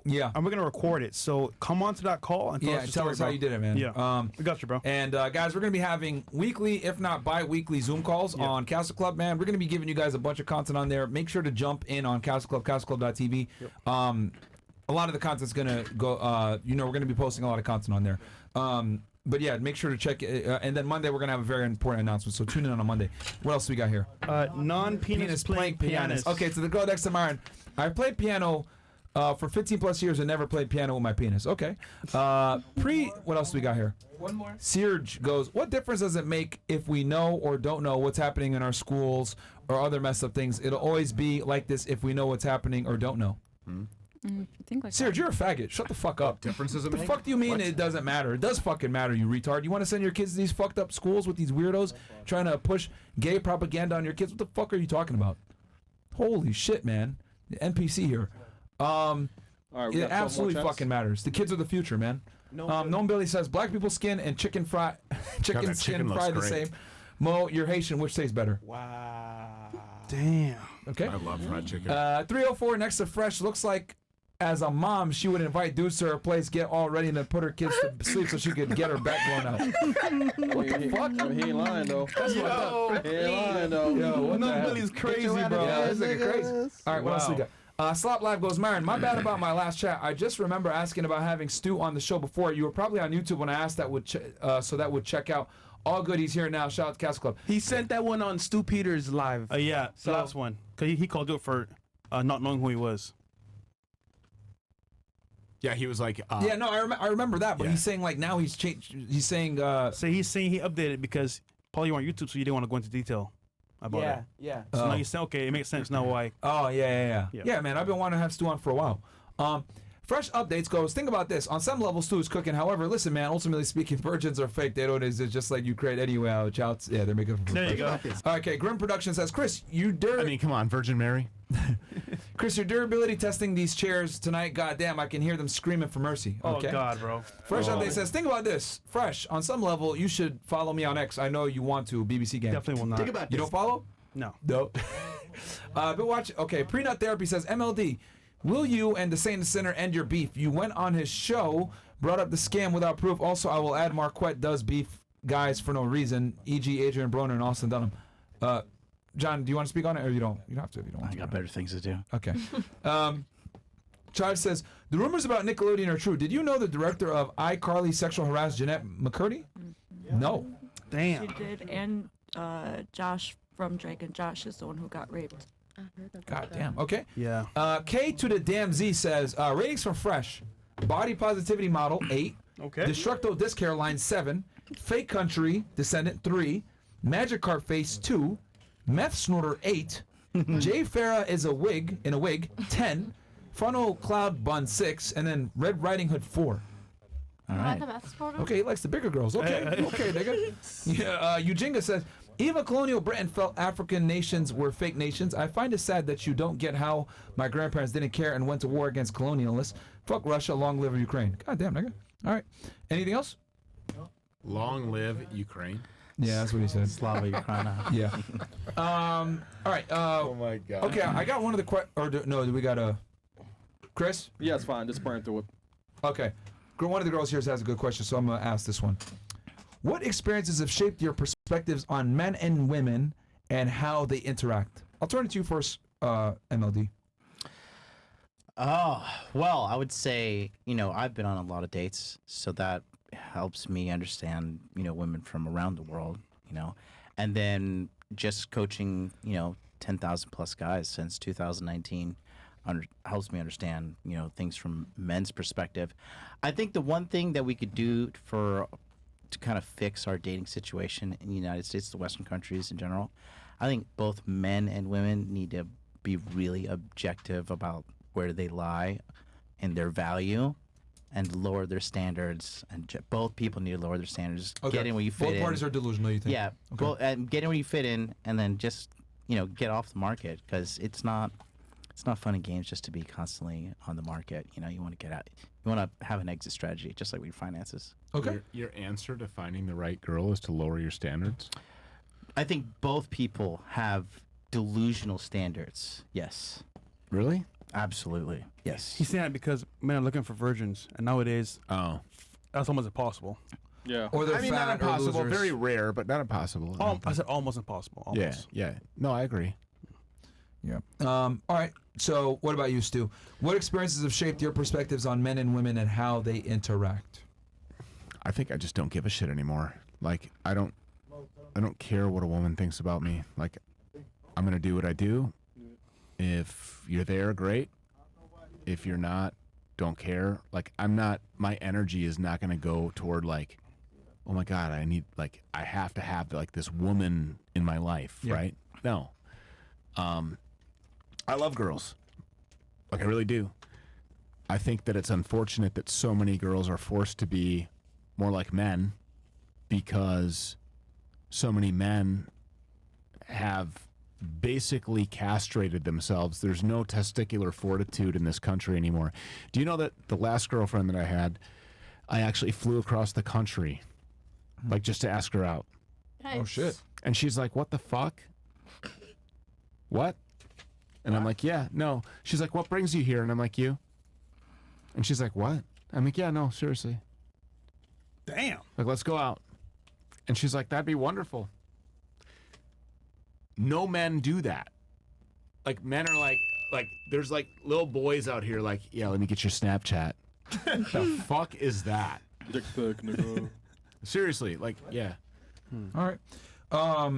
Yeah. And we're gonna record it. So come on to that call and tell us your tell story, us how bro. you did it, man. Yeah. We got you, bro. And guys, we're gonna be having weekly, if not bi-weekly, Zoom calls on Castle Club, man. We're gonna be giving you guys a bunch of content on there. Make sure to jump in on Castle Club, castleclub.tv. A lot of the content's gonna go. We're gonna be posting a lot of content on there. But yeah, make sure to check it. And then Monday we're gonna have a very important announcement. So tune in on Monday. What else we got here? Non-penis playing pianist. Okay, so the girl next to Myron. I played piano for 15 plus years and never played piano with my penis. Okay. What else do we got here? One more. Serge goes, what difference does it make if we know or don't know what's happening in our schools or other messed up things? It'll always be like this if we know what's happening or don't know. I think like Serge, you're a faggot. Shut the fuck up. Difference does it The make? fuck do you mean What? it doesn't matter? It does fucking matter, you retard. You want to send your kids to these fucked up schools with these weirdos trying to push gay propaganda on your kids? What the fuck are you talking about? Holy shit, man. The NPC here. right, we got 12 It more absolutely chats. fucking matters. The kids are the future, man. Noam Billy says black people skin and chicken fry, chicken that skin chicken looks fry the great. same. Mo, you're Haitian. Which tastes better? Damn. Okay. I love fried chicken. 304 next to Fresh looks like as a mom she would invite dudes to her place, get all ready, and then put her kids to sleep so she could get her back blown out. What the fuck? He ain't lying though. That's fucked up. He ain't lying though. Yo, what the No, hell? Billy's crazy, bro. Yeah, this nigga crazy. All right, what else we got? Slop Live goes, Myron, my bad about my last chat. I just remember asking about having Stu on the show before. You were probably on YouTube when I asked that so that would check out. All good, he's here now. Shout out to Castle Club. He sent that one on Stu Peters live. Yeah, the last one. Cause he called it for not knowing who he was. Yeah, he was like. Yeah, no, I remember that, but he's saying like now he's changed. He's saying. So he's saying he updated because probably you were on YouTube, so you didn't want to go into detail about it. Yeah. So now you say, okay, it makes sense now why. Oh yeah. Yeah, man, I've been wanting to have Stu on for a while. Fresh updates goes, think about this. On some level, Stu is cooking. However, listen, man, ultimately speaking, virgins are fake. They don't exist, just like you create anyway. Chouts. Yeah, they're making There you go. Okay, Grim Production says, Chris, I mean, come on, Virgin Mary. Chris, your durability testing these chairs tonight, goddamn, I can hear them screaming for mercy. Okay? Oh, God, bro. Fresh update says, think about this. Fresh, on some level, you should follow me on X. I know you want to, BBC Gang. Definitely will not. Think about You this. don't follow? No. No. But watch. Okay, Prenut Therapy says, MLD, will you and the Saint and Sinner end your beef? You went on his show, brought up the scam without proof. Also, I will add Marquette does beef guys for no reason, e.g. Adrian Broner and Austin Dunham. John, do you want to speak on it, or you don't? You don't have to if you don't want I to. got better things to do. Okay. Chive says, the rumors about Nickelodeon are true. Did you know the director of iCarly sexual harassed Jeanette McCurdy? No. Damn. She did, and Josh from Drake and Josh is the one who got raped. God damn. Okay. Yeah. K to the damn Z says, ratings from Fresh. Body positivity model, 8. Okay. Destructo Disc Hairline, 7. Fake Country, Descendant, 3. Magic Cart Face, 2. Meth Snorter, 8. Jay Farah is a wig, 10. Funnel Cloud Bun, 6. And then Red Riding Hood, 4. All right. Okay, he likes the bigger girls. Okay, okay, nigga. Yeah, Eugenia says, even colonial Britain felt African nations were fake nations. I find it sad that you don't get how my grandparents didn't care and went to war against colonialists. Fuck Russia, long live Ukraine. God damn, nigga. All right. Anything else? Long live Ukraine. Yeah, that's what he said. Slava Ukraina. Yeah. All right. Oh my God. Okay, I got one of the do we got a Chris? Yeah, it's fine. Just burn through it. Okay. One of the girls here has a good question, so I'm gonna ask this one. What experiences have shaped your perspectives on men and women and how they interact? I'll turn it to you first, MLD. Oh, well, I would say, I've been on a lot of dates, so that helps me understand, women from around the world, and then just coaching, 10,000 plus guys since 2019 helps me understand, things from men's perspective. I think the one thing that we could do to kind of fix our dating situation in the United States, the Western countries in general, I think both men and women need to be really objective about where they lie in their value and lower their standards. And both people need to lower their standards. Okay. Get in where you fit in. Both parties are delusional, you think? Yeah. Okay. Well, and get in where you fit in, and then just get off the market, because it's not fun and games just to be constantly on the market. You want to get out. You want to have an exit strategy, just like with your finances. Okay. Your answer to finding the right girl is to lower your standards? I think both people have delusional standards. Yes. Really? Absolutely. Yes. He's saying that because men are looking for virgins, and nowadays, that's almost impossible. Yeah. Or they're I mean, not fat or impossible. losers. Very rare, but not impossible. I said almost impossible. Almost. Yeah. No, I agree. Yeah. All right. So, what about you, Stu? What experiences have shaped your perspectives on men and women and how they interact? I think I just don't give a shit anymore. Like, I don't care what a woman thinks about me. Like, I'm gonna do what I do. If you're there, great. If you're not, don't care. Like, my energy is not gonna go toward like, oh my God, I have to have like this woman in my life, right? No. I love girls. Like, I really do. I think that it's unfortunate that so many girls are forced to be more like men because so many men have basically castrated themselves. There's no testicular fortitude in this country anymore. Do you know that the last girlfriend that I had, I actually flew across the country, like, just to ask her out. Nice. Oh, shit. And she's like, what the fuck? What? And I'm like, yeah, no. She's like, what brings you here? And I'm like, you. And she's like, what? I'm like, yeah, no, seriously. Damn. Like, let's go out. And she's like, that'd be wonderful. No men do that. Like, men are like there's like little boys out here like, yeah, let me get your Snapchat. The fuck is that? Dick pic, nigga. Seriously, like, yeah. All right.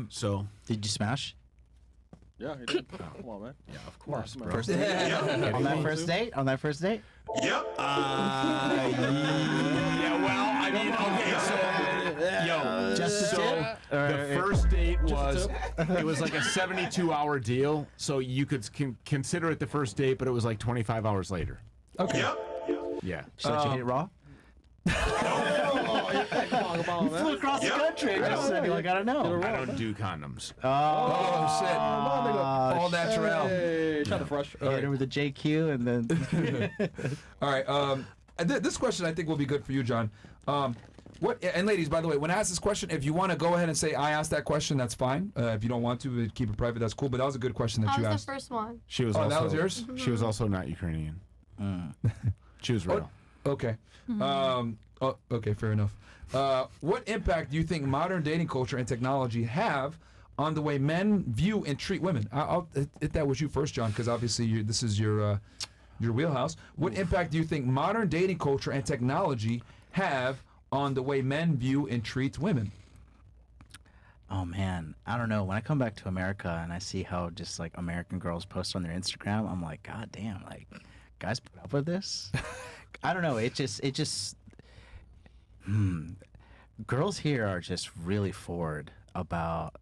So, did you smash? Yeah, he did. Come on, man. Yeah, of course, bro. First date? On that first date? On that first date? Yep. Yeah, well, I mean, okay, so, Just a tip? the first date was, it was like a 72-hour deal, so you could consider it the first date, but it was like 25 hours later. Okay. Yeah. Should I let you hit it raw? You flew across the country. I just said, I gotta know. I don't do condoms. Oh, shit. All natural. Hey, try the fresh. Hit her with a JQ and then. All right. This question I think will be good for you, John. What? And ladies, by the way, when I ask this question, if you want to go ahead and say I asked that question, that's fine. If you don't want to keep it private, that's cool. But that was a good question that That you was asked. the first one. She was Oh, also, that was yours? She was also not Ukrainian. She was real. Okay. Okay, fair enough. What impact do you think modern dating culture and technology have on the way men view and treat women? I'll hit that with you first, John, because obviously this is your wheelhouse. What impact do you think modern dating culture and technology have on the way men view and treat women? Oh man, I don't know. When I come back to America and I see how just like American girls post on their Instagram, I'm like, God damn, like guys put up with this. I don't know. It just. Girls here are just really forward about,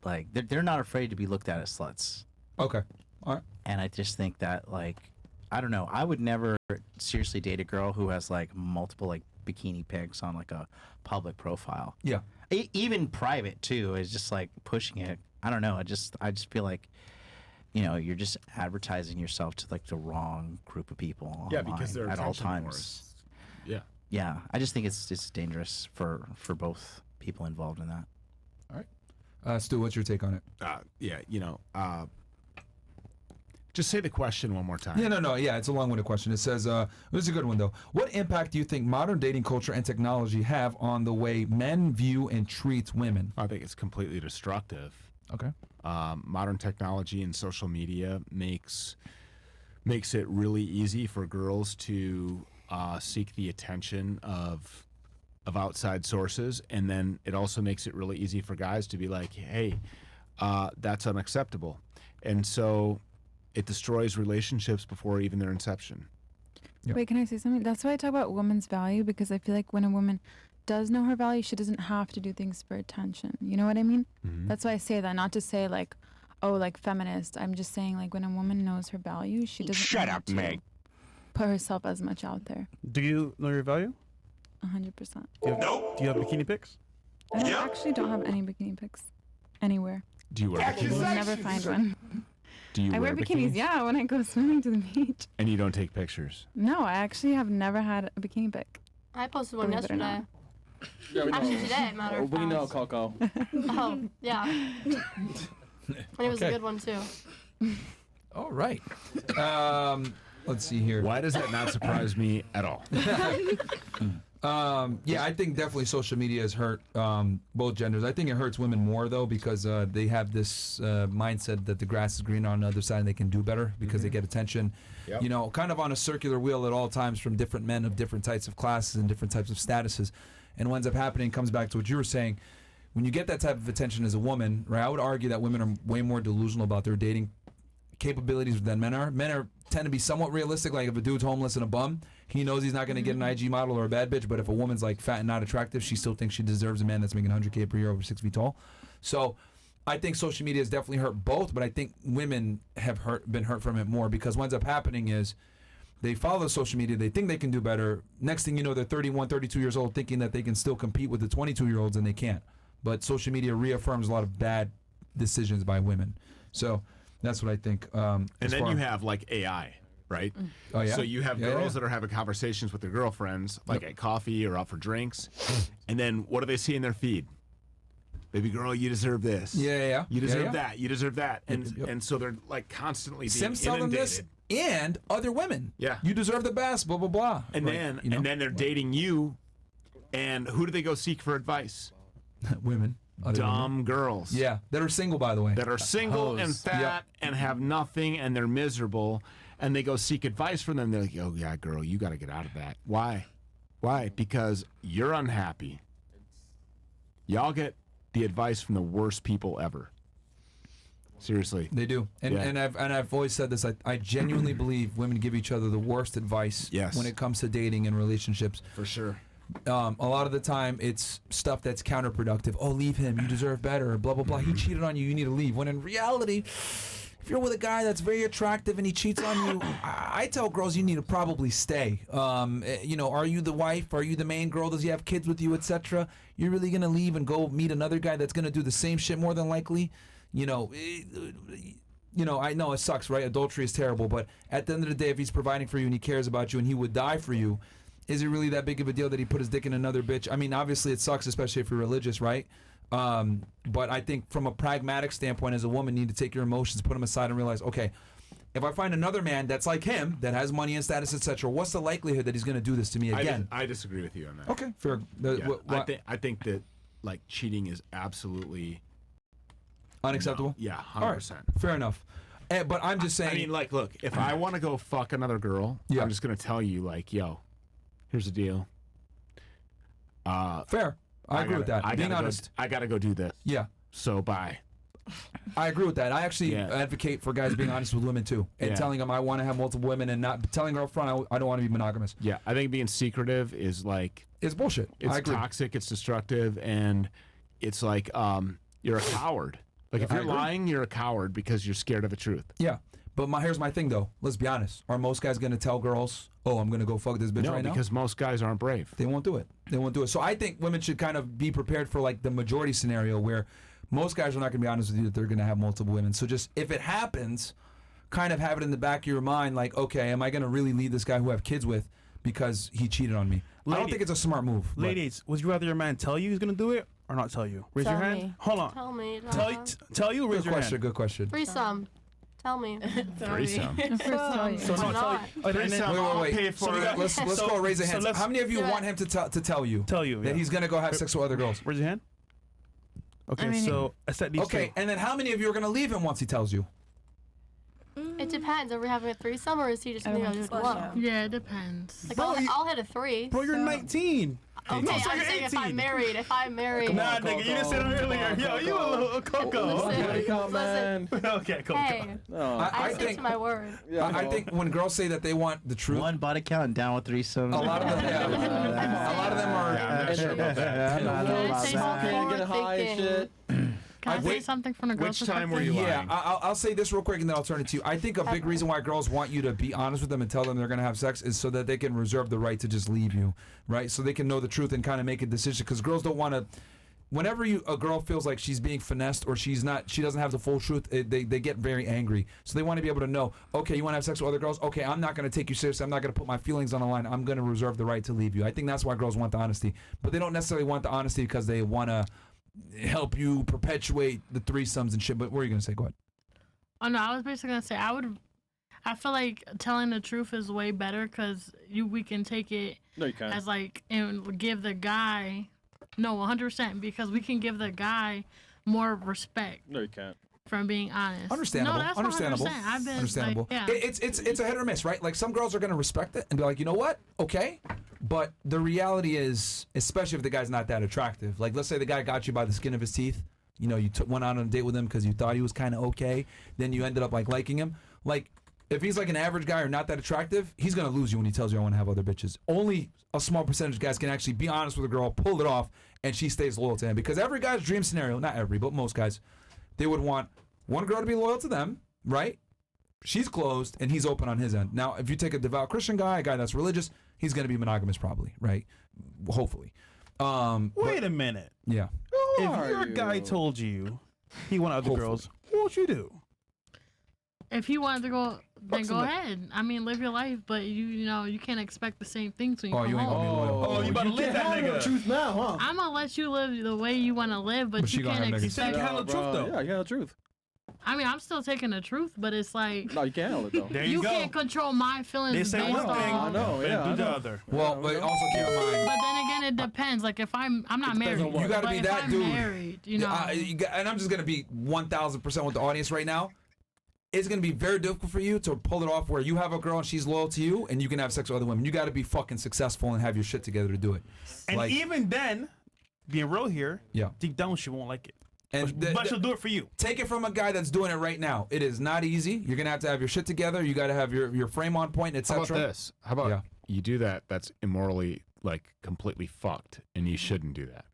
like, they're not afraid to be looked at as sluts. Okay. All right. And I just think that, like, I don't know. I would never seriously date a girl who has like multiple like bikini pics on like a public profile. Yeah. Even private too is just like pushing it. I don't know. I just feel like, you know, you're just advertising yourself to like the wrong group of people. Yeah, because they're at all attention times. whores. Yeah. Yeah, I just think it's dangerous for both people involved in that. All right. Stu, what's your take on it? Yeah, you know, just say the question one more time. Yeah, no. Yeah, it's a long-winded question. It says, this is a good one, though. What impact do you think modern dating culture and technology have on the way men view and treat women? I think it's completely destructive. Okay. Modern technology and social media makes it really easy for girls to seek the attention of outside sources, and then it also makes it really easy for guys to be like, hey, that's unacceptable. And so it destroys relationships before even their inception. Yep. Wait, can I say something? That's why I talk about women's value, because I feel like when a woman does know her value, she doesn't have to do things for attention. You know what I mean? Mm-hmm. That's why I say that, not to say like, oh, like feminist. I'm just saying like when a woman knows her value, she doesn't have to put herself as much out there. Do you know your value? 100%. Do you have bikini pics? I actually don't have any bikini pics anywhere. Do you wear You will bikinis? never find one. Do you I wear bikinis, yeah, when I go swimming to the beach. And you don't take pictures? No, I actually have never had a bikini pic. I posted one Believe it or yesterday. not. Yeah, we know. Actually, today, matter of We know, fact. Coco. Oh, yeah. And it was a good one too. All right. Let's see here. Why does that not surprise me at all? Yeah, I think definitely social media has hurt both genders. I think it hurts women more though because they have this mindset that the grass is greener on the other side and they can do better because they get attention. Yep. You know, kind of on a circular wheel at all times from different men of different types of classes and different types of statuses. And what ends up happening comes back to what you were saying. When you get that type of attention as a woman, right? I would argue that women are way more delusional about their dating capabilities than men are. Men tend to be somewhat realistic. Like if a dude's homeless and a bum, he knows he's not going to get an IG model or a bad bitch. But if a woman's like fat and not attractive, she still thinks she deserves a man that's making 100K per year over 6 feet tall. So I think social media has definitely hurt both, but I think women have been hurt from it more because what ends up happening is they follow social media, they think they can do better. Next thing you know, they're 31, 32 years old thinking that they can still compete with the 22-year-olds and they can't. But social media reaffirms a lot of bad decisions by women. So that's what I think. And then you have like AI, right? Oh, yeah? So you have girls that are having conversations with their girlfriends, like at coffee or out for drinks. And then what do they see in their feed? Baby girl, you deserve this. Yeah. You deserve that. You deserve that. And so they're like constantly being Sims tell them this and other women. Yeah. You deserve the best, blah, blah, blah. And Right, then you know? and then they're dating you. And who do they go seek for advice? Women. Other Dumb women. girls. Yeah, that are single, by the way. That are single and Hoes. fat Yep. and have nothing and they're miserable. And they go seek advice from them. They're like, oh, yeah, girl, you got to get out of that. Why? Why? Because you're unhappy. Y'all get the advice from the worst people ever. Seriously. They do. And I've always said this. I genuinely believe women give each other the worst advice when it comes to dating and relationships. For sure. A lot of the time, it's stuff that's counterproductive. Oh, leave him. You deserve better. Blah, blah, blah. He cheated on you. You need to leave. When in reality, if you're with a guy that's very attractive and he cheats on you, I tell girls you need to probably stay. You know, are you the wife? Are you the main girl? Does he have kids with you, etc.? You're really going to leave and go meet another guy that's going to do the same shit more than likely? You know, I know it sucks, right? Adultery is terrible. But at the end of the day, if he's providing for you and he cares about you and he would die for you, is it really that big of a deal that he put his dick in another bitch? I mean, obviously it sucks, especially if you're religious, right? But I think from a pragmatic standpoint, as a woman, you need to take your emotions, put them aside, and realize, okay, if I find another man that's like him, that has money and status, etc., what's the likelihood that he's going to do this to me again? I disagree with you on that. Okay, fair. I think that like cheating is absolutely unacceptable. No. Yeah, 100%. All right, fair enough. But I'm just saying. I mean, like, look, if I want to go fuck another girl, I'm just going to tell you, like, yo, here's the deal. Fair. I agree with that. Being honest. I got to go do this. Yeah. So bye. I agree with that. I actually advocate for guys being honest with women too, and telling them I want to have multiple women, and not telling her up front I don't want to be monogamous. Yeah, I think being secretive is like it's bullshit. It's toxic. It's destructive, and it's like you're a coward. Like if you're lying, you're a coward because you're scared of the truth. Yeah, but here's my thing though. Let's be honest. Are most guys gonna tell girls, "Oh, I'm gonna go fuck this bitch right now"? No, because most guys aren't brave. They won't do it. They won't do it. So I think women should kind of be prepared for like the majority scenario where most guys are not going to be honest with you that they're going to have multiple women. So just if it happens, kind of have it in the back of your mind, like, okay, am I going to really leave this guy who I have kids with because he cheated on me? I don't think it's a smart move. Ladies, would you rather your man tell you he's going to do it or not tell you? Raise your hand. Hold on. Tell me. Tell you. Raise your hand. Good question. Threesome. Tell me. Threesome. So Why not? Wait. So let's go raise a hand. How many of you want him to tell you? Tell you that he's going to go have sex with other girls? Raise your hand. Okay, so I set these. Okay, and then how many of you are going to leave him once he tells you? It depends. Are we having a threesome or is he just going to go just low? Yeah, it depends. Like I'll hit a 3. Bro, you're 19. Okay, I'm saying if I'm married. Nah, nigga, you just said earlier. Yo, you a little Coco. Listen. Okay, Coco. Hey, I stick to my word. I think when girls say that they want the truth, one body count and down with threesomes. A lot of them Can't get high and shit. Can I say something from the girl's perspective? Yeah, I'll say this real quick and then I'll turn it to you. I think a big reason why girls want you to be honest with them and tell them they're going to have sex is so that they can reserve the right to just leave you, right? So they can know the truth and kind of make a decision, because girls don't want to. Whenever a girl feels like she's being finessed or she doesn't have the full truth, they get very angry. So they want to be able to know, okay, you want to have sex with other girls? Okay, I'm not going to take you seriously. I'm not going to put my feelings on the line. I'm going to reserve the right to leave you. I think that's why girls want the honesty. But they don't necessarily want the honesty because they want to help you perpetuate the threesomes and shit. But what are you gonna say? Go ahead. Oh no, I was basically gonna say I feel like telling the truth is way better because we can take it No, you can't. as like and give the guy 100% because we can give the guy more respect No, you can't. from being honest. Understandable. No, that's Understandable. 100%. I've been Understandable. Like, yeah. It's a hit or miss, right? Like some girls are gonna respect it and be like, you know what? Okay. But the reality is, especially if the guy's not that attractive, like let's say the guy got you by the skin of his teeth. You know, you went out on a date with him because you thought he was kind of okay. Then you ended up like liking him. Like if he's like an average guy or not that attractive, he's gonna lose you when he tells you I want to have other bitches. Only a small percentage of guys can actually be honest with a girl, pull it off, and she stays loyal to him. Because every guy's dream scenario, not every, but most guys, they would want one girl to be loyal to them, right? She's closed and he's open on his end. Now, if you take a devout Christian guy, a guy that's religious, he's gonna be monogamous probably, right? Hopefully. Wait a minute. Yeah. If your guy told you he wanted other girls, what would you do? If he wanted to go, then Fuck go somebody. ahead. I mean, live your life, but you know you can't expect the same things when you Oh, come you ain't home. gonna be loyal. Oh, you about to live that nigga. Truth now, huh? I'm gonna let you live the way you want to live, but she you gonna can't have niggas. You said you expect. can handle the truth though. Yeah, you handle the truth. I mean, I'm still taking the truth, but it's like No, you can't handle it though. There you you go. can't control my feelings They say based one thing, on. I know, but yeah, do I the know. other. Well, but also keep in mind, But then again, it depends. Like if I'm not married, on what. you gotta but be if that I'm dude. married, you know. And I'm just gonna be 1,000% with the audience right now. It's gonna be very difficult for you to pull it off where you have a girl and she's loyal to you, and you can have sex with other women. You got to be fucking successful and have your shit together to do it. And Like- even then, being real here, Yeah. deep down she won't like it. And But she'll do it for you. take it from a guy that's doing it right now. It is not easy. You're gonna have to have your shit together. You got to have your frame on point, How etc. about this? How about you do that? That's immorally like completely fucked, and you shouldn't do that.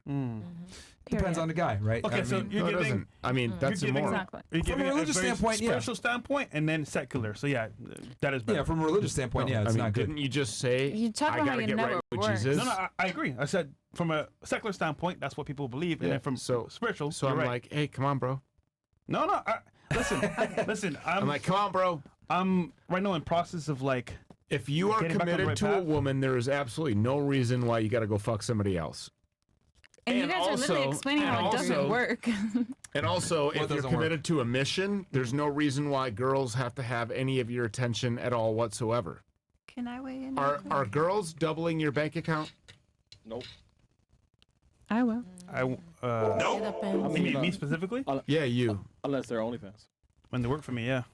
Depends on the guy, right? Okay, I so mean, you're No, it giving. doesn't. I mean, that's you're giving, immoral. Exactly. You're From giving a it religious very standpoint, yeah. spiritual standpoint, and then secular. So yeah, that is better. yeah, from a religious standpoint, yeah, I it's mean, not good. didn't you just say You talk I about how gotta you get never right with work. Jesus? No, I agree. I said from a secular standpoint, that's what people believe, and Yeah, then from so- spiritual, So you're I'm right. like, hey, come on, bro. No. Listen. I'm like, come on, bro. I'm right now in process of like. If you are Getting back on the committed right to a path? woman, there is absolutely no reason why you got to go fuck somebody else. And you And guys are literally also- explaining how and it doesn't also- work. And also, if you're doesn't work? committed to a mission, there's no reason why girls have to have any of your attention at all whatsoever. Can I weigh in? Are girls doubling your bank account? Nope. I will. It depends. Me specifically? Yeah, you. Unless they're OnlyFans. When they work for me, yeah.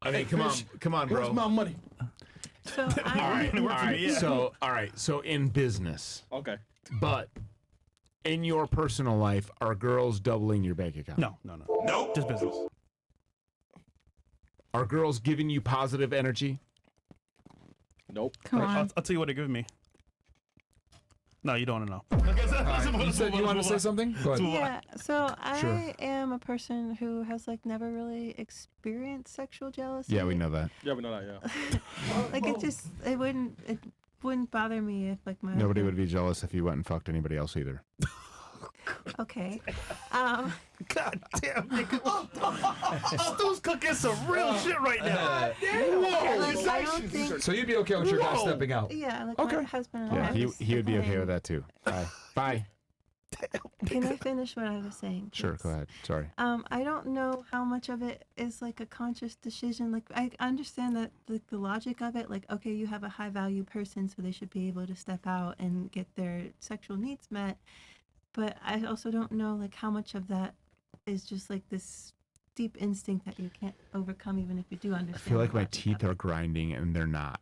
I mean, come on, Where's bro. my money? So All right, Work for me, yeah. all right. So in business, Okay. but in your personal life, are girls doubling your bank account? No. Nope. Just business. Are girls giving you positive energy? Nope. Come on. I'll tell you what they're giving me. No, you don't want to know. You said you wanted to say something? Go ahead. Yeah, so I Sure. am a person who has like never really experienced sexual jealousy. Yeah, we know that. Yeah, we know that. Yeah. Like it wouldn't bother me if like my Nobody would be jealous if you went and fucked anybody else either. Okay. God damn, nigga. Stu's cooking some real shit right now. Like, I don't think. So you'd be okay with your guy stepping out? Yeah, like Okay. my husband and Yeah, I. he would be okay with that too. Bye. Can I finish what I was saying? Sure, please? go ahead. Sorry. I don't know how much of it is like a conscious decision. Like I understand that the logic of it, like okay, you have a high value person, so they should be able to step out and get their sexual needs met. But I also don't know like how much of that is just like this deep instinct that you can't overcome, even if you do understand. I feel like the my logic teeth of are grinding and they're not.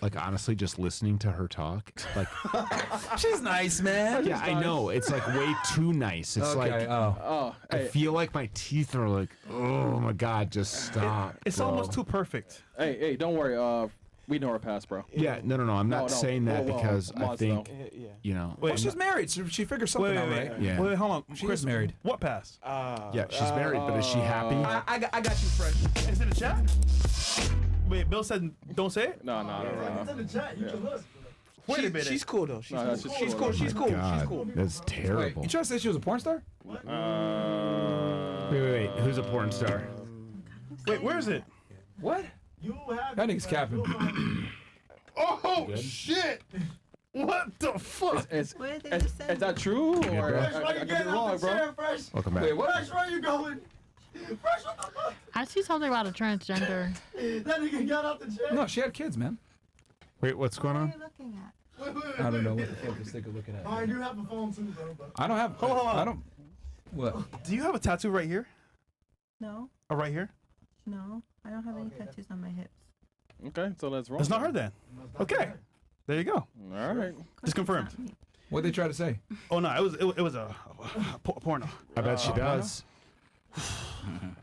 Like honestly, just listening to her talk, like She's nice, man. yeah, I know it's like way too nice. It's Okay, like Oh, I hey, feel like my teeth are like, oh my god, just stop. It's bro. almost too perfect. hey, don't worry. We know her past, bro. Yeah, no. I'm not No, saying that well, because I Moz, think though. you know. Well, I'm she's not- married, so she figures something out, right? Yeah. Wait, hold on. She is married. What pass? Yeah, she's married, but is she happy? I got you, Fred. Is it in the chat? Wait, Bill said don't say it? No. in the chat. You can look. Wait a minute. She's cool though. No, that's just She's cool. cool. She's cool. God, She's cool. that's Wait, terrible. you trying to say she was a porn star? Wait. Who's a porn star? Wait, where is it? What? You have. That nigga's capping. Oh shit! What the fuck? Is What did they just say? that true? Or Fresh, why I you could be getting wrong, off the bro? chair, Fresh? Welcome back. Wait, what? Fresh, where you going? Fresh, what the fuck? I see something about a transgender. That nigga got off the chair. No, she had kids, man. Wait, what's going What are on? you looking at? I don't know what the fuck this nigga looking at. I do have a phone too, bro. But I don't have. Hold on. I don't. What? Do you have a tattoo right here? No, Or right here? no, I don't have any tattoos on my hips. Okay, so that's wrong. It's not her then. Okay. There you go. All right. Just confirmed. What they try to say? Oh no, it was a porno. I bet she does.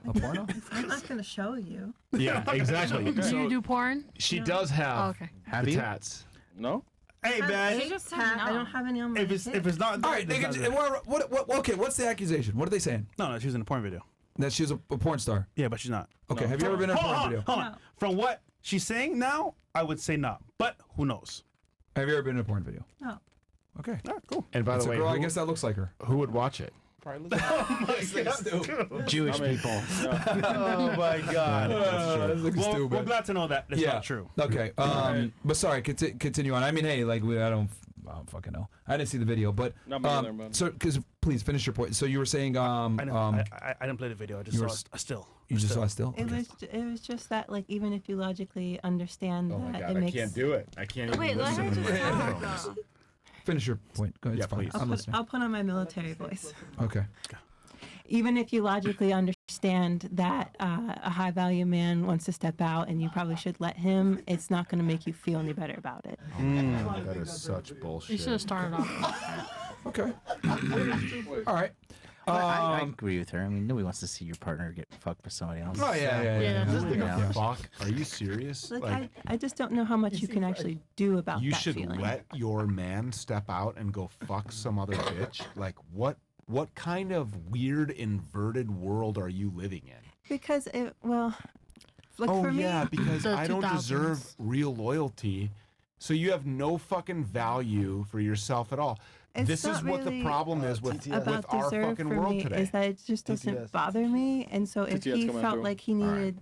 A porno? I'm not gonna show you. Yeah, exactly. Do you do porn? She No. does have Oh, okay. the tats. No? Hey man, She just said I no. don't have any on my if hips. it's not, All right, then nigga. it's not there. What? Okay, what's the accusation? What are they saying? No, she was in a porn video. That she's a porn star. Yeah, but she's not. Okay, have you ever been in a porn video? Hold on. From what she's saying now, I would say not. But who knows? Have you ever been in a porn video? No. Okay. All right, cool. And by It's the a way, girl. I who, guess that looks like her. who would watch it? Jewish people. Oh my God. Stupid. We're glad to know that it's Yeah. not true. Okay. But sorry. Continue on. I mean, hey, like I don't fucking know. I didn't see the video, but Not me either, man. so because please finish your point. So you were saying I didn't play the video. I just you saw were a still. you just saw a still. It Okay. was just that, like, even if you logically understand Oh my that, god, it I makes. can't do it. I can't even Wait, let listen her to my just talk, headphones. though. Finish your point. Go ahead. Yeah, It's fine. please. I'm listening. I'll put on my military voice. Okay. Even if you logically understand that a high value man wants to step out and you probably should let him, it's not going to make you feel any better about it. That is such bullshit. You should have started off. Okay. All right. I agree with her. I mean, nobody wants to see your partner get fucked by somebody else. Oh yeah. Yeah. This nigga Yeah. fuck? Are you serious? Like, I just don't know how much you can actually do about you that should feeling. let your man step out and go fuck some other bitch? Like what kind of weird inverted world are you living in? Because it, well, like Oh for yeah, me, because The I don't 2000s. deserve real loyalty. So you have no fucking value for yourself at all. It's This is not what the really problem is with about our deserve fucking for world me today. is that it just doesn't bother me, and so if TTS he coming felt through. like he needed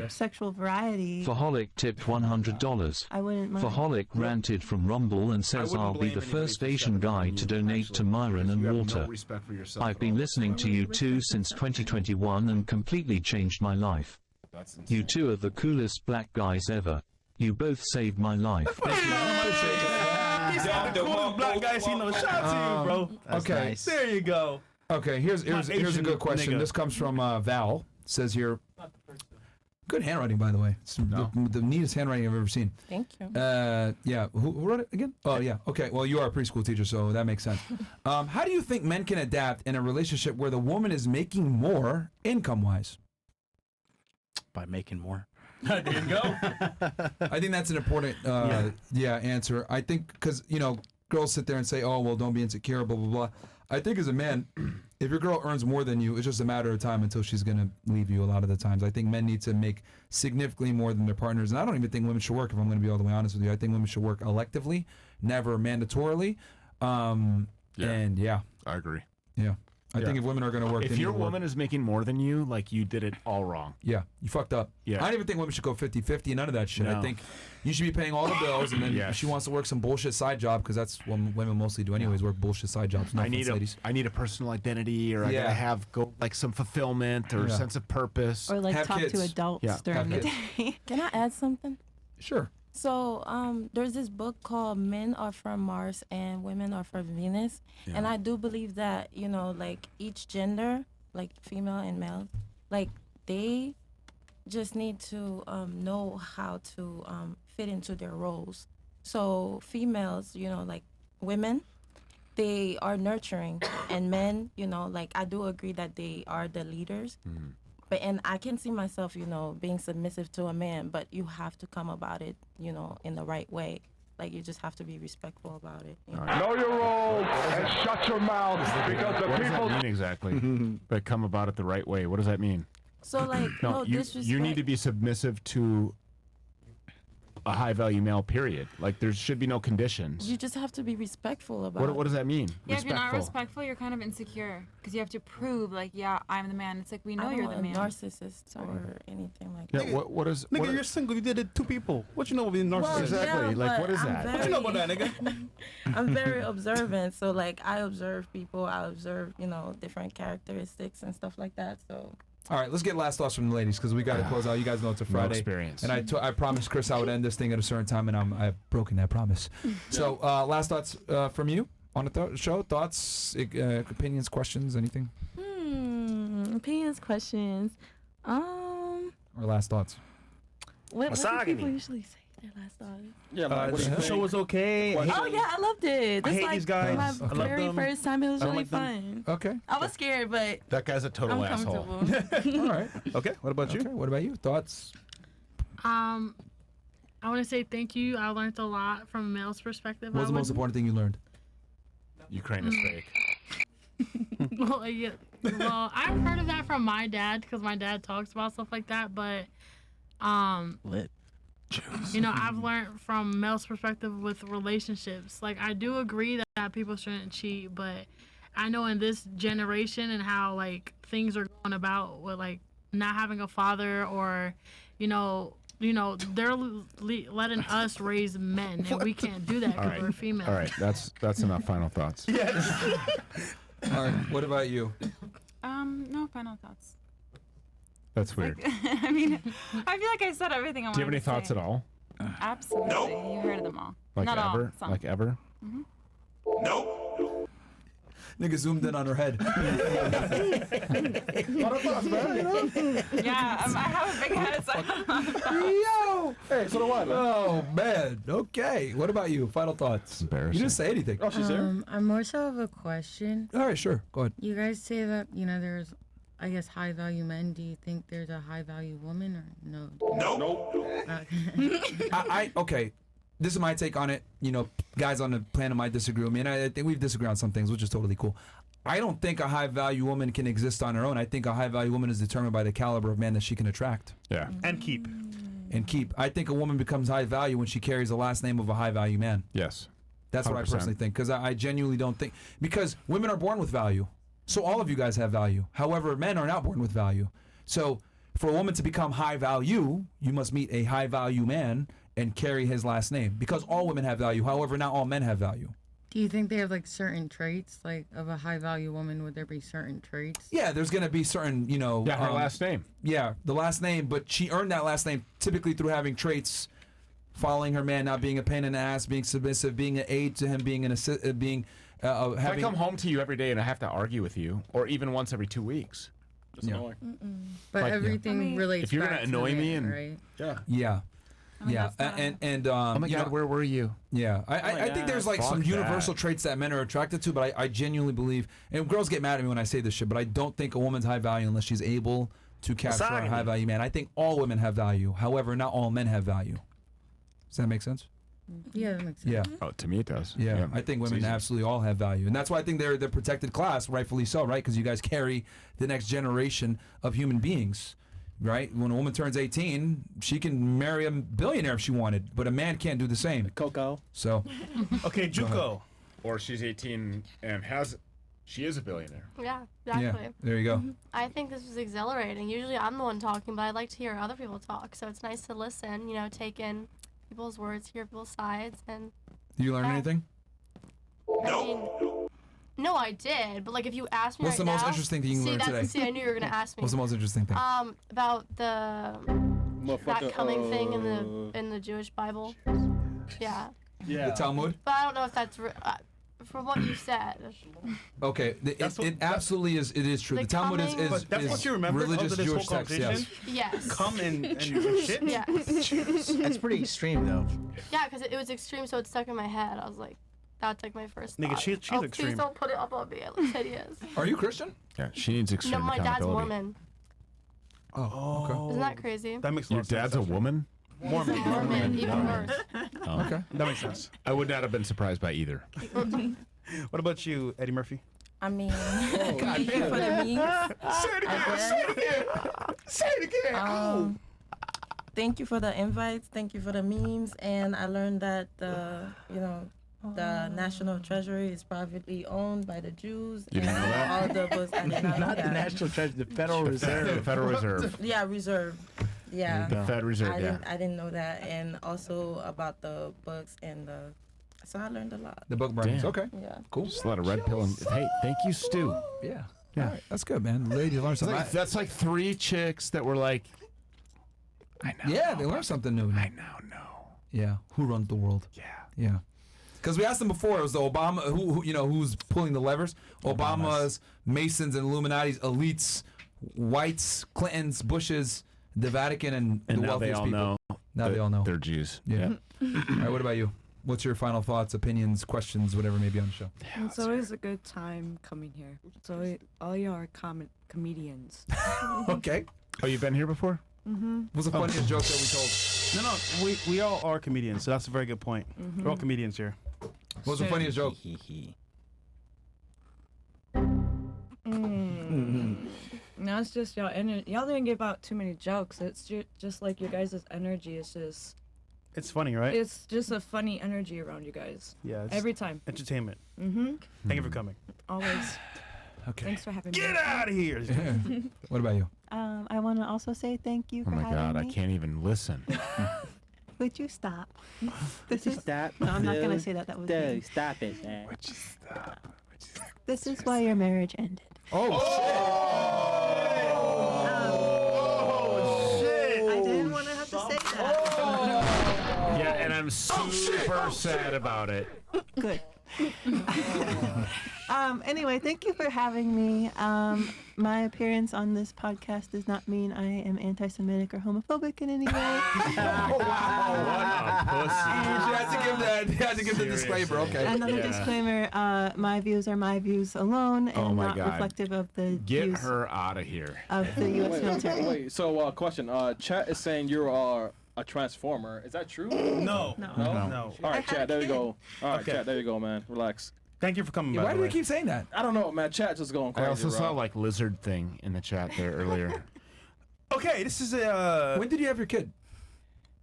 sexual variety, Faholic tipped $100. I wouldn't mind. Faholic ranted from Rumble and says wouldn't I'll be blame the anybody first for Asian stepping guy on to you, donate actually, to Myron because and you have no Walter. respect for yourself I've at been all listening to you whatsoever. two since 2021 and completely changed my life. That's insane. You two are the coolest black guys ever. You both saved my life. He's the coolest black guy he knows. Shout out to you, bro. That's Okay. nice. There you go. Okay. Here's a Asian good question. nigga. This comes from Val. Says here. Good handwriting, by the way. It's the neatest handwriting I've ever seen. Thank you. Yeah. Who wrote it again? Oh, yeah. Okay. Well, you are a preschool teacher, so that makes sense. How do you think men can adapt in a relationship where the woman is making more income-wise? By making more. There you go. I think that's an important answer. I think because, girls sit there and say, oh, well, don't be insecure, blah, blah, blah. I think as a man, if your girl earns more than you, it's just a matter of time until she's going to leave you a lot of the times. I think men need to make significantly more than their partners. And I don't even think women should work, if I'm going to be all the way honest with you. I think women should work electively, never mandatorily. And yeah. I agree. Yeah. I think if women are going to work, If they need your to work. woman is making more than you, like you did it all wrong. Yeah, you fucked up. Yeah. I don't even think women should go 50-50, none of that shit. I No. think you should be paying all the bills, and then Yes. if she wants to work some bullshit side job, because that's what women mostly do anyways, work bullshit side jobs. No I need offense, ladies. a personal identity, or I Yeah. gotta have like some fulfillment or Yeah. sense of purpose. or like Have talk kids. to adults Yeah, during have the kids. day. Can I add something? Sure. So there's this book called Men Are From Mars and Women Are From Venus. And I do believe that, like each gender, like female and male, like they just need to know how to fit into their roles. So females, like women, they are nurturing, and men, like I do agree that they are the leaders. And I can see myself, being submissive to a man, but you have to come about it, in the right way. Like, you just have to be respectful about it. Know your role and shut your mouth because the What does people. that mean exactly? But come about it the right way. What does that mean? So, like, no you disrespect. need to be submissive to a high value male. Period. Like there should be no conditions. You just have to be respectful about What does that mean? Yeah, if you're not respectful, you're kind of insecure because you have to prove, like, yeah, I'm the man. It's like we know I you're don't the man. want a narcissist or anything like Yeah. that. What is? Nigga, what you're single. You did it 2 people. What you know about being narcissist? Well, exactly. yeah, Like, what but is I'm that? What you know about that, nigga? I'm very observant, so like I observe people. I observe, different characteristics and stuff like that. So. All right, let's get last thoughts from the ladies because we got to close out. You guys know it's a No Friday. experience. And I promised Chris I would end this thing at a certain time, and I've broken that promise. So, last thoughts from you on the show? Thoughts, opinions, questions, anything? Opinions, questions. Or last thoughts? What do Misogyny. people usually say their last thoughts? Yeah, The show was okay. I hate- Oh yeah, I loved it. I This hate like these guys. my I love very them. first time. It was I don't really like them. fun. Okay. I was scared, but That guy's a total I'm asshole. comfortable. All right. Okay, what about you? Okay, what about you? Thoughts? I want to say thank you. I learned a lot from a male's perspective. What was the most important thing you learned? Ukraine is fake. Well, yeah, well, I've heard of that from my dad because my dad talks about stuff like that. But, Lit. I've learned from male's perspective with relationships. Like, I do agree that people shouldn't cheat, but I know in this generation and how like things are going about with like not having a father or, they're letting us raise men, and we can't do that because we're female. All right. That's enough final thoughts. All right. What about you? No final thoughts. That's weird. I mean, I feel like I said everything I wanted Do you have any to thoughts say. at all? Absolutely. You heard them all. Like Not ever? all. Some. Like ever? Nigga zoomed in on her head. Yeah, I have a big head. So Yo! Hey, so do I, man. Oh, man. Okay. What about you? Final thoughts? Embarrassing. You didn't say anything. Oh, she's here. I'm more so of a question. All right, sure. Go ahead. You guys say that, there's, I guess, high value men. Do you think there's a high value woman or no? Okay. This is my take on it. Guys on the planet might disagree with me, and I think we've disagreed on some things, which is totally cool. I don't think a high value woman can exist on her own. I think a high value woman is determined by the caliber of man that she can attract. Yeah. And keep. I think a woman becomes high value when she carries the last name of a high value man. Yes. That's what I 100%. personally think, because I genuinely don't think, because women are born with value. So all of you guys have value. However, men are not born with value. So for a woman to become high value, you must meet a high value man and carry his last name, because all women have value. However, not all men have value. Do you think they have like certain traits, like of a high value woman? Would there be certain traits? Yeah, there's going to be certain, her last name. Yeah, the last name, but she earned that last name typically through having traits, following her man, not being a pain in the ass, being submissive, being an aid to him, being If I come home to you every day and I have to argue with you, or even once every 2 weeks. Just annoying. But Like, everything relates. if you're back gonna to annoy the me man, and- right? Yeah. Yeah, Oh my God, where were you? Yeah, I think there's like some Fuck universal that. traits that men are attracted to, but I genuinely believe, and girls get mad at me when I say this shit, but I don't think a woman's high value unless she's able to capture a Misogyny. high value man. I think all women have value. However, not all men have value. Does that make sense? Yeah, that makes sense. Yeah. Oh, to me it does. Yeah, I think It's women easy. absolutely all have value, and that's why I think they're the protected class, rightfully so, right? Because you guys carry the next generation of human beings, right? When a woman turns 18, she can marry a billionaire if she wanted, but a man can't do the same. Coco. So, Okay, Juco. Or she's 18 and she is a billionaire. Yeah, exactly. yeah, there you go. I think this was exhilarating. Usually I'm the one talking, but I like to hear other people talk. So it's nice to listen, take in people's words, hear people's sides, and Did you learn anything? no, I did. But like, if you ask me What's right the most now- interesting thing you learned today? See, I knew you were gonna ask me. What's the most interesting thing? About the that coming thing in the Jewish Bible. Yeah. The Talmud? But I don't know if that's from what you said. Okay, it absolutely is. It is true. The The Talmud is coming- But that's is what you remember religious of this Jewish whole text. conversation? Yes. Yes. Come and shit? Yeah. That's pretty extreme, though. Yeah, because it was extreme, so it stuck in my head. I was like, that's like my first Nigga, thought. she's oh, extreme. Please don't put it up on me. It looks hideous. Are you Christian? Yeah, she needs extreme No, my dad's accountability. Mormon. Oh, okay. Isn't that crazy? That makes a Your lot of sense. dad's a woman? Mormon. Mormon, even worse. Oh. Okay. That makes sense. I would not have been surprised by either. What about you, Eddie Murphy? I mean, thank you for the memes. Say it again! Say it again! Say it again! thank you for the invites. Thank you for the memes. And I learned that the National Treasury is privately owned by the Jews. You didn't know that? All the books. I did not know Not the that. National Treasury, the Federal Reserve. The Federal Reserve. Yeah, Reserve. Yeah. The Fed Reserve, I didn't know that. And also about the books and the. So I learned a lot. The book burnings. Damn. Okay. Yeah. Cool. Just let a red pill. Hey, thank you, Stu. Yeah. Yeah. All right. That's good, man. Ladies learn something. That's like 3 chicks that were like, I know. Yeah, they learned something new. I now know. Yeah. Who runs the world? Yeah. Yeah. Because we asked them before, it was the Obama, who's pulling the levers? Obama's, Masons and Illuminati's, elites, whites, Clintons, Bushes, the Vatican, and the now they wealthiest all people. know. Now they all know. They're Jews. Yeah. All right, what about you? What's your final thoughts, opinions, questions, whatever may be on the show? It's always a good time coming here. So all y'all are comedians. Okay. Oh, you've been here before? Mm-hmm. What's the funniest joke that we told? No, we all are comedians, so that's a very good point. Mhm. We're all comedians here. What's the funniest joke? No, it's just y'all energy. Y'all didn't give out too many jokes. It's just like your guys' energy is just. It's funny, right? It's just a funny energy around you guys. Yeah. It's Every time. Entertainment. Mm-hmm. Thank you for coming. Always. Okay. Thanks for having me. Get out of here. What about you? I want to also say thank you Oh for my having God, I me. can't even listen. Would you stop? Would you stop? No, I'm not gonna Dude? say that. That was Dude, mean. stop it, man. Would you stop? This is why your marriage ended. Oh, shit. I didn't want to have to say that. Yeah, and I'm super sad about it. Good. Anyway, thank you for having me. My appearance on this podcast does not mean I am anti-Semitic or homophobic in any way. Oh, wow, what a pussy. You had to give the disclaimer. Okay. Another disclaimer: my views are my views alone and Oh my not God. reflective of the Get views her out of here. of the U.S. military. Wait. So, question. Chat is saying you are a transformer. Is that true? No. No. No. All right, Chat. There you go. All right, Okay. Chat. There you go, man. Relax. Thank you for coming. Yeah, by why the do we way. keep saying that? I don't know, man. Chat just going crazy. I also bro. saw like lizard thing in the chat there earlier. Okay, this is a. When did you have your kid?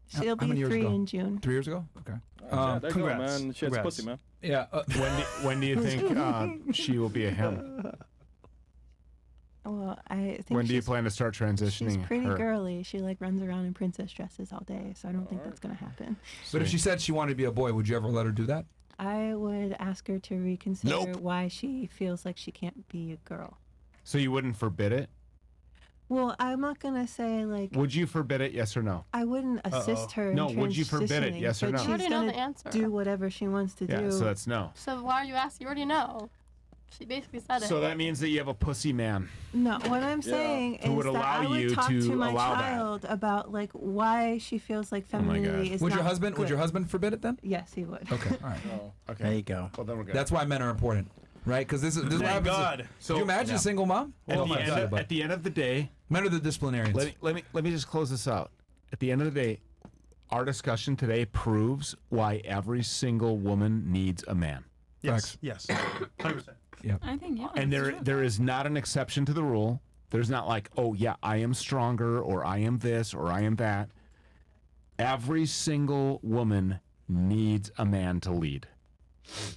She'll How be many years 3 ago? in June. 3 years ago? Okay. Chat, there you go, congrats. man. Shit's Congrats. pussy, man. Yeah. When do you think she will be a him? Well, I think When do you she's- plan to start transitioning She's pretty her? girly. She like runs around in princess dresses all day, so I don't think that's gonna happen. But if she said she wanted to be a boy, would you ever let her do that? I would ask her to reconsider Nope. why she feels like she can't be a girl. So you wouldn't forbid it? Well, I'm not gonna say like Would you forbid it? Yes or no? I wouldn't assist her. No, in would you forbid it? transitioning, Yes or but no? She's You already know gonna the answer. do whatever she wants to Yeah, do. so that's no. So why are you asking? You already know. She basically said it. So that means that you have a pussy man. No, what I'm saying Who is would that allow I would you talk to to my allow that. child about like why she feels like Oh my God. femininity is Would not your husband? Would your good. husband forbid it then? Yes, he would. Okay. All right. Okay. There you go. Well, then we're good. That's why men are important, right? Because this is what Thank happens. God. So, Could you imagine a single mom? At, Oh the my end God, of, but at the end of the day, men are the disciplinarians. let me just close this out. At the end of the day, our discussion today proves why every single woman needs a man. Yes. Yes. 100%. Yeah. I think yeah. And that's true. there is not an exception to the rule. There's not like, oh yeah, I am stronger or I am this or I am that. Every single woman needs a man to lead.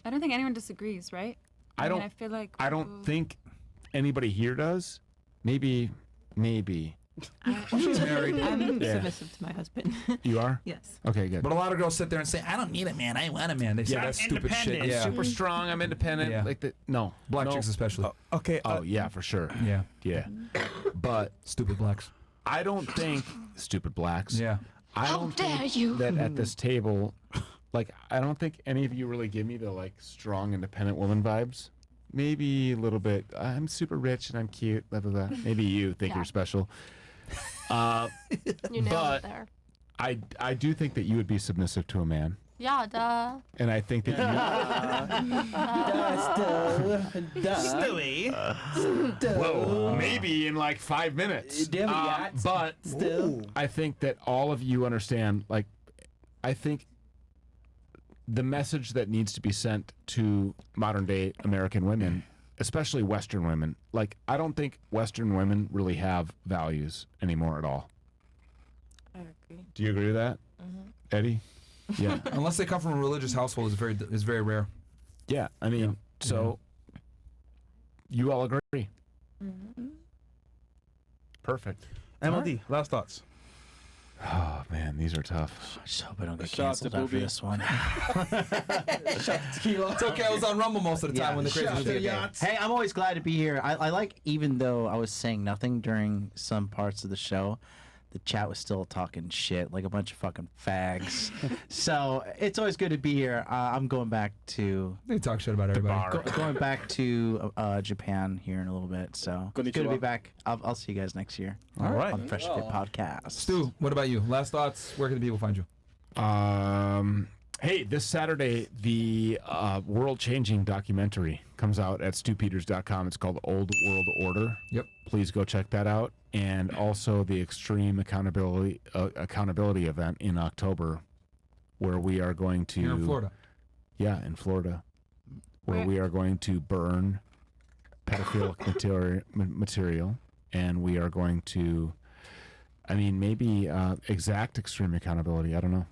I don't think anyone disagrees, right? I mean, don't I feel like I don't think anybody here does. Maybe. She's married. I'm Yeah. submissive to my husband. You are? Yes. Okay, good. But a lot of girls sit there and say, "I don't need a man. I want a man." They say Yeah, that stupid shit. I'm Yeah. super strong. I'm independent. Yeah. Like no, Black no. chicks especially. Okay. Oh yeah, for sure. Yeah. Yeah. But Stupid blacks. I don't think stupid blacks. Yeah. I don't think that at this table, like I don't think any of you really give me the like strong independent woman vibes. Maybe a little bit. I'm super rich and I'm cute. Blah blah blah. Maybe you think Yeah. you're special. You nailed but it there. I do think that you would be submissive to a man, Yeah, duh. and I think that Stewie. you. Whoa, maybe in like 5 minutes. But I think that all of you understand. Like, I think the message that needs to be sent to modern day American women, especially Western women, like I don't think Western women really have values anymore at all. I agree. Do you agree with that, Eddie? Yeah. Unless they come from a religious household, is very rare. Yeah, I mean, so you all agree? Perfect. MLD, last thoughts. Oh man, these are tough. I just hope I don't get Shout out to canceled after Booby. this one. It's okay. I was on Rumble most of the time when the crazy was getting there. Hey, I'm always glad to be here. I like, even though I was saying nothing during some parts of the show, the chat was still talking shit like a bunch of fucking fags. So it's always good to be here. I'm going back to. They talk shit about everybody. Going back to Japan here in a little bit. So it's good to be back. I'll see you guys next year. All right. On the Fresh Fit podcast. Stu, what about you? Last thoughts. Where can the people find you? Hey, this Saturday, the world-changing documentary comes out at stupeters.com. It's called Old World Order. Yep. Please go check that out. And also the Extreme Accountability event in October, where we are going to... Here in Florida. Yeah, in Florida. Where we are going to burn pedophilic material. And we are going to, maybe exact extreme accountability. I don't know.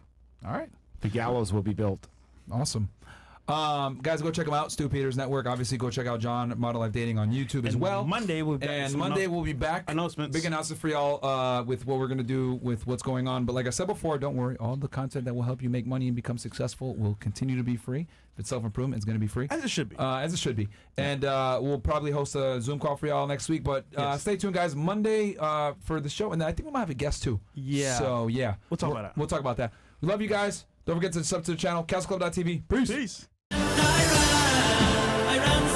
All right. The gallows will be built. Awesome. Guys, go check them out. Stu Peters Network. Obviously, go check out John Model Life Dating on YouTube as well. Monday we'll be back. And Monday we'll be back. Announcements. Big announcement for y'all with what we're gonna do with what's going on. But like I said before, don't worry. All the content that will help you make money and become successful will continue to be free. If it's self-improvement, it's gonna be free. As it should be. As it should be. And we'll probably host a Zoom call for y'all next week. But stay tuned, guys. Monday for the show, and I think we might have a guest too. Yeah. So yeah, We'll talk about that. We'll talk about that. We love you guys. Don't forget to sub to the channel, CastleClub.tv. Peace. Peace. I run